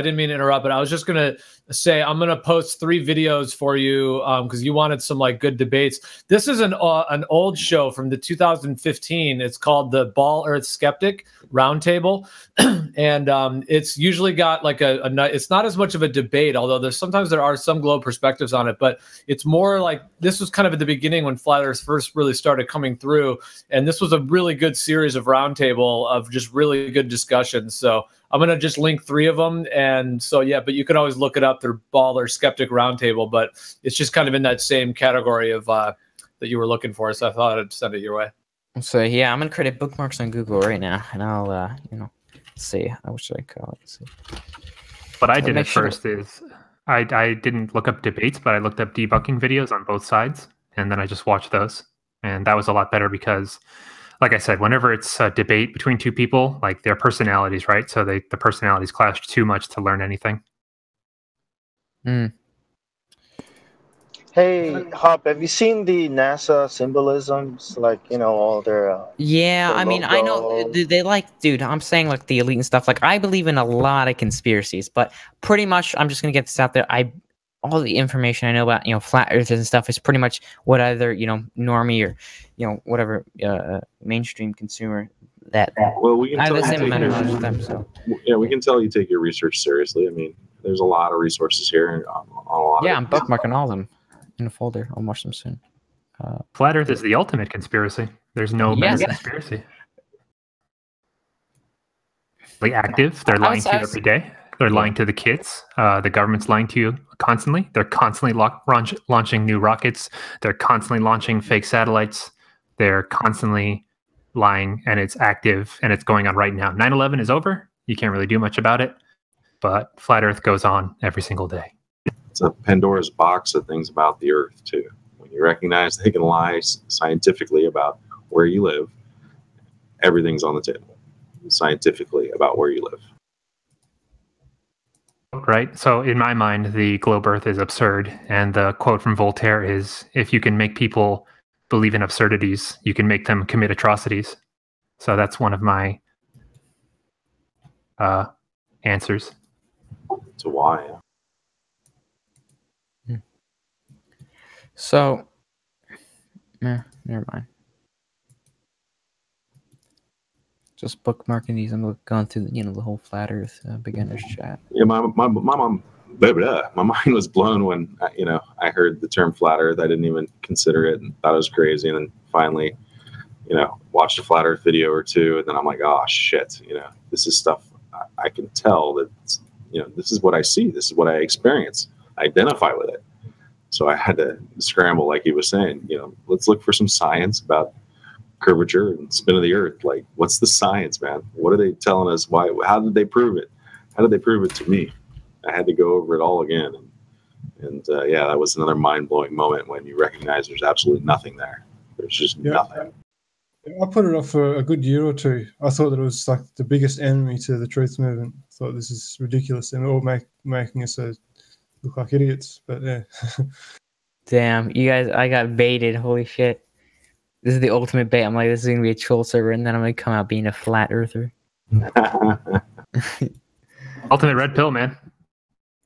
didn't mean to interrupt, but I was just gonna say I'm gonna post 3 videos for you because you wanted some good debates. This is an old show from the 2015. It's called the Ball Earth Skeptic Roundtable, and it's usually got it's not as much of a debate, although sometimes there are some globe perspectives on it, but it's more this was kind of at the beginning when Flat Earth first really started coming through, and this was a really good series of roundtable of just really good discussions. So I'm going to just link 3 of them. And so, yeah, but you can always look it up through Baller Skeptic Roundtable, but it's just kind of in that same category of that you were looking for. So I thought I'd send it your way. So, yeah, I'm going to create bookmarks on Google right now, and I'll, see. I wish I could. Let's see. What I did at first is I didn't look up debates, but I looked up debunking videos on both sides, and then I just watched those. And that was a lot better because, like I said, whenever it's a debate between 2 people, their personalities, right? So the personalities clash too much to learn anything. Hey, Hop, have you seen the NASA symbolisms? All their... yeah, their I mean, I know they dude, I'm saying the elite and stuff. I believe in a lot of conspiracies, but pretty much, I'm just going to get this out there. all the information I know about, flat earthers and stuff is pretty much what either, normie or, whatever mainstream consumer that well, we can I have tell the you same take amount of your- knowledge as them. So Yeah, we can tell you take your research seriously. I mean, there's a lot of resources here on a lot yeah, of I'm bookmarking all of them in a folder. I'll watch them soon. Flat Earth is the ultimate conspiracy. There's no better Yes. conspiracy. Really active. They're lying to you every day. They're lying to the kids. The government's lying to you constantly. They're constantly launching new rockets. They're constantly launching fake satellites. They're constantly lying, and it's active, and it's going on right now. 9/11 is over. You can't really do much about it, but Flat Earth goes on every single day. It's a Pandora's box of things about the Earth, too. When you recognize they can lie scientifically about where you live, everything's on the table scientifically about where you live. Right. So in my mind, the globe Earth is absurd. And the quote from Voltaire is, if you can make people believe in absurdities, you can make them commit atrocities. So that's one of my answers. To why. So, never mind. Just bookmarking these. I'm going through, the whole flat Earth beginners chat. Yeah, my mom, my mind was blown when I heard the term flat Earth. I didn't even consider it and thought it was crazy. And then finally, watched a flat Earth video or two, and then I'm like, oh shit, this is stuff I can tell that this is what I see, this is what I experience, I identify with it. So I had to scramble, like he was saying. Let's look for some science about curvature and spin of the Earth. Like, what's the science, man? What are they telling us? Why? How did they prove it? How did they prove it to me? I had to go over it all again, and yeah, that was another mind-blowing moment when you recognize there's absolutely nothing there. There's just nothing. I put it off for a good year or two. I thought that it was like the biggest enemy to the truth movement. I thought this is ridiculous, and all making us look like idiots. But yeah. Damn, you guys! I got baited. Holy shit! This is the ultimate bait. I'm like, this is gonna be a troll server, and then I'm gonna come out being a flat earther. Ultimate red pill, man.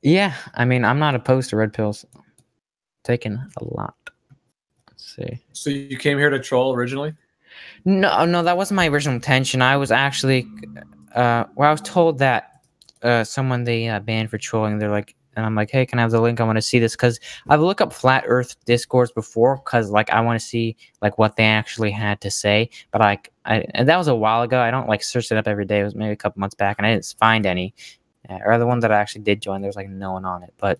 Yeah, I mean, I'm not opposed to red pills. Taking a lot. Let's see. So you came here to troll originally? No, that wasn't my original intention. I was actually, I was told that someone they banned for trolling. They're like, and I'm like, hey, can I have the link? I want to see this, because I've looked up flat Earth discourse before, because like I want to see like what they actually had to say. But and that was a while ago. I don't like search it up every day. It was maybe a couple months back, and I didn't find any. Or the one that I actually did join, there was like no one on it. But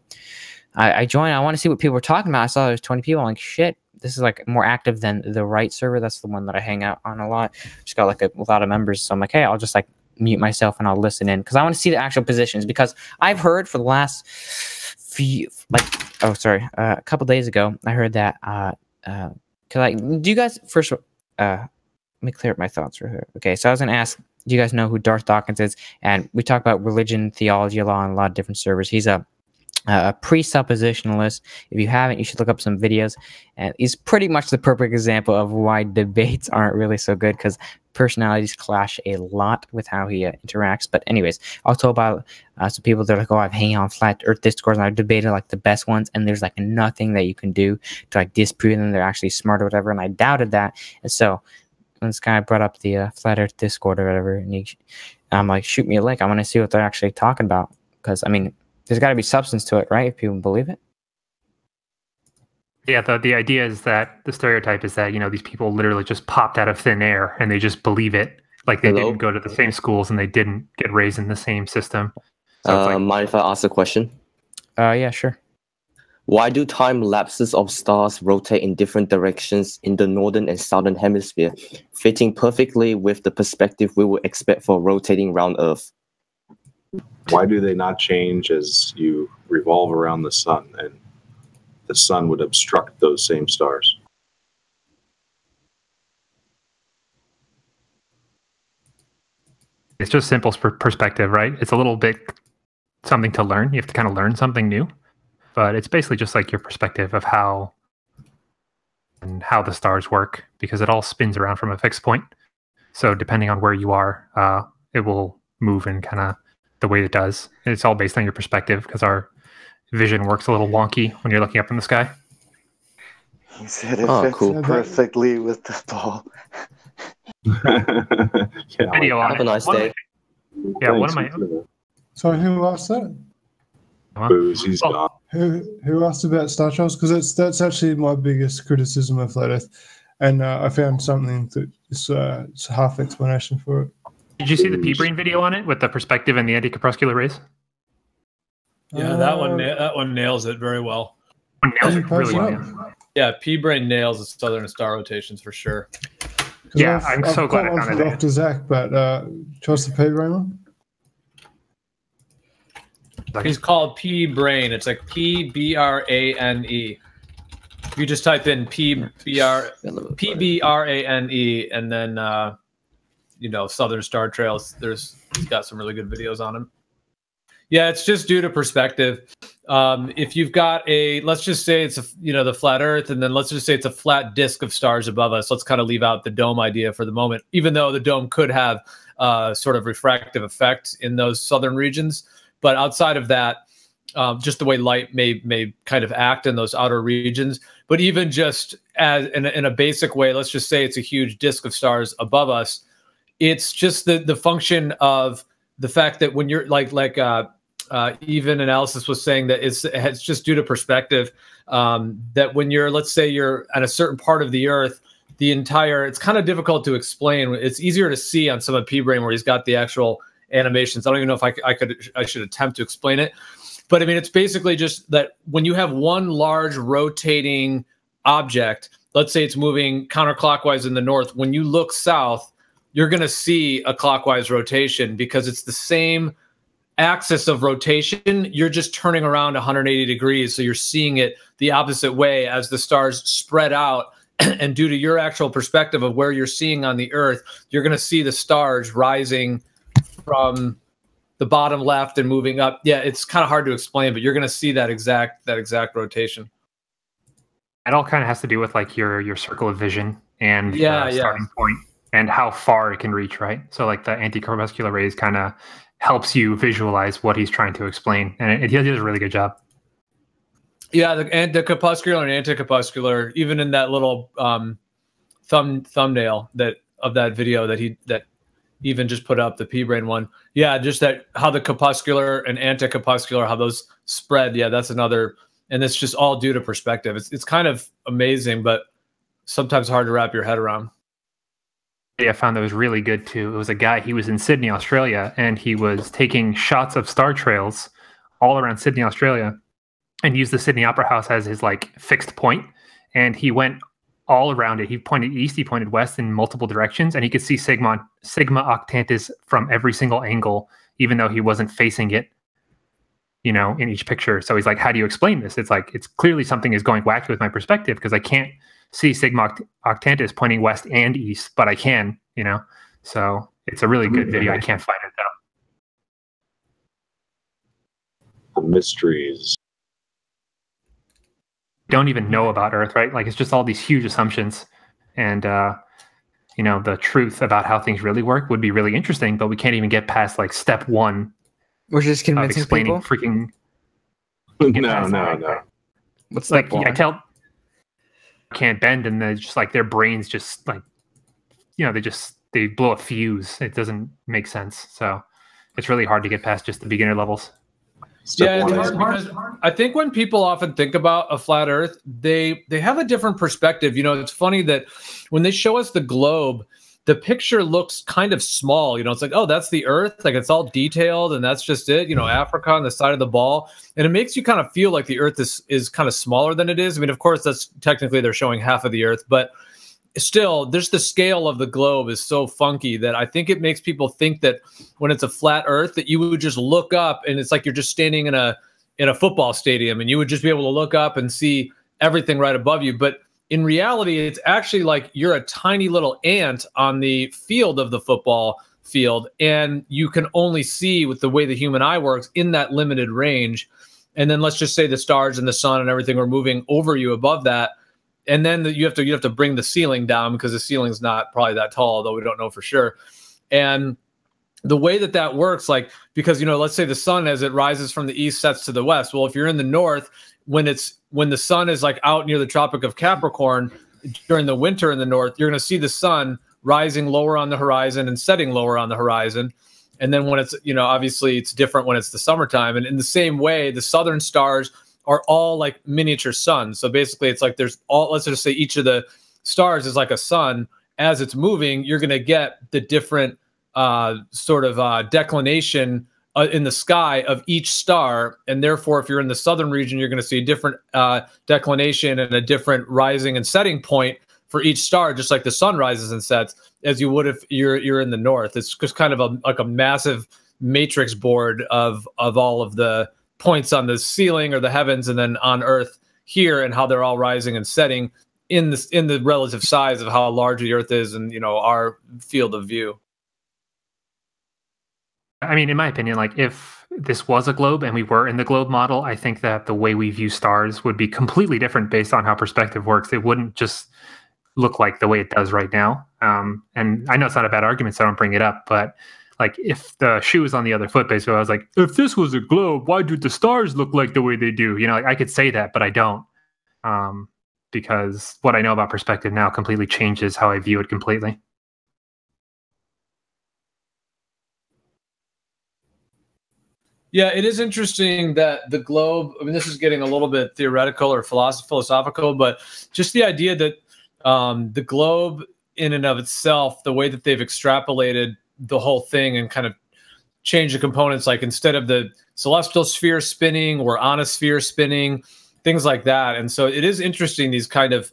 I joined. I want to see what people were talking about. I saw there's 20 people. I'm like, shit, this is like more active than the right server. That's the one that I hang out on a lot. Just got like a lot of members. So I'm like, hey, I'll just like mute myself and I'll listen in, because I want to see the actual positions. Because I've heard for the last few, a couple days ago, I heard that do you guys first? Let me clear up my thoughts right here. Okay, so I was gonna ask, do you guys know who Darth Dawkins is? And we talk about religion, theology, law on a lot of different servers. He's a presuppositionalist. If you haven't, you should look up some videos. And he's pretty much the perfect example of why debates aren't really so good, because personalities clash a lot with how he interacts. But anyways, I was told about some people that are like, oh, I've hanging on flat Earth discourse, and I've debated like the best ones, and there's like nothing that you can do to like disprove them. They're actually smart or whatever. And I doubted that. And so when this guy brought up the flat Earth Discord or whatever, and I'm like, shoot me a link. I want to see what they're actually talking about, because I mean, there's got to be substance to it, right? If people believe it. Yeah, the idea is that the stereotype is that these people literally just popped out of thin air and they just believe it. Like they didn't go to the same schools and they didn't get raised in the same system. So mind if I ask a question? Yeah, sure. Why do time lapses of stars rotate in different directions in the northern and southern hemisphere, fitting perfectly with the perspective we would expect for rotating around Earth? Why do they not change as you revolve around the sun, and the sun would obstruct those same stars? It's just simple perspective, right? It's a little bit something to learn. You have to kind of learn something new. But it's basically just like your perspective of how the stars work, because it all spins around from a fixed point. So depending on where you are, it will move in kind of the way it does. It's all based on your perspective, because our vision works a little wonky when you're looking up in the sky. He said it fits cool. perfectly with the ball. Video on Have a nice day. Yeah, one of my. So who asked that? Booze, he's gone. Who asked about star trails? Because that's actually my biggest criticism of Flat Earth, and I found something that is it's a half explanation for it. Did you see the P-brain video on it with the perspective and the anti-corpuscular rays? Yeah, that one nails it very well. Nails it really well. Yeah, P-brain nails the southern star rotations for sure. Yeah, I'm so glad I one found from it. Dr. Zach, but trust the P-brain one. He's called P-brain. It's like P-B-R-A-N-E. If you just type in P-B-R-A-N-E and then you know, Southern Star Trails, he's got some really good videos on him. Yeah, it's just due to perspective. If you've got let's just say it's the flat Earth, and then let's just say it's a flat disk of stars above us. Let's kind of leave out the dome idea for the moment, even though the dome could have sort of refractive effect in those southern regions. But outside of that, just the way light may kind of act in those outer regions. But even just as in a basic way, let's just say it's a huge disk of stars above us. It's just the function of the fact that when you're even Analysis was saying that it's just due to perspective, that when let's say you're at a certain part of the Earth, it's kind of difficult to explain. It's easier to see on some of P-brain where he's got the actual animations. I don't even know if I should attempt to explain it, but I mean, it's basically just that when you have one large rotating object, let's say it's moving counterclockwise in the north, when you look south, you're going to see a clockwise rotation because it's the same axis of rotation. You're just turning around 180 degrees. So you're seeing it the opposite way as the stars spread out. And due to your actual perspective of where you're seeing on the Earth, you're going to see the stars rising from the bottom left and moving up. Yeah, it's kind of hard to explain, but you're going to see that exact rotation. It all kind of has to do with like your circle of vision and yeah, starting point and how far it can reach, right? So like the anti-corpuscular rays kind of helps you visualize what he's trying to explain, and he does a really good job. Yeah, the corpuscular and anti-corpuscular, even in that little thumbnail of that video that even just put up, the P-brain one. Yeah, just that how the corpuscular and anti-corpuscular, how those spread. Yeah, that's another, and it's just all due to perspective. It's kind of amazing, but sometimes hard to wrap your head around. I found that was really good too. It was a guy, he was in Sydney, Australia, and he was taking shots of star trails all around Sydney, Australia, and used the Sydney Opera House as his like fixed point. And he went all around it. He pointed east, he pointed west in multiple directions, and he could see Sigma Octantis from every single angle, even though he wasn't facing it, you know, in each picture. So he's like, how do you explain this? It's like, it's clearly something is going wacky with my perspective because I can't see Sigma Octantis pointing west and east, but I can, you know. So it's a really good video. I can't find it though. The mysteries. Don't even know about Earth, right? Like it's just all these huge assumptions, and you know, the truth about how things really work would be really interesting, but we can't even get past like step one, which is convincing explaining people. Freaking. No. What's like? step one? I tell. Can't bend, and they're just like their brains just like, you know, they blow a fuse. It doesn't make sense. So it's really hard to get past just the beginner levels. Yeah, it's hard because I think when people often think about a flat Earth, they have a different perspective. You know, it's funny that when they show us the globe, the picture looks kind of small. You know, it's like, oh, that's the Earth. Like it's all detailed and that's just it. You know, Africa on the side of the ball. And it makes you kind of feel like the Earth is kind of smaller than it is. I mean, of course, that's technically they're showing half of the Earth, but still, there's the scale of the globe is so funky that I think it makes people think that when it's a flat Earth, that you would just look up and it's like you're just standing in a football stadium and you would just be able to look up and see everything right above you. But in reality, it's actually like you're a tiny little ant on the field of the football field, and you can only see with the way the human eye works in that limited range. And then let's just say the stars and the sun and everything are moving over you above that. And then you have to bring the ceiling down because the ceiling's not probably that tall, although we don't know for sure. And the way that that works, like, because, you know, let's say the sun as it rises from the east sets to the west. Well, if you're in the north, when the sun is like out near the Tropic of Capricorn during the winter in the north, you're going to see the sun rising lower on the horizon and setting lower on the horizon. And then when it's, you know, obviously it's different when it's the summertime. And in the same way, the southern stars are all like miniature suns. So basically it's like there's all, let's just say each of the stars is like a sun. As it's moving, you're going to get the different declination in the sky of each star. And therefore, if you're in the southern region, you're going to see a different declination and a different rising and setting point for each star, just like the sun rises and sets, as you would if you're in the north. It's just kind of like a massive matrix board of all of the points on the ceiling or the heavens, and then on Earth here, and how they're all rising and setting in the relative size of how large the Earth is, and, you know, our field of view. I mean, in my opinion, like, if this was a globe and we were in the globe model, I think that the way we view stars would be completely different based on how perspective works. It wouldn't just look like the way it does right now. And I know it's not a bad argument, so I don't bring it up, but like, if the shoe was on the other foot, basically, I was like, if this was a globe, why do the stars look like the way they do? You know, like, I could say that, but I don't, because what I know about perspective now completely changes how I view it completely. Yeah, it is interesting that the globe, I mean, this is getting a little bit theoretical or philosophical, but just the idea that the globe in and of itself, the way that they've extrapolated the whole thing and kind of changed the components, like instead of the celestial sphere spinning, we're on a sphere spinning, things like that. And so it is interesting, these kind of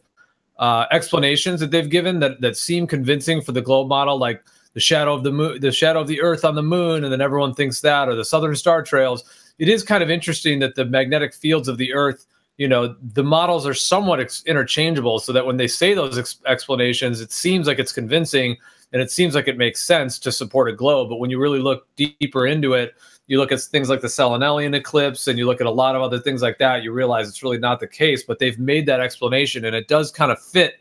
explanations that they've given that seem convincing for the globe model, like the shadow of the moon, the shadow of the Earth on the moon, and then everyone thinks that, or the southern star trails. It is kind of interesting that the magnetic fields of the Earth, you know, the models are somewhat interchangeable, so that when they say those explanations, it seems like it's convincing and it seems like it makes sense to support a globe. But when you really look deeper into it, you look at things like the Selenelian eclipse, and you look at a lot of other things like that, you realize it's really not the case. But they've made that explanation, and it does kind of fit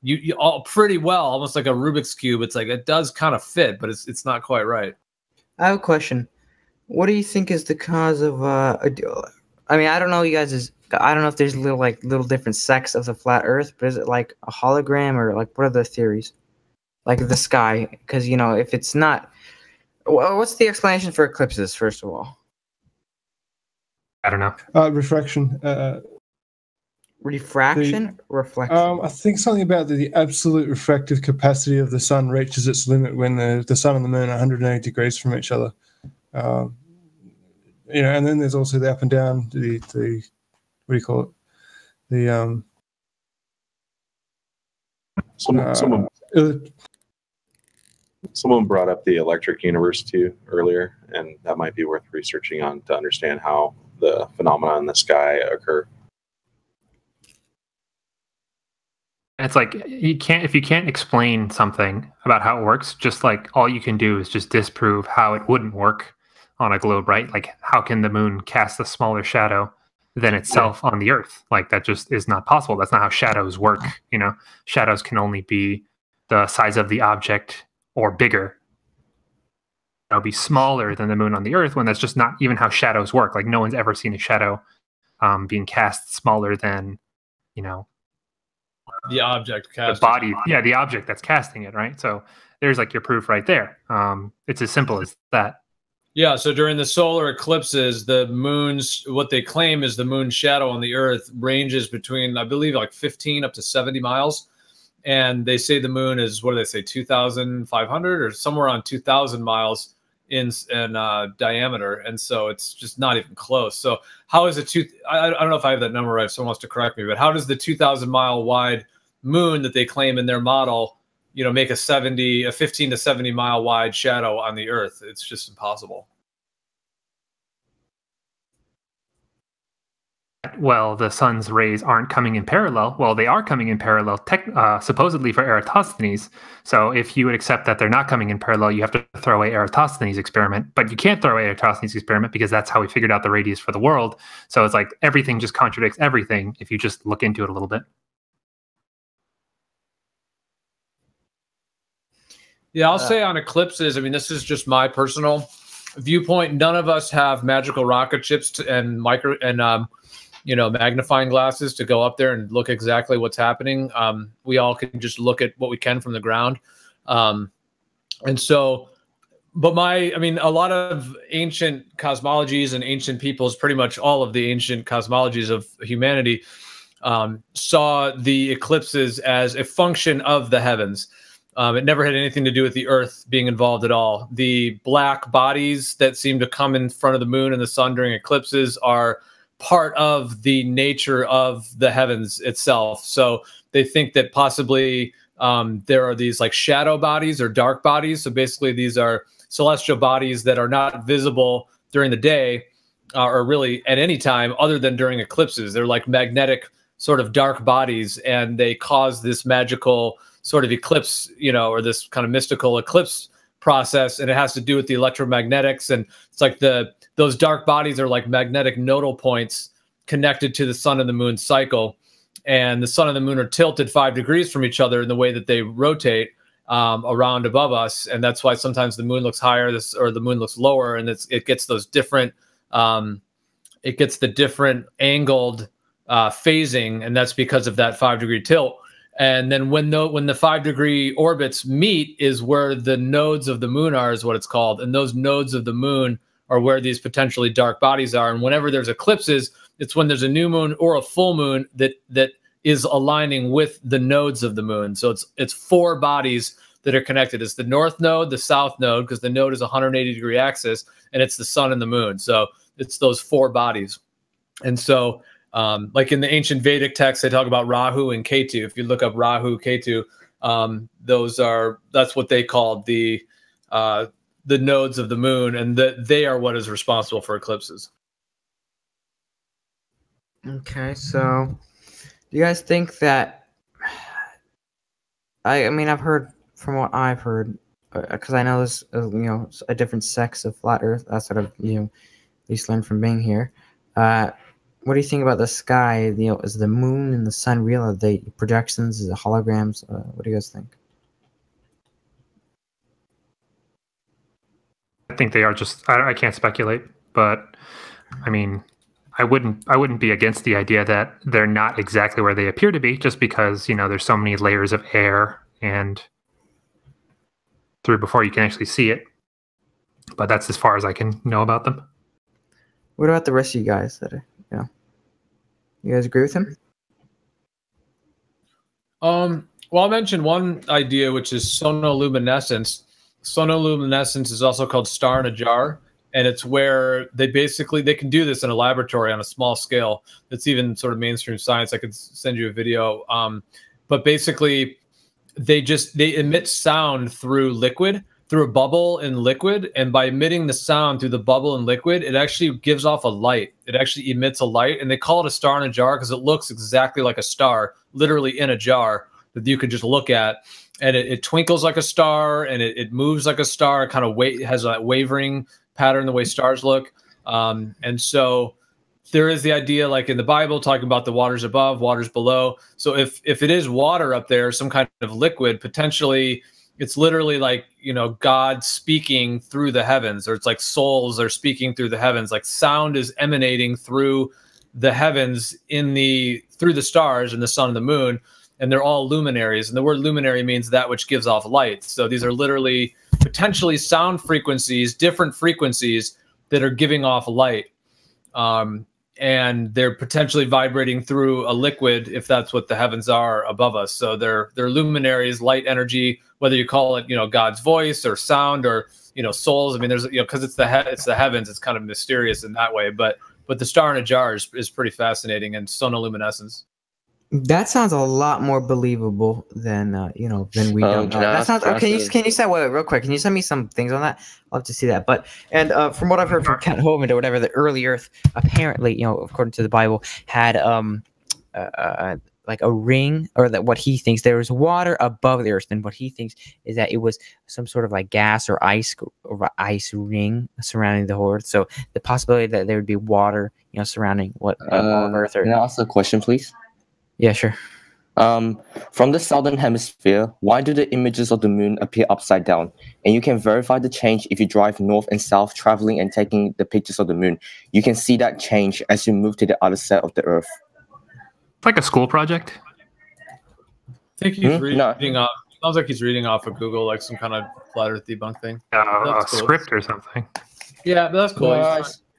you all pretty well, almost like a Rubik's Cube. It's like, it does kind of fit, but it's not quite right. I have a question. What do you think is the cause of I mean, I don't know you guys I don't know if there's little different sects of the flat Earth, but is it like a hologram, or like, what are the theories? Like the sky, because, you know, if it's not, what's the explanation for eclipses, first of all? I don't know. Refraction. Refraction? Reflection? I think something about the absolute refractive capacity of the sun reaches its limit when the sun and the moon are 180 degrees from each other. You know, and then there's also the up and down, the what do you call it? Someone brought up the electric universe too earlier, and that might be worth researching on to understand how the phenomena in the sky occur. It's like, if you can't explain something about how it works, just like all you can do is just disprove how it wouldn't work on a globe, right? Like, how can the moon cast a smaller shadow than itself on the Earth? Like, that just is not possible. That's not how shadows work. You know, shadows can only be the size of the object or bigger. It'll be smaller than the moon on the Earth, when that's just not even how shadows work. Like, no one's ever seen a shadow being cast smaller than, you know, the object casting. The body, yeah, the object that's casting it, right? So there's like your proof right there. It's as simple as that. Yeah, so during the solar eclipses, the moon's, what they claim is the moon's shadow on the Earth ranges between, I believe, like 15 up to 70 miles. And they say the moon is, what do they say, 2,500 or somewhere on 2,000 miles in diameter. And so it's just not even close. So how is it I don't know if I have that number right, if someone wants to correct me, but how does the 2,000-mile wide moon that they claim in their model, you know, make a 15 to 70 mile wide shadow on the Earth? It's just impossible. Well, the sun's rays aren't coming in parallel. Well, they are coming in parallel, supposedly for Eratosthenes. So if you would accept that they're not coming in parallel, you have to throw away Eratosthenes' experiment. But you can't throw away Eratosthenes' experiment, because that's how we figured out the radius for the world. So it's like everything just contradicts everything if you just look into it a little bit. Yeah, I'll say on eclipses, I mean, this is just my personal viewpoint. None of us have magical rocket ships and magnifying glasses to go up there and look exactly what's happening. We all can just look at what we can from the ground. A lot of ancient cosmologies and ancient peoples, pretty much all of the ancient cosmologies of humanity, saw the eclipses as a function of the heavens. It never had anything to do with the Earth being involved at all. The black bodies that seem to come in front of the moon and the sun during eclipses are part of the nature of the heavens itself. So they think that possibly there are these like shadow bodies or dark bodies. So basically these are celestial bodies that are not visible during the day or really at any time other than during eclipses. They're like magnetic sort of dark bodies, and they cause this magical sort of eclipse, or this kind of mystical eclipse process. And it has to do with the electromagnetics. And it's like those dark bodies are like magnetic nodal points connected to the sun and the moon cycle. And the sun and the moon are tilted 5 degrees from each other in the way that they rotate around above us. And that's why sometimes the moon looks higher or the moon looks lower. And it gets those different, it gets the different angled phasing. And that's because of that 5-degree tilt. And then when the 5-degree orbits meet is where the nodes of the moon are, is what it's called. And those nodes of the moon are where these potentially dark bodies are. And whenever there's eclipses, it's when there's a new moon or a full moon that is aligning with the nodes of the moon. So it's 4 bodies that are connected. It's the north node, the south node, because the node is a 180-degree axis, and it's the sun and the moon. So it's those 4 bodies. And so like in the ancient Vedic texts, they talk about Rahu and Ketu. If you look up Rahu, Ketu, that's what they called the nodes of the moon, and they are what is responsible for eclipses. Okay, so do you guys think that? I mean, I've heard from what I've heard, because I know there's a different sects of flat Earth. That's what I've at least learned from being here. What do you think about the sky? Is the moon and the sun real? Are they projections? Is it holograms? What do you guys think? I think they are just. I can't speculate, but I mean, I wouldn't be against the idea that they're not exactly where they appear to be, just because there's so many layers of air and through before you can actually see it. But that's as far as I can know about them. What about the rest of you guys that are, you guys agree with him? Well, I'll mention one idea, which is sonoluminescence. Sonoluminescence is also called star in a jar, and it's where they can do this in a laboratory on a small scale. It's even sort of mainstream science. I could send you a video. But basically, they emit sound through a bubble in liquid, and by emitting the sound through the bubble in liquid, it actually gives off a light. It actually emits a light, and they call it a star in a jar because it looks exactly like a star, literally in a jar that you can just look at, and it twinkles like a star, and it moves like a star. It kind of has a wavering pattern the way stars look, and so there is the idea, like in the Bible, talking about the waters above, waters below. So if it is water up there, some kind of liquid, potentially it's literally like, God speaking through the heavens, or it's like souls are speaking through the heavens. Like sound is emanating through the heavens through the stars and the sun and the moon, and they're all luminaries. And the word luminary means that which gives off light. So these are literally potentially sound frequencies, different frequencies that are giving off light. And they're potentially vibrating through a liquid, if that's what the heavens are above us. So they're luminaries, light energy, whether you call it, God's voice or sound or, souls. I mean, there's, because it's the heavens, it's kind of mysterious in that way. But the star in a jar is pretty fascinating, and sonoluminescence. That sounds a lot more believable than than we don't know. That sounds. Can you say real quick? Can you send me some things on that? I'll have to see that. But from what I've heard from Kent Hovind or whatever, the early Earth apparently, according to the Bible, had like a ring, or that what he thinks there was water above the Earth, and what he thinks is that it was some sort of like gas or ice ring surrounding the whole Earth. So the possibility that there would be water, surrounding all of Earth. Can I ask a question, please? Yeah, sure. From the southern hemisphere, why do the images of the moon appear upside down? And you can verify the change if you drive north and south, traveling and taking the pictures of the moon. You can see that change as you move to the other side of the Earth. It's like a school project. I think he's reading off. Sounds like he's reading off of Google, like some kind of flat Earth debunk thing. A script or something. Yeah, but that's cool.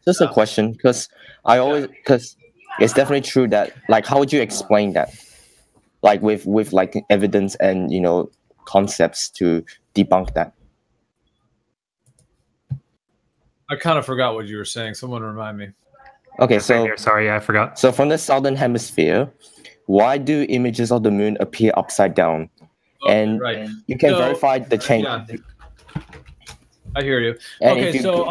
Just a question, because it's definitely true that, like, how would you explain that, like with like evidence and concepts to debunk that? I kind of forgot what you were saying. Someone remind me. Okay, so sorry, I forgot. So from the southern hemisphere, why do images of the moon appear upside down? And you can verify the change. Yeah. I hear you. And okay, so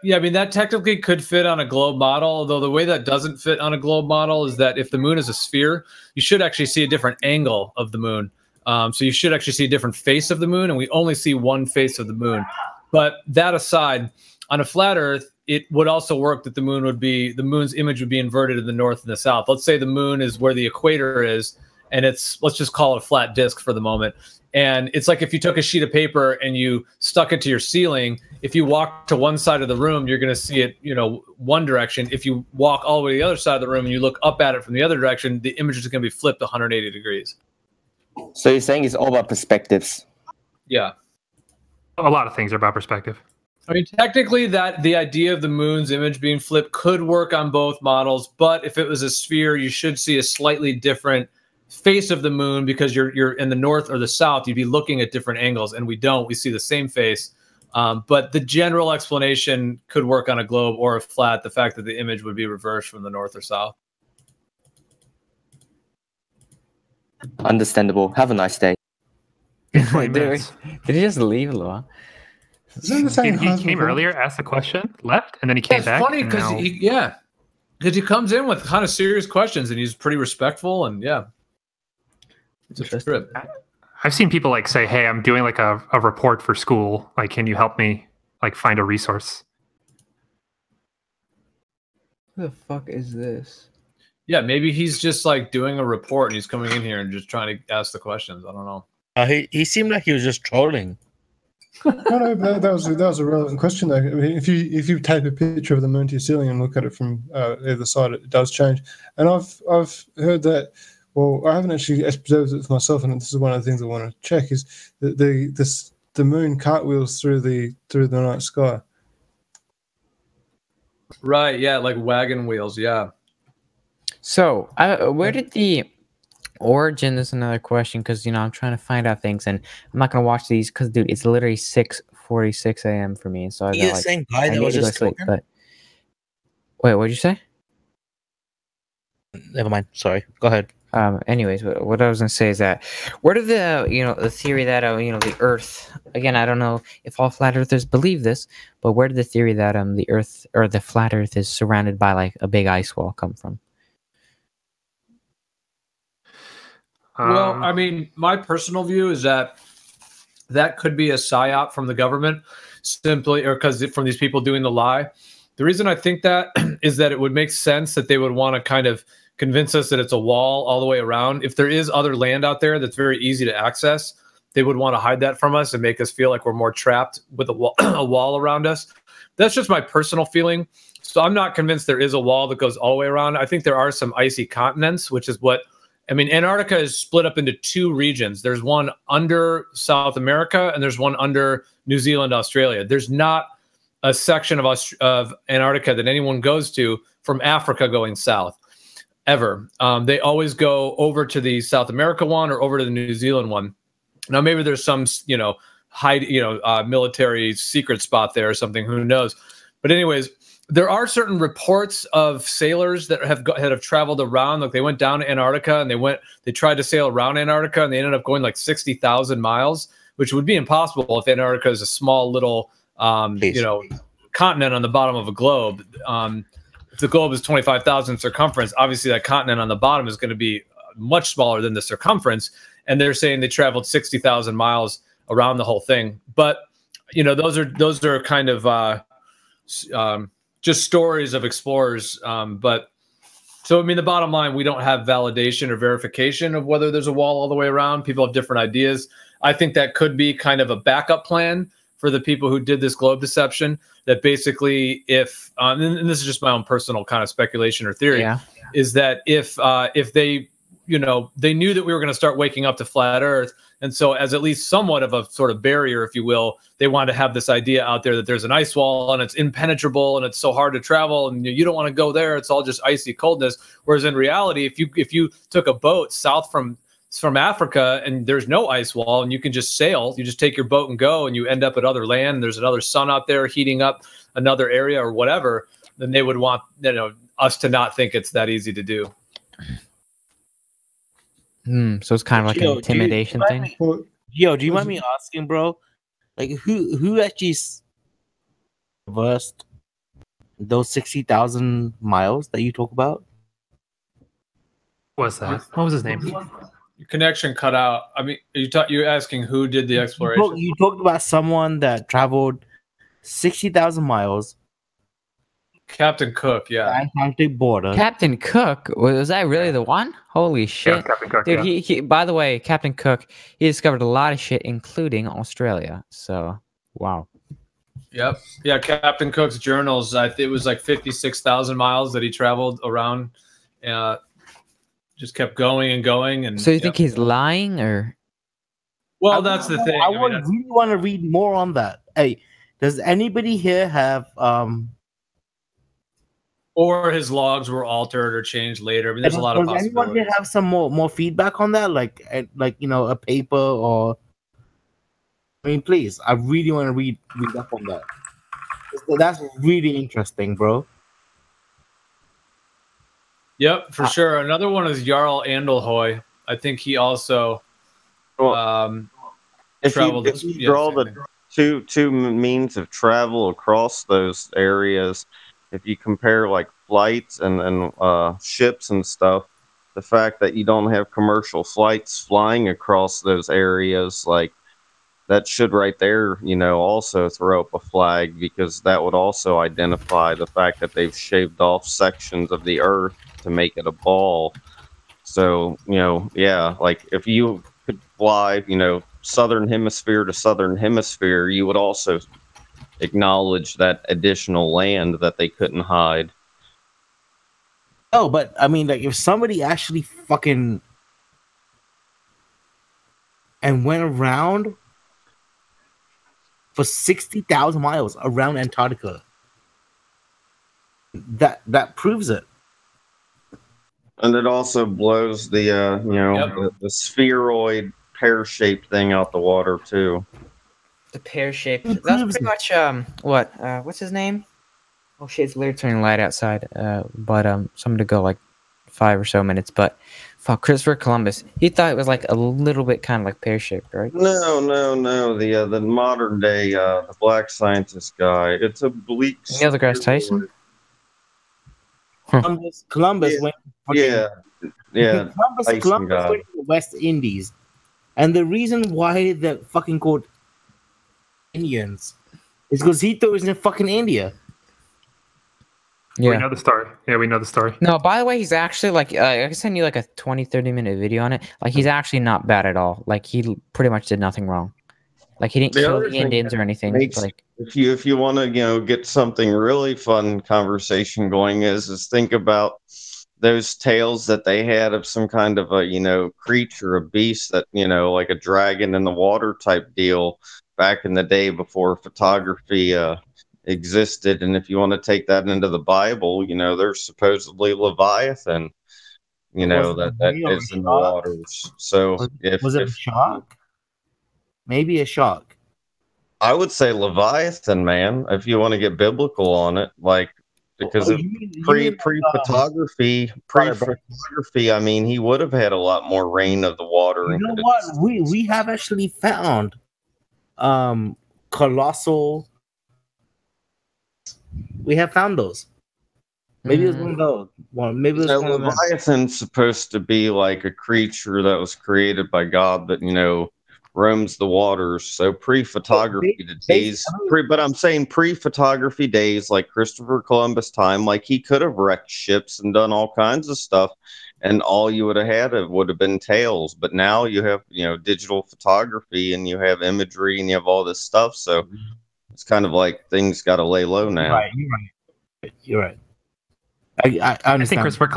yeah, I mean, that technically could fit on a globe model, although the way that doesn't fit on a globe model is that if the moon is a sphere, you should actually see a different angle of the moon. So you should actually see a different face of the moon, and we only see one face of the moon. But that aside, on a flat Earth, it would also work that the moon's image would be inverted in the north and the south. Let's say the moon is where the equator is, and let's just call it a flat disk for the moment. And it's like if you took a sheet of paper and you stuck it to your ceiling, if you walk to one side of the room, you're going to see it, one direction. If you walk all the way to the other side of the room and you look up at it from the other direction, the image is going to be flipped 180 degrees. So you're saying it's all about perspectives? Yeah. A lot of things are about perspective. I mean, technically, the idea of the moon's image being flipped could work on both models, but if it was a sphere, you should see a slightly different face of the moon because you're in the north or the south. You'd be looking at different angles, and we don't. We see the same face, but the general explanation could work on a globe or a flat. The fact that the image would be reversed from the north or south. Understandable. Have a nice day. Did he just leave, Laura? He came earlier, asked the question, left, and then he came back. It's funny because he comes in with kind of serious questions, and he's pretty respectful, and it's a trip. I've seen people say, "Hey, I'm doing like a report for school. Like, can you help me find a resource?" Who the fuck is this? Yeah, maybe he's just doing a report, and he's coming in here and just trying to ask the questions. I don't know. He seemed like he was just trolling. No, that was a relevant question though. I mean, if you take a picture of the moon to your ceiling and look at it from either side, it does change. And I've heard that. Well, I haven't actually observed it for myself, and this is one of the things I want to check: is that the moon cartwheels through the night sky. Right. Yeah, like wagon wheels. Yeah. So, where did the origin? This is another question because I'm trying to find out things, and I'm not gonna watch these because, dude, it's literally 6:46 a.m. for me. So I got saying hi, that was just sleep. But wait, what did you say? Never mind. Sorry. Go ahead. Anyways, what I was gonna say is that where did the theory that the Earth, again, I don't know if all flat earthers believe this, but where did the theory that the Earth or the flat Earth is surrounded by a big ice wall come from? Well, I mean, my personal view is that could be a psyop from the government, simply or because from these people doing the lie. The reason I think that is that it would make sense that they would want to kind of convince us that it's a wall all the way around. If there is other land out there that's very easy to access, they would want to hide that from us and make us feel like we're more trapped with a wall around us. That's just my personal feeling. So I'm not convinced there is a wall that goes all the way around. I think there are some icy continents, which is what, I mean, Antarctica is split up into two regions. There's one under South America and there's one under New Zealand, Australia. There's not a section of Antarctica that anyone goes to from Africa going south. Ever. They always go over to the South America one or over to the New Zealand one. Now, maybe there's some, military secret spot there or something, who knows? But anyways, there are certain reports of sailors that have traveled around. Like they went down to Antarctica and they tried to sail around Antarctica and they ended up going 60,000 miles, which would be impossible if Antarctica is a small little, continent on the bottom of a globe. If the globe is 25,000 circumference, obviously that continent on the bottom is going to be much smaller than the circumference. And they're saying they traveled 60,000 miles around the whole thing. But, those are kind of just stories of explorers. But So, I mean, the bottom line, we don't have validation or verification of whether there's a wall all the way around. People have different ideas. I think that could be kind of a backup plan for the people who did this globe deception, that basically if, and this is just my own personal kind of speculation or theory, is that if they, they knew that we were going to start waking up to flat Earth, and so as at least somewhat of a sort of barrier, if you will, they wanted to have this idea out there that there's an ice wall and it's impenetrable and it's so hard to travel and you don't want to go there. It's all just icy coldness. Whereas in reality, if you took a boat south from Africa and there's no ice wall and you can just sail, you just take your boat and go and you end up at other land. And there's another sun out there heating up another area or whatever, then they would want us to not think it's that easy to do. So it's kind of like an intimidation thing. Do you mind me asking, bro? Like, who actually reversed those 60,000 miles that you talk about? What's that? What was his name? Your connection cut out. I mean, you're asking who did the exploration? You talked about someone that traveled 60,000 miles. Captain Cook, yeah. Antarctic border. Captain Cook? Was that really the one? Holy shit. Yeah, Captain Cook, dude, yeah. he by the way, Captain Cook, he discovered a lot of shit, including Australia. So, wow. Yep. Yeah, Captain Cook's journals, it was like 56,000 miles that he traveled around. Just kept going and going. And so you think he's lying, or? Well, that's the thing. I would really want to read more on that. Hey, does anybody here have or his logs were altered or changed later? I mean, there's a lot of possibilities. Does anyone here have some more feedback on that? Like a paper or? I mean, please, I really want to read up on that. That's really interesting, bro. Yep, for sure. Another one is Jarl Andelhoy. I think he also traveled. If you draw the two means of travel across those areas, if you compare like flights and ships and stuff, the fact that you don't have commercial flights flying across those areas, like that should right there, also throw up a flag, because that would also identify the fact that they've shaved off sections of the Earth to make it a ball. So, yeah, like if you could fly, southern hemisphere to southern hemisphere, you would also acknowledge that additional land that they couldn't hide. Oh, but I mean, like, if somebody actually fucking and went around for 60,000 miles around Antarctica, that proves it. And it also blows the the spheroid pear-shaped thing out the water too. The pear-shaped. That's pretty much what's his name? Oh shit, it's literally turning light outside. But something to go like 5 or so minutes. But fuck, Christopher Columbus. He thought it was like a little bit kind of like pear-shaped, right? No. The modern day the black scientist guy. It's a bleak. Neil deGrasse Tyson. Columbus went. Yeah. Columbus went to the West Indies, and the reason why they're fucking called Indians is because he thought it was in fucking India. Yeah. We know the story. Yeah, we know the story. No, by the way, he's actually like, I can send you like a 20-30 minute video on it. Like, he's actually not bad at all. Like, he pretty much did nothing wrong. Like, he didn't kill the Indians or anything. Like, if you want to get something really fun conversation going, is think about those tales that they had of some kind of a creature, a beast that like a dragon in the water type deal back in the day before photography existed. And if you want to take that into the Bible, there's supposedly Leviathan, that is in the waters. So was it a shark? Maybe a shark. I would say Leviathan, man, if you want to get biblical on it, like, because pre-photography, I mean, he would have had a lot more rain of the water. You know what? We have actually found colossal. We have found those. Maybe it was one of those. Maybe it was one of Leviathan's supposed to be like a creature that was created by God that roams the waters. So pre-photography days, but I'm saying pre-photography days, like Christopher Columbus time, like he could have wrecked ships and done all kinds of stuff, and all you would have had would have been tales. But now you have, you know, digital photography, and you have imagery, and you have all this stuff. So it's kind of like things got to lay low now. You're right. I think Christopher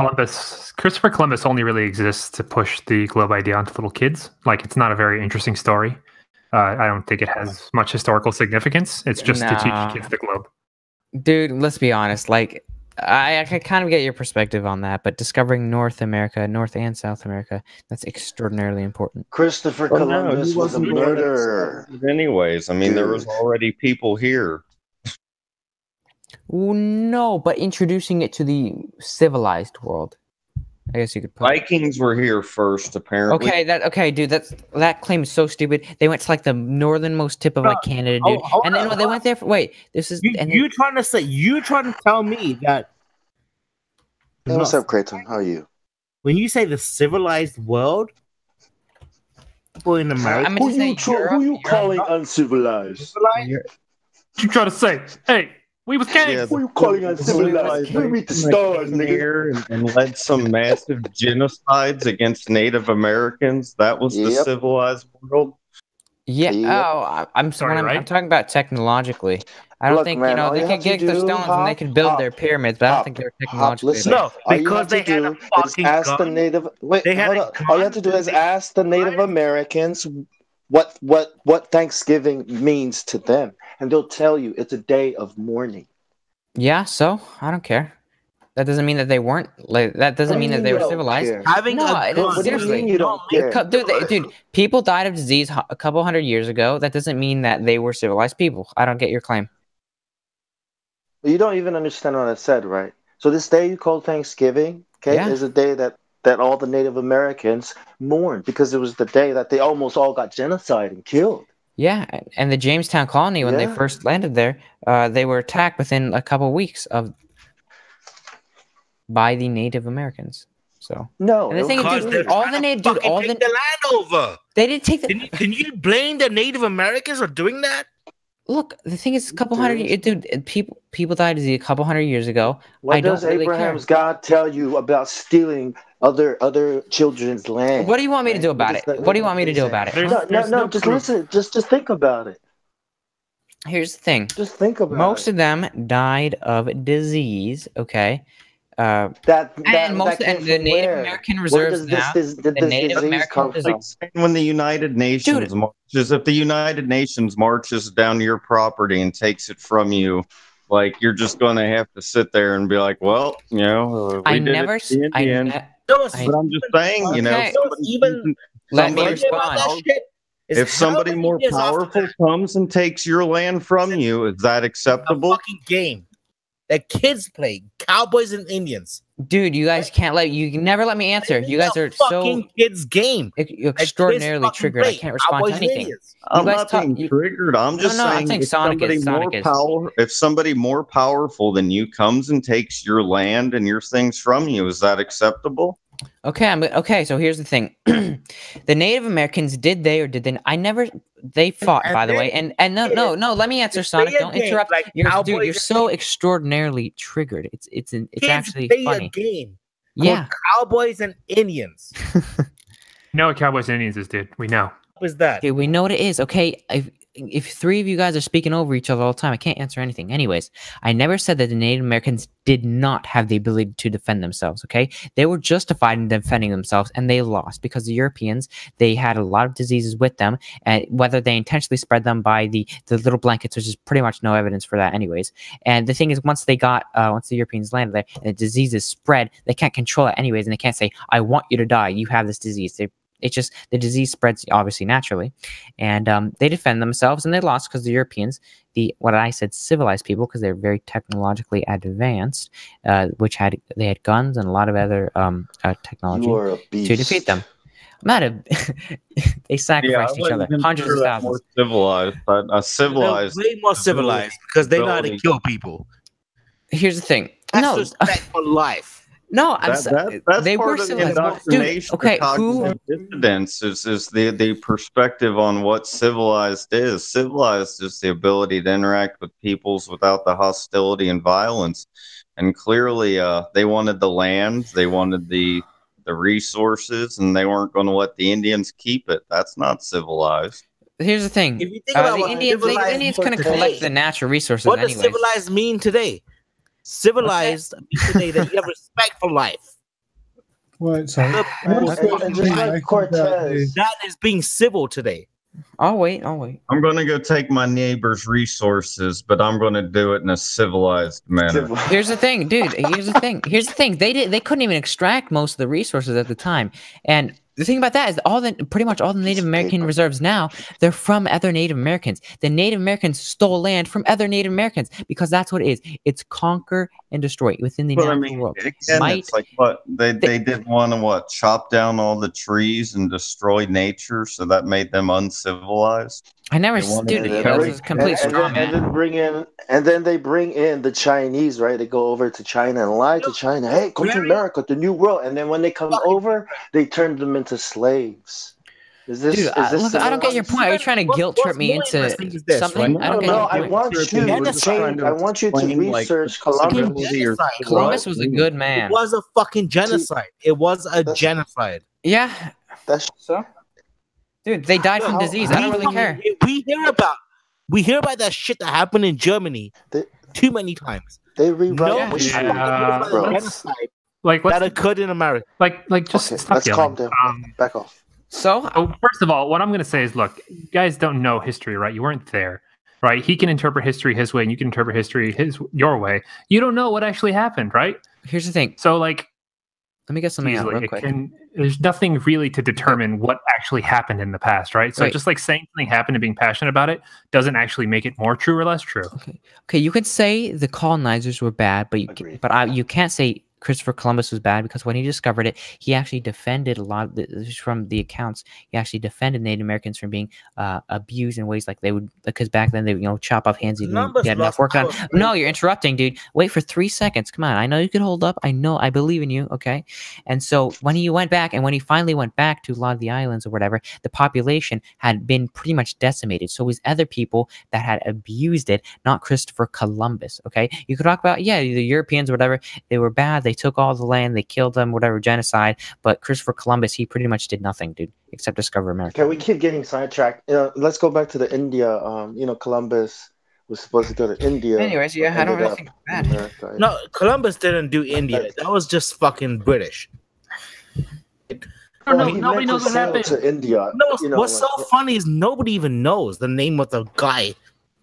Columbus only really exists to push the globe idea onto little kids. Like, it's not a very interesting story. I don't think it has much historical significance. It's just to teach kids the globe. Dude, let's be honest. Like, I kind of get your perspective on that, but discovering North America, North and South America, that's extraordinarily important. Christopher Columbus was a murderer. Anyways, I mean, there was already people here. No, but introducing it to the civilized world. I guess you could put Vikings were here first, apparently. Okay, dude, that claim is so stupid. They went to like the northernmost tip of like Canada, dude. And then they went there for you're trying to tell me that Hey, what's up, Creighton? How are you? When you say the civilized world, people in America, who you calling uncivilized? You try to say, hey, we was gangs. Who you calling uncivilized? We read the stars, nigga. And led some massive genocides against Native Americans. That was the civilized world. Yeah. Oh, I'm sorry. I'm talking about technologically. I don't think, man, they could get their stones and they could build their pyramids, but I don't think they're technologically. Listen, because they had a fucking gun. The Native. Wait, hold up. All you have to do is ask the Native Americans what Thanksgiving means to them, and they'll tell you it's a day of mourning. Yeah. So I don't care. That doesn't mean that they weren't. Like, that doesn't mean that they were civilized. Seriously, you don't care. Dude, people died of disease a couple hundred years ago. That doesn't mean that they were civilized people. I don't get your claim. You don't even understand what I said, right? So this day you call Thanksgiving, is a day that all the Native Americans mourned because it was the day that they almost all got genocide and killed. Yeah, and the Jamestown colony, when they first landed there, they were attacked within a couple weeks by the Native Americans. So no, and the thing is, dude, all the land over. They didn't take the. Can you blame the Native Americans for doing that? Look, the thing is, a couple hundred years, dude. People died a couple hundred years ago. What does Abraham's God tell you about stealing other children's land? What do you want me to do about it? What do you want me to do about it? No, just listen. Just think about it. Here's the thing. Just think about it. Most of them died of disease. Okay. And the Native American reserves now. The Native American reserves. When the United Nations marches, if the United Nations marches down your property and takes it from you, like, you're just going to have to sit there and be like, well, you know, we did it in the end. But I'm just saying, you know, let me respond. If somebody more powerful comes and takes your land from you, is that acceptable? A fucking game that kids play, Cowboys and Indians. Dude, you guys can't never let me answer. You guys are fucking kids game. Extraordinarily triggered. I can't respond to anything. I'm not being triggered. I'm just saying, if somebody more powerful than you comes and takes your land and your things from you, is that acceptable? Okay, so here's the thing. The Native Americans, did they or did they? They fought, by the way. And no, let me answer, Sonic. Don't interrupt. You're so extraordinarily triggered. It's actually funny. Game yeah, Cowboys and Indians. You know what Cowboys and Indians is, dude? We know. What is that? Dude, we know what it is. Okay, if three of you guys are speaking over each other all the time, I can't answer anything. Anyways, I never said that the Native Americans did not have the ability to defend themselves, okay? They were justified in defending themselves, and they lost because the Europeans, they had a lot of diseases with them, and whether they intentionally spread them by the little blankets, which is pretty much no evidence for that anyways. And the thing is, once the Europeans landed there, and the disease is spread, they can't control it anyways, and they can't say, I want you to die, you have this disease. It's just the disease spreads obviously naturally, and they defend themselves, and they lost because the Europeans, what I said, civilized people, because they're very technologically advanced, they had guns and a lot of other technology to defeat them. They sacrificed each other, hundreds of thousands. More civilized, but civilized, way more civilized because they know how to kill people. Here's the thing. That's respect for life. No, that's they part were of the civilized. indoctrination. Dude, okay, Cognitive dissidence is the perspective on what civilized is. Civilized is the ability to interact with peoples without the hostility and violence. And clearly, they wanted the land, they wanted the resources, and they weren't going to let the Indians keep it. That's not civilized. Here's the thing: If you think about the what Indians couldn't collect the natural resources. What does anyways. civilized mean today? Civilized means today that you have respect for life. Wait, sorry. That is being civil today. I'll wait. I'm going to go take my neighbor's resources, but I'm going to do it in a civilized manner. Here's the thing, dude. Here's the thing. They couldn't even extract most of the resources at the time. And the thing about that is pretty much all the Native American reserves now, they're from other Native Americans. The Native Americans stole land from other Native Americans because that's what it is. It's conquer and destroy within the natural world. Again, it's like what they did want to chop down all the trees and destroy nature, so that made them uncivilized. I never dude, it was a complete straw man. And then they bring in the Chinese, right? They go over to China and lie to China. Hey, come to America, the new world. And then when they come over, they turn them into slaves. Dude, I don't get your point. Are you trying to guilt trip me into something? I don't get your point. I want you to research Columbus. Columbus was a good man. It was a fucking genocide. It was a genocide. Yeah. That's so. Dude, they died from disease. I don't really care. We hear about that shit that happened in Germany too many times. They rewrite genocide that occurred in America. Just stop let's yelling. calm down. Back off. So, first of all, what I'm going to say is, look, you guys don't know history, right? You weren't there, right? He can interpret history his way, and you can interpret history your way. You don't know what actually happened, right? Here's the thing. So, let me get something out real quick. There's nothing really to determine what actually happened in the past, right? So, just like saying something happened and being passionate about it doesn't actually make it more true or less true. Okay. You could say the colonizers were bad, but you can't say Christopher Columbus was bad because when he discovered it, he actually defended a lot of from the accounts. He actually defended Native Americans from being abused in ways like they would, because back then they would chop off hands. You had enough work on. No, you're interrupting, dude. Wait for 3 seconds. Come on. I know you can hold up. I believe in you. Okay. And so when he went back, and when he finally went back to a lot of the islands or whatever, the population had been pretty much decimated. So it was other people that had abused it, not Christopher Columbus. Okay. You could talk about, the Europeans or whatever. They were bad. They took all the land, they killed them, whatever, genocide. But Christopher Columbus, he pretty much did nothing, dude, except discover America. Okay, we keep getting sidetracked. Let's go back to the India. Columbus was supposed to go to India. Anyways, I don't really think it's bad. No, Columbus didn't do India. That was just fucking British. Nobody knows what happened to India. No, what's so funny is nobody even knows the name of the guy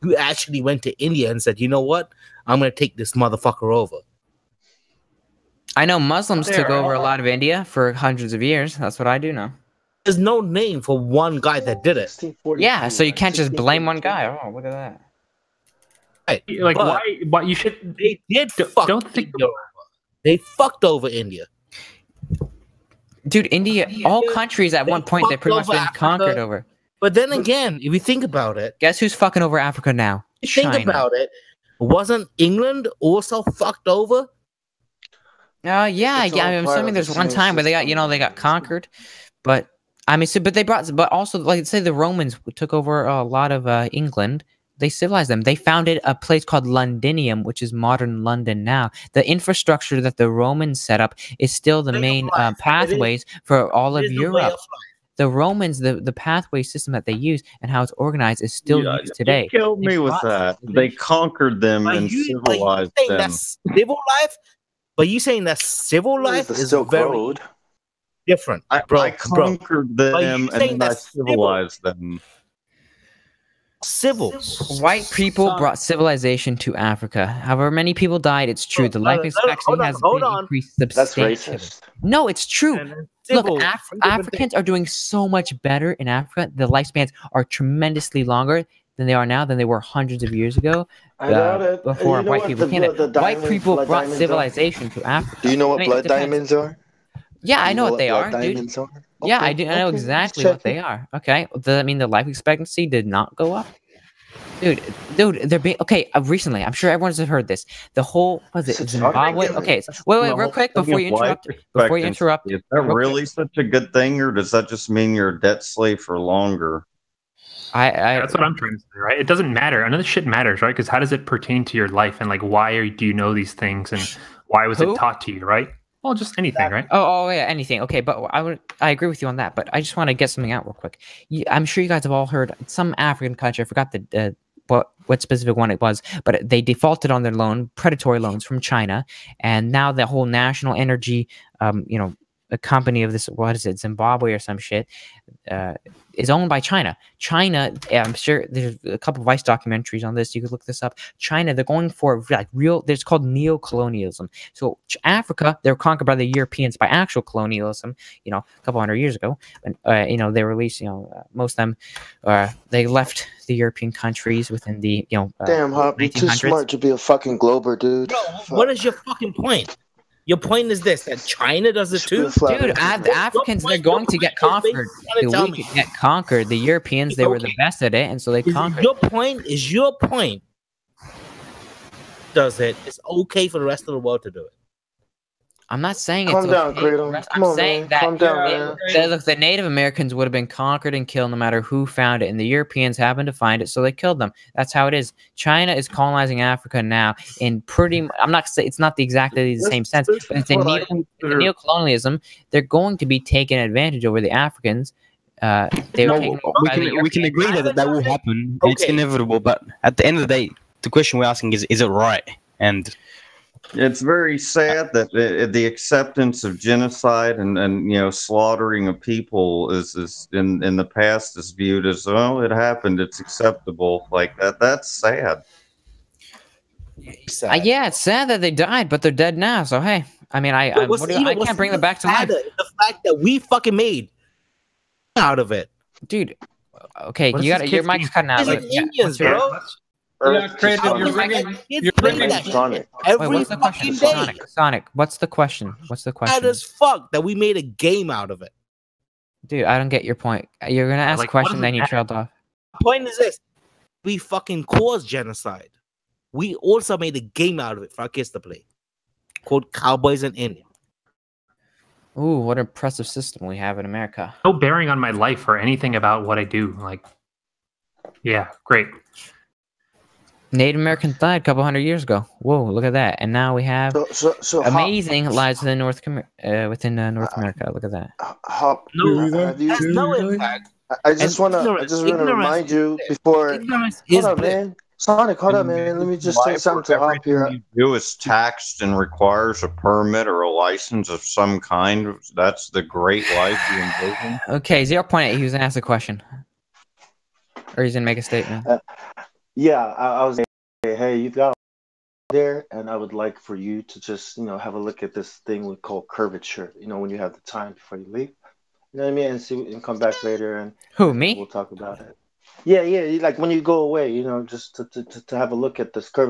who actually went to India and said, you know what? I'm going to take this motherfucker over. I know Muslims took over a lot of India for hundreds of years. That's what I do know. There's no name for one guy that did it. Yeah, so you can't just blame one guy. Oh, look at that. Right. Like, why you should... They did don't think over. They fucked over India. Dude, India, all countries at one point, they've pretty much been conquered over. But then again, if you think about it... Guess who's fucking over Africa now? China. Think about it. Wasn't England also fucked over? I'm assuming there's one time where they got conquered, but but also, like, say the Romans took over a lot of England. They civilized them. They founded a place called Londinium, which is modern London now. The infrastructure that the Romans set up is still the main pathways for all of Europe. The Romans, the pathway system that they use and how it's organized is still used today. You killed me with that. They conquered them and civilized them. That's civil life. But you saying that civil life is very different. I conquered them and I civilized them. Civil. White people brought civilization to Africa. However many people died, it's true. The life expectancy has been increased substantially. That's racist. No, it's true. Look, Africans are doing so much better in Africa. The lifespans are tremendously longer than they are now, than they were hundreds of years ago. Before white people came in. White people brought civilization to Africa. Do you know what blood diamonds are? Yeah, I know what they are, dude. Yeah, I do. I know exactly what they are. Okay, does that mean the life expectancy did not go up? Dude, they're being okay. Recently, I'm sure everyone's heard this. The whole Zimbabwe. Okay, wait, real quick before you interrupt. Before you interrupt, is that really such a good thing, or does that just mean you're a debt slave for longer? That's what I'm trying to say, right? It doesn't matter. None of this shit matters, right? Because how does it pertain to your life, and like why do you know these things, and why was it taught to you, right? Well, just anything, right? Oh yeah, anything. Okay, but I agree with you on that. But I just want to get something out real quick. I'm sure you guys have all heard some African country. I forgot the what specific one it was, but they defaulted on their predatory loans from China, and now the whole national energy, a company of this, what is it, Zimbabwe or some shit, is owned by China. China, I'm sure there's a couple of Vice documentaries on this. You could look this up. China, they're going for like real. There's called neo-colonialism. So Africa, they were conquered by the Europeans by actual colonialism. A couple hundred years ago. And they released. Most of them, they left the European countries within the Damn, Hop, you're too smart to be a fucking glober, dude. Bro, what is your fucking point? Your point is this: that China does it too, dude. The Africans, they're going to get conquered. We could get conquered. The Europeans, they were the best at it, and so they conquered. Your point does it? It's okay for the rest of the world to do it. I'm not saying Calm it's down, okay. Kratom. I'm saying that Calm down, look, the Native Americans would have been conquered and killed no matter who found it, and the Europeans happened to find it, so they killed them. That's how it is. China is colonizing Africa now in I'm not saying it's not exactly the same sense, but it's a neo-colonialism. They're going to be taking advantage over the we Africans. can agree that will happen. Okay. It's inevitable, but at the end of the day, the question we're asking is it right? And it's very sad that the acceptance of genocide and slaughtering of people is in the past is viewed as, oh, it happened, it's acceptable, like that. That's sad. Yeah, it's sad that they died, but they're dead now. So hey, I mean, I can't bring them back to life. The fact that we fucking made out of it, dude. Okay, your mic's cutting out. Indians, bro. Yeah, Kratom, you're bringing Sonic. What's the question? Sonic, what's the question? Bad as fuck that we made a game out of it. Dude, I don't get your point. You're gonna ask a question, then you trailed off. The point is this: we fucking caused genocide. We also made a game out of it for our kids to play, called Cowboys and Indians. Ooh, what an impressive system we have in America. No bearing on my life or anything about what I do. Yeah, great. Native Americans died a couple hundred years ago. Whoa, look at that! And now we have amazing lives within North America. Look at that. Hop, no impact. I just want to remind you before. Hold up, man. Sonic, hold up, man. Let me just say something to Hop here. You do is taxed and requires a permit or a license of some kind. That's the great life you envision. Okay, 0.8. He was gonna ask a question, or he's gonna make a statement. Yeah, I was saying, hey, you've got there, and I would like for you to just, have a look at this thing we call curvature. When you have the time before you leave. You know what I mean? And come back later and who, me? We'll talk about it. Yeah, like when you go away, just to have a look at this curvature.